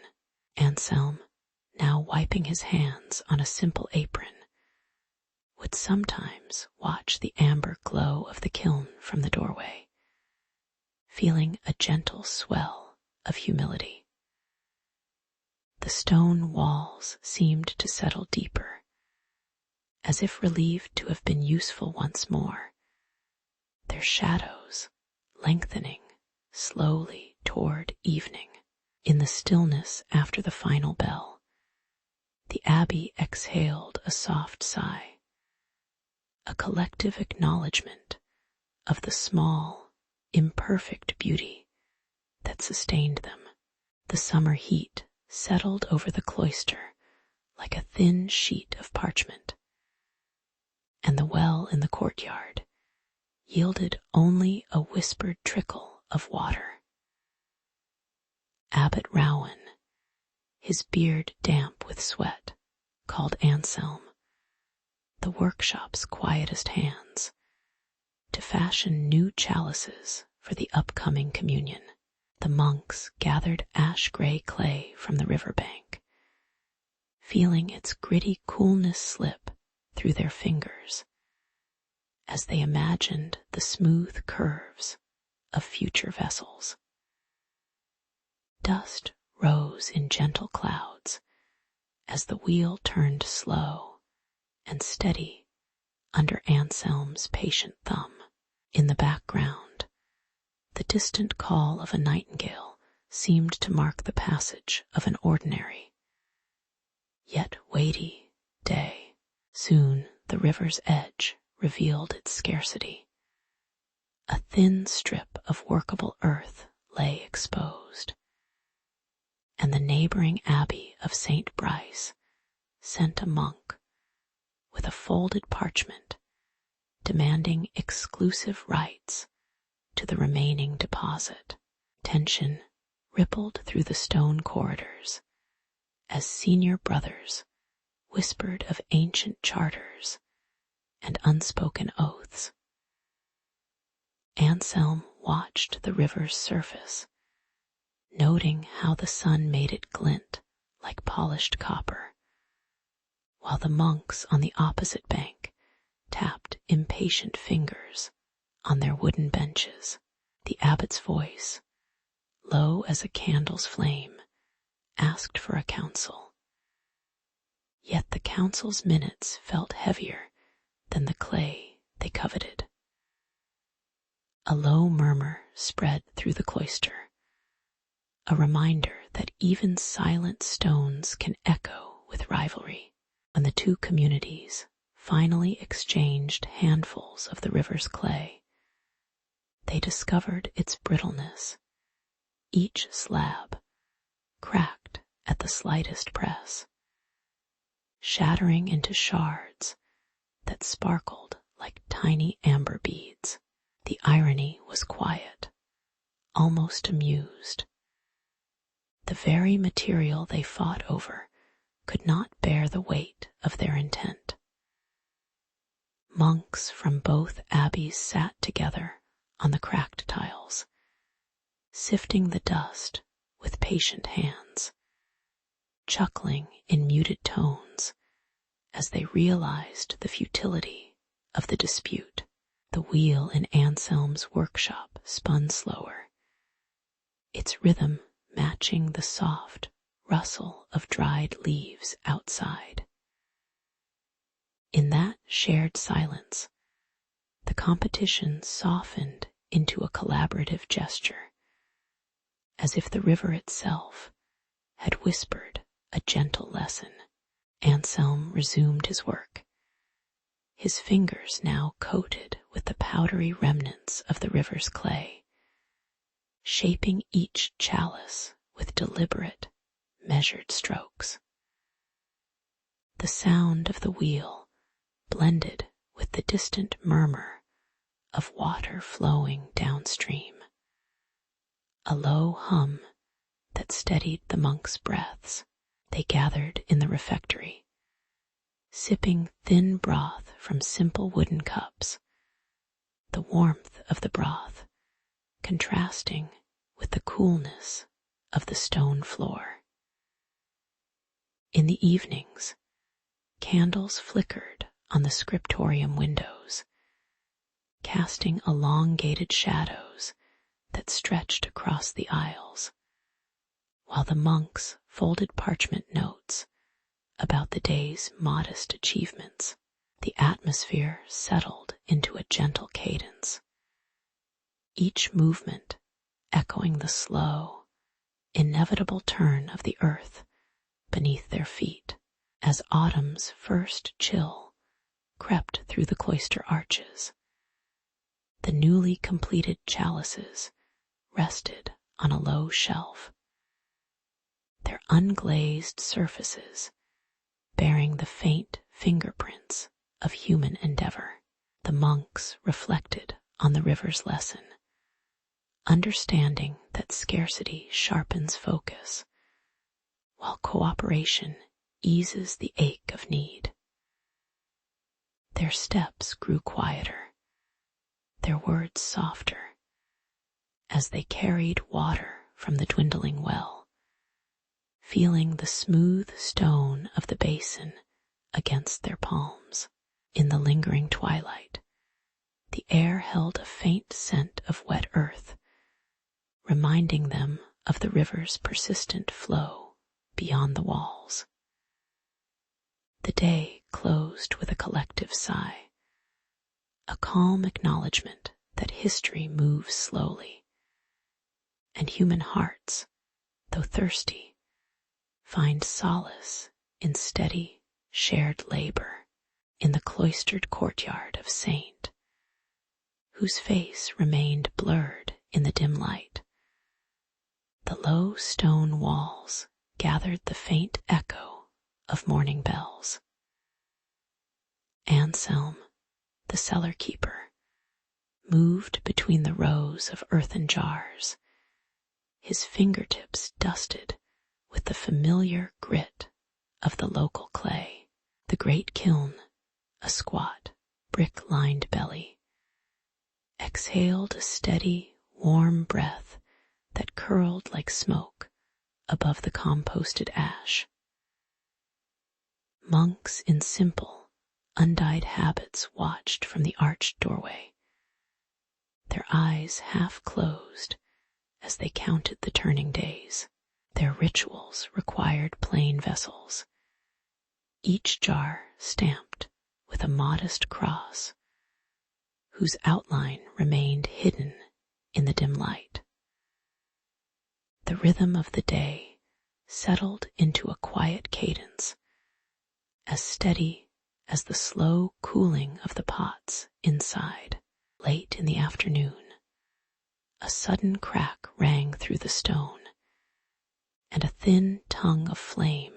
Anselm, now wiping his hands on a simple apron, would sometimes watch the amber glow of the kiln from the doorway, feeling a gentle swell of humility. The stone walls seemed to settle deeper, as if relieved to have been useful once more, their shadows lengthening slowly toward evening. In the stillness after the final bell, the abbey exhaled a soft sigh, a collective acknowledgement of the small, imperfect beauty that sustained them. The summer heat settled over the cloister like a thin sheet of parchment, and the well in the courtyard yielded only a whispered trickle of water. Abbot Rowan, his beard damp with sweat, called Anselm, the workshop's quietest hands, to fashion new chalices for the upcoming communion. The monks gathered ash-gray clay from the riverbank, feeling its gritty coolness slip through their fingers as they imagined the smooth curves of future vessels. Dust rose in gentle clouds as the wheel turned slow and steady under Anselm's patient thumb. In the background, the distant call of a nightingale seemed to mark the passage of an ordinary, yet weighty, day. Soon the river's edge revealed its scarcity. A thin strip of workable earth lay exposed, and the neighboring abbey of St. Brice sent a monk with a folded parchment demanding exclusive rights to the remaining deposit. Tension rippled through the stone corridors as senior brothers whispered of ancient charters and unspoken oaths. Anselm watched the river's surface, noting how the sun made it glint like polished copper, while the monks on the opposite bank tapped impatient fingers on their wooden benches. The abbot's voice, low as a candle's flame, asked for a council. Yet the council's minutes felt heavier than the clay they coveted. A low murmur spread through the cloister, a reminder that even silent stones can echo with rivalry. When the two communities finally exchanged handfuls of the river's clay, they discovered its brittleness. Each slab cracked at the slightest press, shattering into shards that sparkled like tiny amber beads. The irony was quiet, almost amused. The very material they fought over could not bear the weight of their intent. Monks from both abbeys sat together on the cracked tiles, sifting the dust with patient hands, chuckling in muted tones as they realized the futility of the dispute. The wheel in Anselm's workshop spun slower, its rhythm matching the soft rustle of dried leaves outside. In that shared silence, the competition softened into a collaborative gesture, as if the river itself had whispered a gentle lesson. Anselm resumed his work, his fingers now coated with the powdery remnants of the river's clay, shaping each chalice with deliberate, measured strokes. The sound of the wheel blended with the distant murmur of water flowing downstream, a low hum that steadied the monks' breaths. They gathered in the refectory, sipping thin broth from simple wooden cups, the warmth of the broth contrasting with the coolness of the stone floor. In the evenings, candles flickered on the scriptorium windows, casting elongated shadows that stretched across the aisles, while the monks folded parchment notes about the day's modest achievements. The atmosphere settled into a gentle cadence, each movement echoing the slow, inevitable turn of the earth beneath their feet. As autumn's first chill crept through the cloister arches, the newly completed chalices rested on a low shelf, their unglazed surfaces bearing the faint fingerprints of human endeavor. The monks reflected on the river's lesson, understanding that scarcity sharpens focus, while cooperation eases the ache of need. Their steps grew quieter, their words softer, as they carried water from the dwindling well, feeling the smooth stone of the basin against their palms. In the lingering twilight, the air held a faint scent of wet earth, reminding them of the river's persistent flow beyond the walls. The day closed with a collective sigh, a calm acknowledgement that history moves slowly, and human hearts, though thirsty, find solace in steady, shared labor. In the cloistered courtyard of Saint, whose face remained blurred in the dim light, the low stone walls gathered the faint echo of morning bells. Anselm, the cellar keeper, moved between the rows of earthen jars, his fingertips dusted with the familiar grit of the local clay. The great kiln, a squat, brick-lined belly, exhaled a steady, warm breath that curled like smoke above the composted ash. Monks in simple, undyed habits watched from the arched doorway, their eyes half closed as they counted the turning days. Their rituals required plain vessels, each jar stamped with a modest cross, whose outline remained hidden in the dim light. The rhythm of the day settled into a quiet cadence, as steady as the slow cooling of the pots inside. Late in the afternoon, a sudden crack rang through the stone, and a thin tongue of flame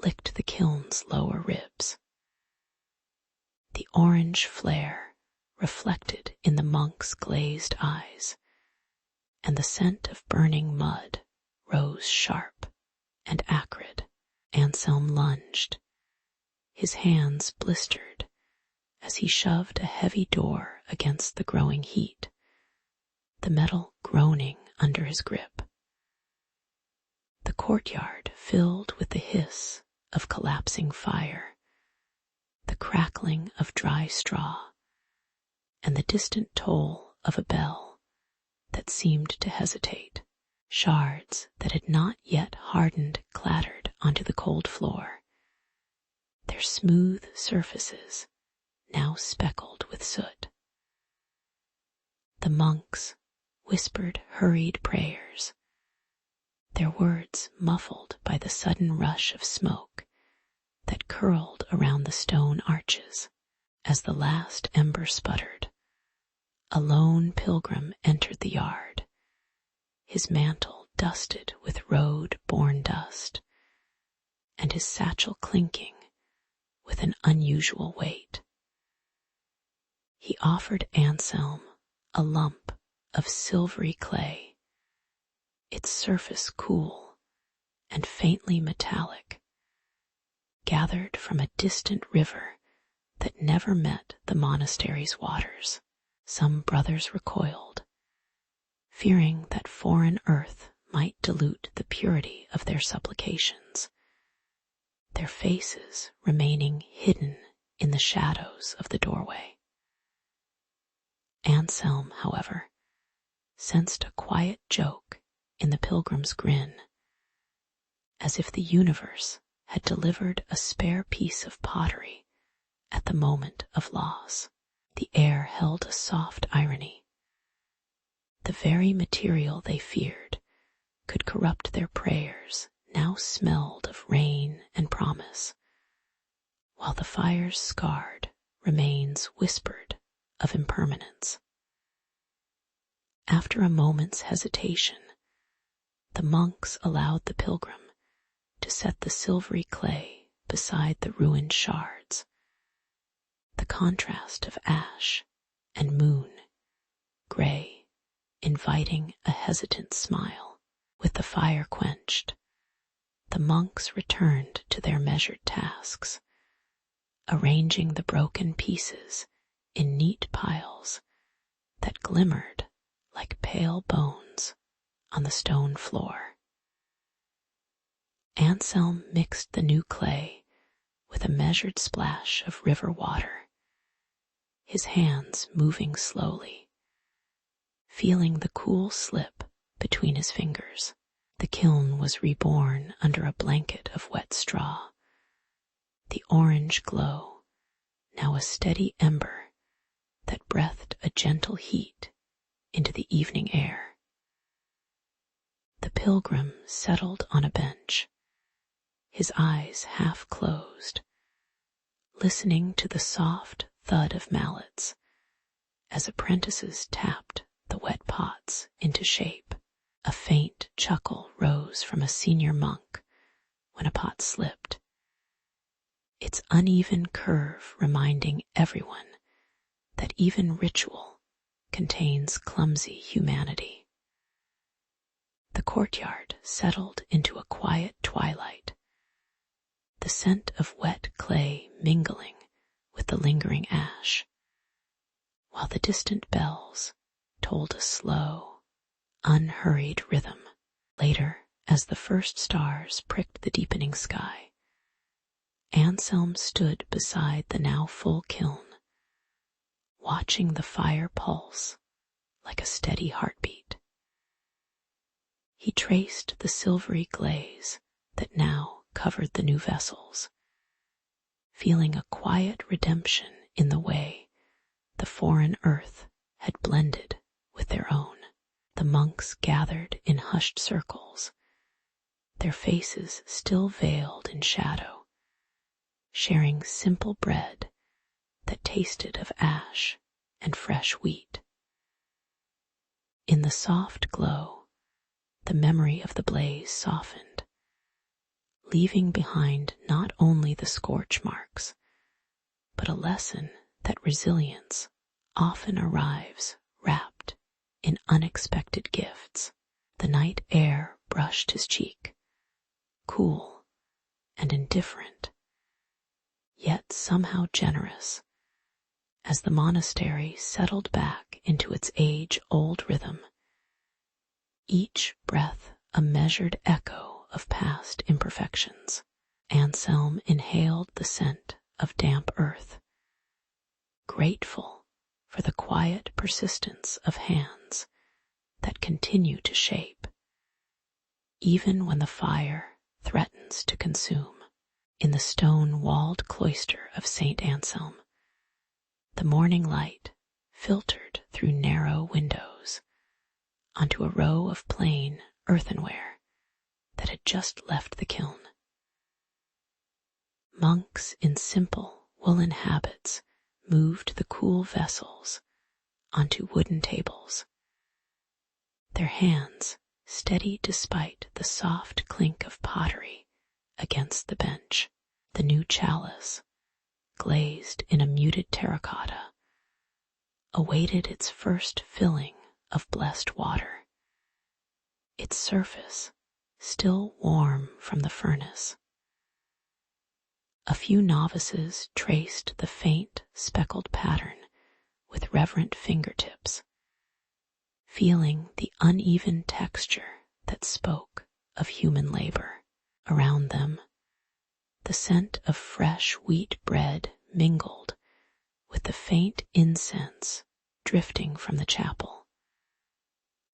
licked the kiln's lower ribs. The orange flare reflected in the monk's glazed eyes, and the scent of burning mud rose sharp and acrid. Anselm lunged, his hands blistered as he shoved a heavy door against the growing heat, the metal groaning under his grip. The courtyard filled with the hiss of collapsing fire, the crackling of dry straw, and the distant toll of a bell that seemed to hesitate. Shards that had not yet hardened clattered onto the cold floor, their smooth surfaces now speckled with soot. The monks whispered hurried prayers, their words muffled by the sudden rush of smoke that curled around the stone arches. As the last ember sputtered, a lone pilgrim entered the yard, his mantle dusted with road-borne dust, and his satchel clinking with an unusual weight. He offered Anselm a lump of silvery clay, its surface cool and faintly metallic, gathered from a distant river that never met the monastery's waters. Some brothers recoiled, fearing that foreign earth might dilute the purity of their supplications, their faces remaining hidden in the shadows of the doorway. Anselm, however, sensed a quiet joke in the pilgrim's grin, as if the universe had delivered a spare piece of pottery at the moment of loss. The air held a soft irony. The very material they feared could corrupt their prayers now smelled of rain and promise, while the fire's scarred remains whispered of impermanence. After a moment's hesitation, the monks allowed the pilgrim to set the silvery clay beside the ruined shards, The contrast of ash and moon, gray, inviting a hesitant smile. With the fire quenched, the monks returned to their measured tasks, arranging the broken pieces in neat piles that glimmered like pale bones on the stone floor. Anselm mixed the new clay with a measured splash of river water, his hands moving slowly, feeling the cool slip between his fingers. The kiln was reborn under a blanket of wet straw, the orange glow now a steady ember that breathed a gentle heat into the evening air. The pilgrim settled on a bench, his eyes half closed, listening to the soft thud of mallets as apprentices tapped the wet pots into shape. A faint chuckle rose from a senior monk when a pot slipped, its uneven curve reminding everyone that even ritual contains clumsy humanity. The courtyard settled into a quiet twilight, the scent of wet clay mingling with the lingering ash, while the distant bells told a slow, unhurried rhythm. Later, as the first stars pricked the deepening sky, Anselm stood beside the now full kiln, watching the fire pulse like a steady heartbeat. He traced the silvery glaze that now covered the new vessels, feeling a quiet redemption in the way the foreign earth had blended with their own. The monks gathered in hushed circles, their faces still veiled in shadow, sharing simple bread that tasted of ash and fresh wheat. In the soft glow, the memory of the blaze softened, leaving behind not only the scorch marks, but a lesson that resilience often arrives wrapped in unexpected gifts. The night air brushed his cheek, cool and indifferent, yet somehow generous, as the monastery settled back into its age-old rhythm, each breath a measured echo of past imperfections. Anselm inhaled the scent of damp earth, grateful for the quiet persistence of hands that continue to shape, even when the fire threatens to consume. In the stone-walled cloister of St. Anselm, the morning light filtered through narrow windows onto a row of plain earthenware that had just left the kiln. Monks in simple woolen habits moved the cool vessels onto wooden tables, their hands steady despite the soft clink of pottery against the bench. The new chalice, glazed in a muted terracotta, awaited its first filling of blessed water, its surface still warm from the furnace. A few novices traced the faint speckled pattern with reverent fingertips, feeling the uneven texture that spoke of human labor. Around them, the scent of fresh wheat bread mingled with the faint incense drifting from the chapel,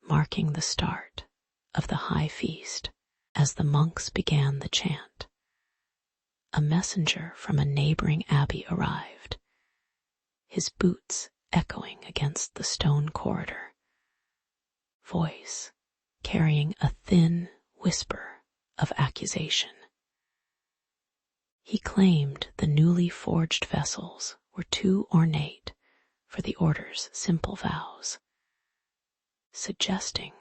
marking the start of the high feast. As the monks began the chant, a messenger from a neighboring abbey arrived, his boots echoing against the stone corridor, voice carrying a thin whisper of accusation. He claimed the newly forged vessels were too ornate for the order's simple vows, suggesting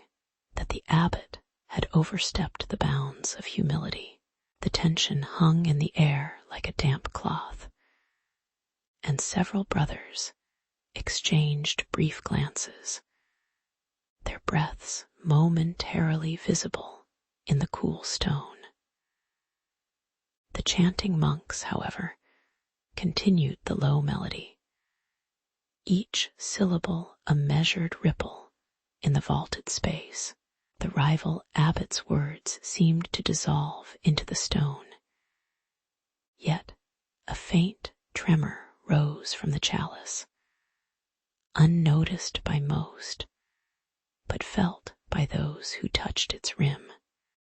that the abbot had overstepped the bounds of humility. The tension hung in the air like a damp cloth, and several brothers exchanged brief glances, their breaths momentarily visible in the cool stone. The chanting monks, however, continued the low melody, each syllable a measured ripple in the vaulted space. The rival abbot's words seemed to dissolve into the stone. Yet a faint tremor rose from the chalice, unnoticed by most, but felt by those who touched its rim.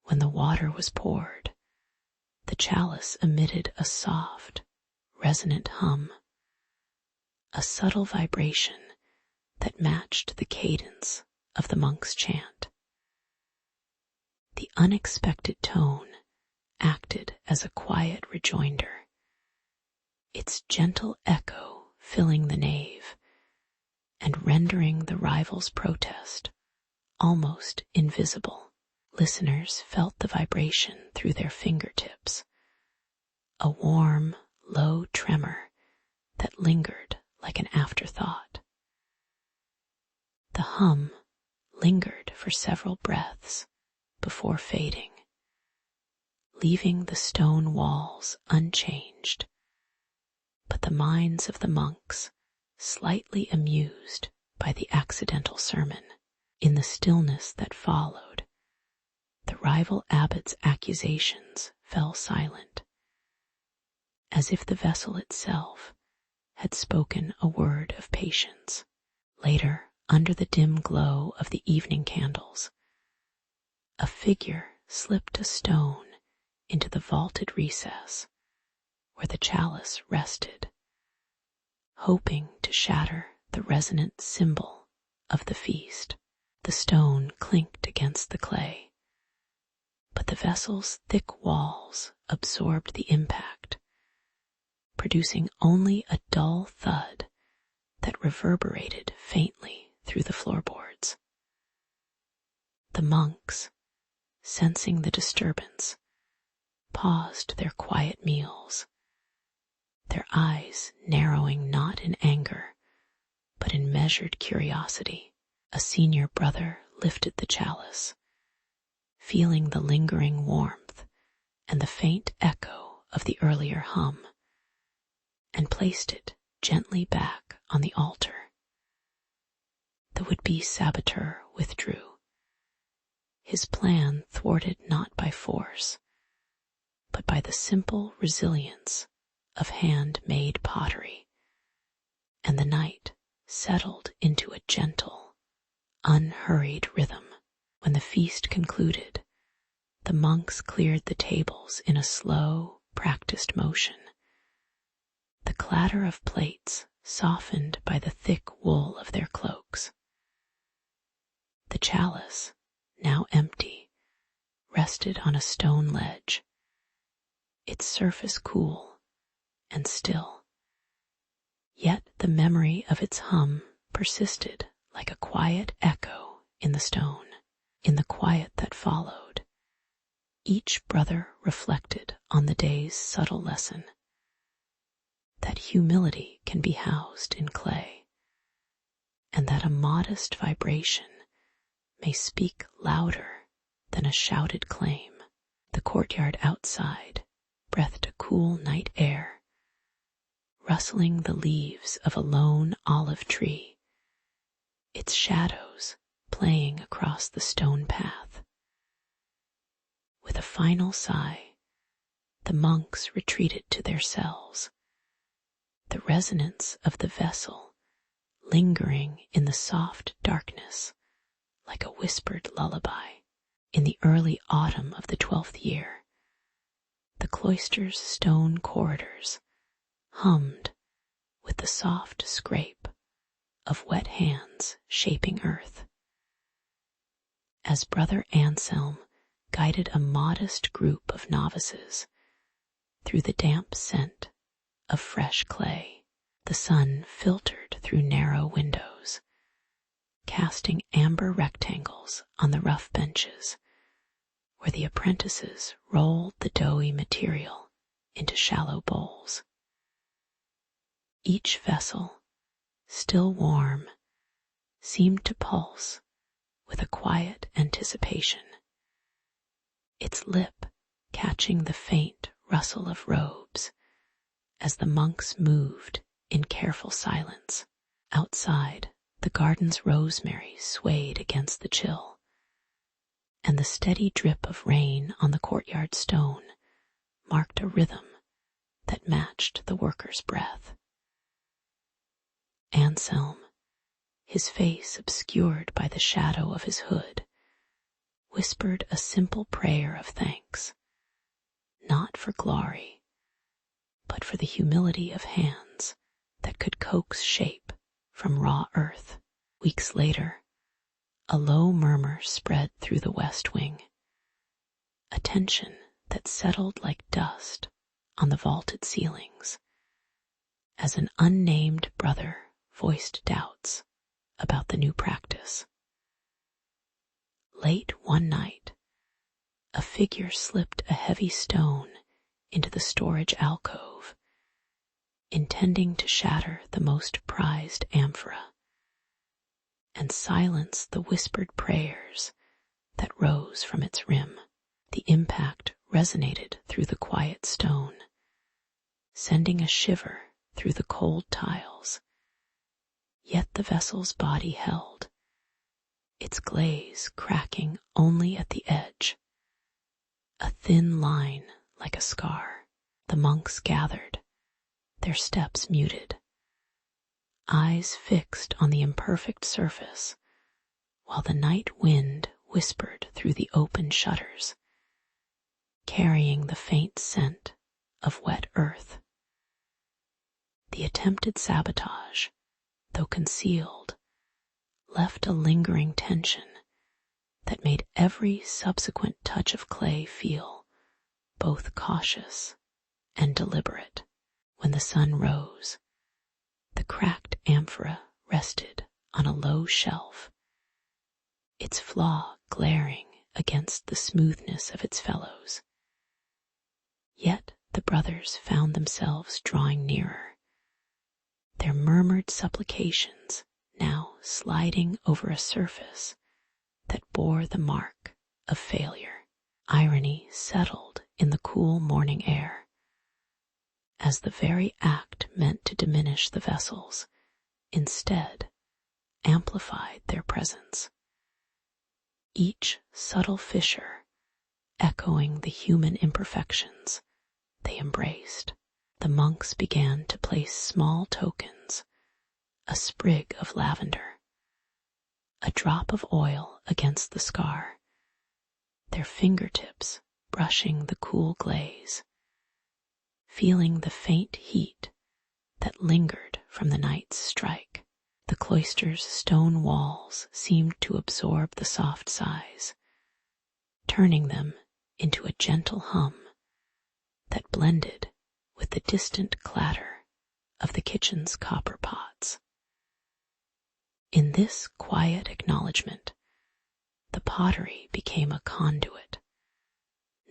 When the water was poured, the chalice emitted a soft, resonant hum, a subtle vibration that matched the cadence of the monk's chant. The unexpected tone acted as a quiet rejoinder, its gentle echo filling the nave and rendering the rival's protest almost invisible. Listeners felt the vibration through their fingertips, a warm, low tremor that lingered like an afterthought. The hum lingered for several breaths before fading, leaving the stone walls unchanged, but the minds of the monks slightly amused by the accidental sermon. In the stillness that followed, the rival abbot's accusations fell silent, as if the vessel itself had spoken a word of patience. Later, under the dim glow of the evening candles, a figure slipped a stone into the vaulted recess where the chalice rested, hoping to shatter the resonant symbol of the feast. The stone clinked against the clay, but the vessel's thick walls absorbed the impact, producing only a dull thud that reverberated faintly through the floorboards. The monks, sensing the disturbance, paused their quiet meals, their eyes narrowing not in anger, but in measured curiosity. A senior brother lifted the chalice, feeling the lingering warmth and the faint echo of the earlier hum, and placed it gently back on the altar. The would-be saboteur withdrew, his plan thwarted not by force, but by the simple resilience of handmade pottery, and the night settled into a gentle, unhurried rhythm. When the feast concluded, the monks cleared the tables in a slow, practiced motion, the clatter of plates softened by the thick wool of their cloaks. The chalice, now empty, rested on a stone ledge, its surface cool and still. Yet the memory of its hum persisted like a quiet echo in the stone. In the quiet that followed, each brother reflected on the day's subtle lesson, that humility can be housed in clay, and that a modest vibration may speak louder than a shouted claim. The courtyard outside breathed a cool night air, rustling the leaves of a lone olive tree, its shadows playing across the stone path. With a final sigh, the monks retreated to their cells, the resonance of the vessel lingering in the soft darkness like a whispered lullaby. In the early autumn of the 12th year, the cloister's stone corridors hummed with the soft scrape of wet hands shaping earth. As Brother Anselm guided a modest group of novices through the damp scent of fresh clay, the sun filtered through narrow windows, casting amber rectangles on the rough benches where the apprentices rolled the doughy material into shallow bowls. Each vessel, still warm, seemed to pulse with a quiet anticipation, its lip catching the faint rustle of robes as the monks moved in careful silence. Outside, the garden's rosemary swayed against the chill, and the steady drip of rain on the courtyard stone marked a rhythm that matched the worker's breath. Anselm, his face obscured by the shadow of his hood, whispered a simple prayer of thanks, not for glory, but for the humility of hands that could coax shape from raw earth. Weeks later, a low murmur spread through the west wing, a tension that settled like dust on the vaulted ceilings, as an unnamed brother voiced doubts about the new practice. Late one night, a figure slipped a heavy stone into the storage alcove, intending to shatter the most prized amphora and silence the whispered prayers that rose from its rim. The impact resonated through the quiet stone, sending a shiver through the cold tiles. Yet the vessel's body held, its glaze cracking only at the edge, a thin line like a scar. The monks gathered, their steps muted, eyes fixed on the imperfect surface, while the night wind whispered through the open shutters, carrying the faint scent of wet earth. The attempted sabotage, though concealed, left a lingering tension that made every subsequent touch of clay feel both cautious and deliberate. When the sun rose, the cracked amphora rested on a low shelf, its flaw glaring against the smoothness of its fellows. Yet the brothers found themselves drawing nearer, their murmured supplications now sliding over a surface that bore the mark of failure. Irony settled in the cool morning air, as the very act meant to diminish the vessels instead amplified their presence. Each subtle fissure echoing the human imperfections they embraced. The monks began to place small tokens, a sprig of lavender, a drop of oil against the scar, their fingertips brushing the cool glaze, feeling the faint heat that lingered from the night's strike. The cloister's stone walls seemed to absorb the soft sighs, turning them into a gentle hum that blended with the distant clatter of the kitchen's copper pots. In this quiet acknowledgement, the pottery became a conduit,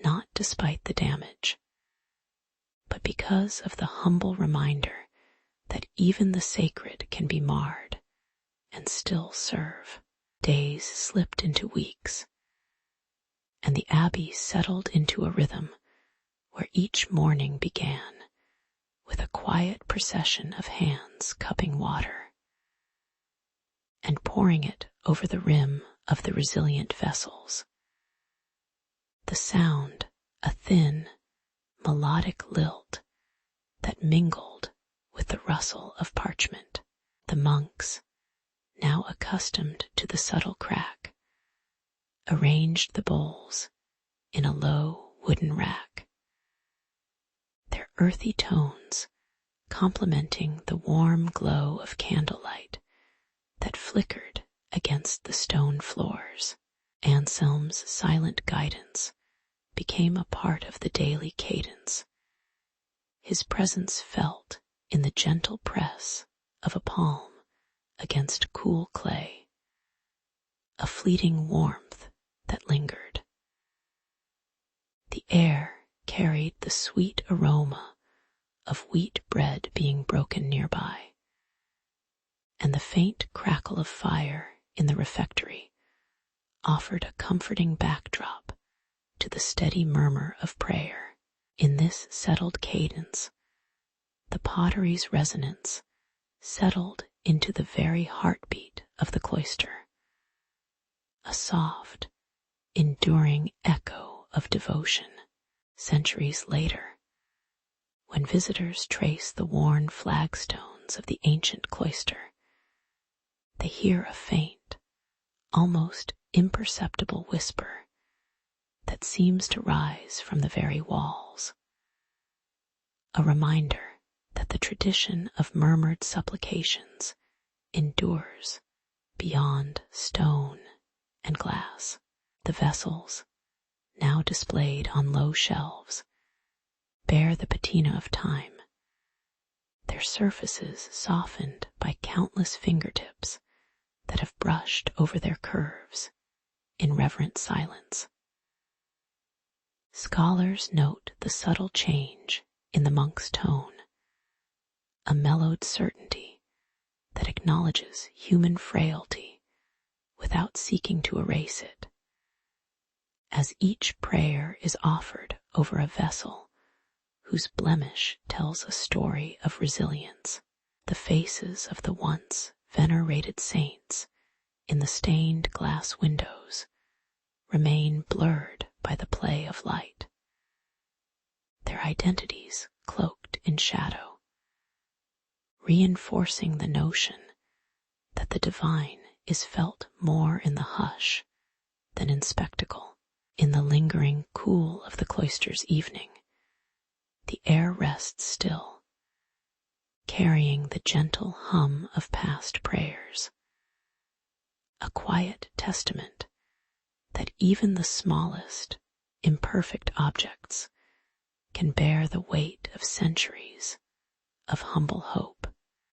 not despite the damage, but because of the humble reminder that even the sacred can be marred and still serve. Days slipped into weeks, and the abbey settled into a rhythm where each morning began with a quiet procession of hands cupping water and pouring it over the rim of the resilient vessels. The sound, a thin, melodic lilt that mingled with the rustle of parchment. The monks, now accustomed to the subtle crack, arranged the bowls in a low wooden rack, their earthy tones complementing the warm glow of candlelight that flickered against the stone floors. Anselm's silent guidance became a part of the daily cadence, his presence felt in the gentle press of a palm against cool clay, a fleeting warmth that lingered. The air carried the sweet aroma of wheat bread being broken nearby, and the faint crackle of fire in the refectory offered a comforting backdrop to the steady murmur of prayer. In this settled cadence, the pottery's resonance settled into the very heartbeat of the cloister, a soft, enduring echo of devotion. Centuries later, when visitors trace the worn flagstones of the ancient cloister, they hear a faint, almost imperceptible whisper that seems to rise from the very walls, a reminder that the tradition of murmured supplications endures beyond stone and glass. The vessels, now displayed on low shelves, bear the patina of time, their surfaces softened by countless fingertips that have brushed over their curves in reverent silence. Scholars note the subtle change in the monk's tone, a mellowed certainty that acknowledges human frailty without seeking to erase it. As each prayer is offered over a vessel whose blemish tells a story of resilience, the faces of the once venerated saints in the stained glass windows remain blurred by the play of light, their identities cloaked in shadow, reinforcing the notion that the divine is felt more in the hush than in spectacle. In the lingering cool of the cloister's evening, the air rests still, carrying the gentle hum of past prayers, a quiet testament that even the smallest, imperfect objects can bear the weight of centuries of humble hope.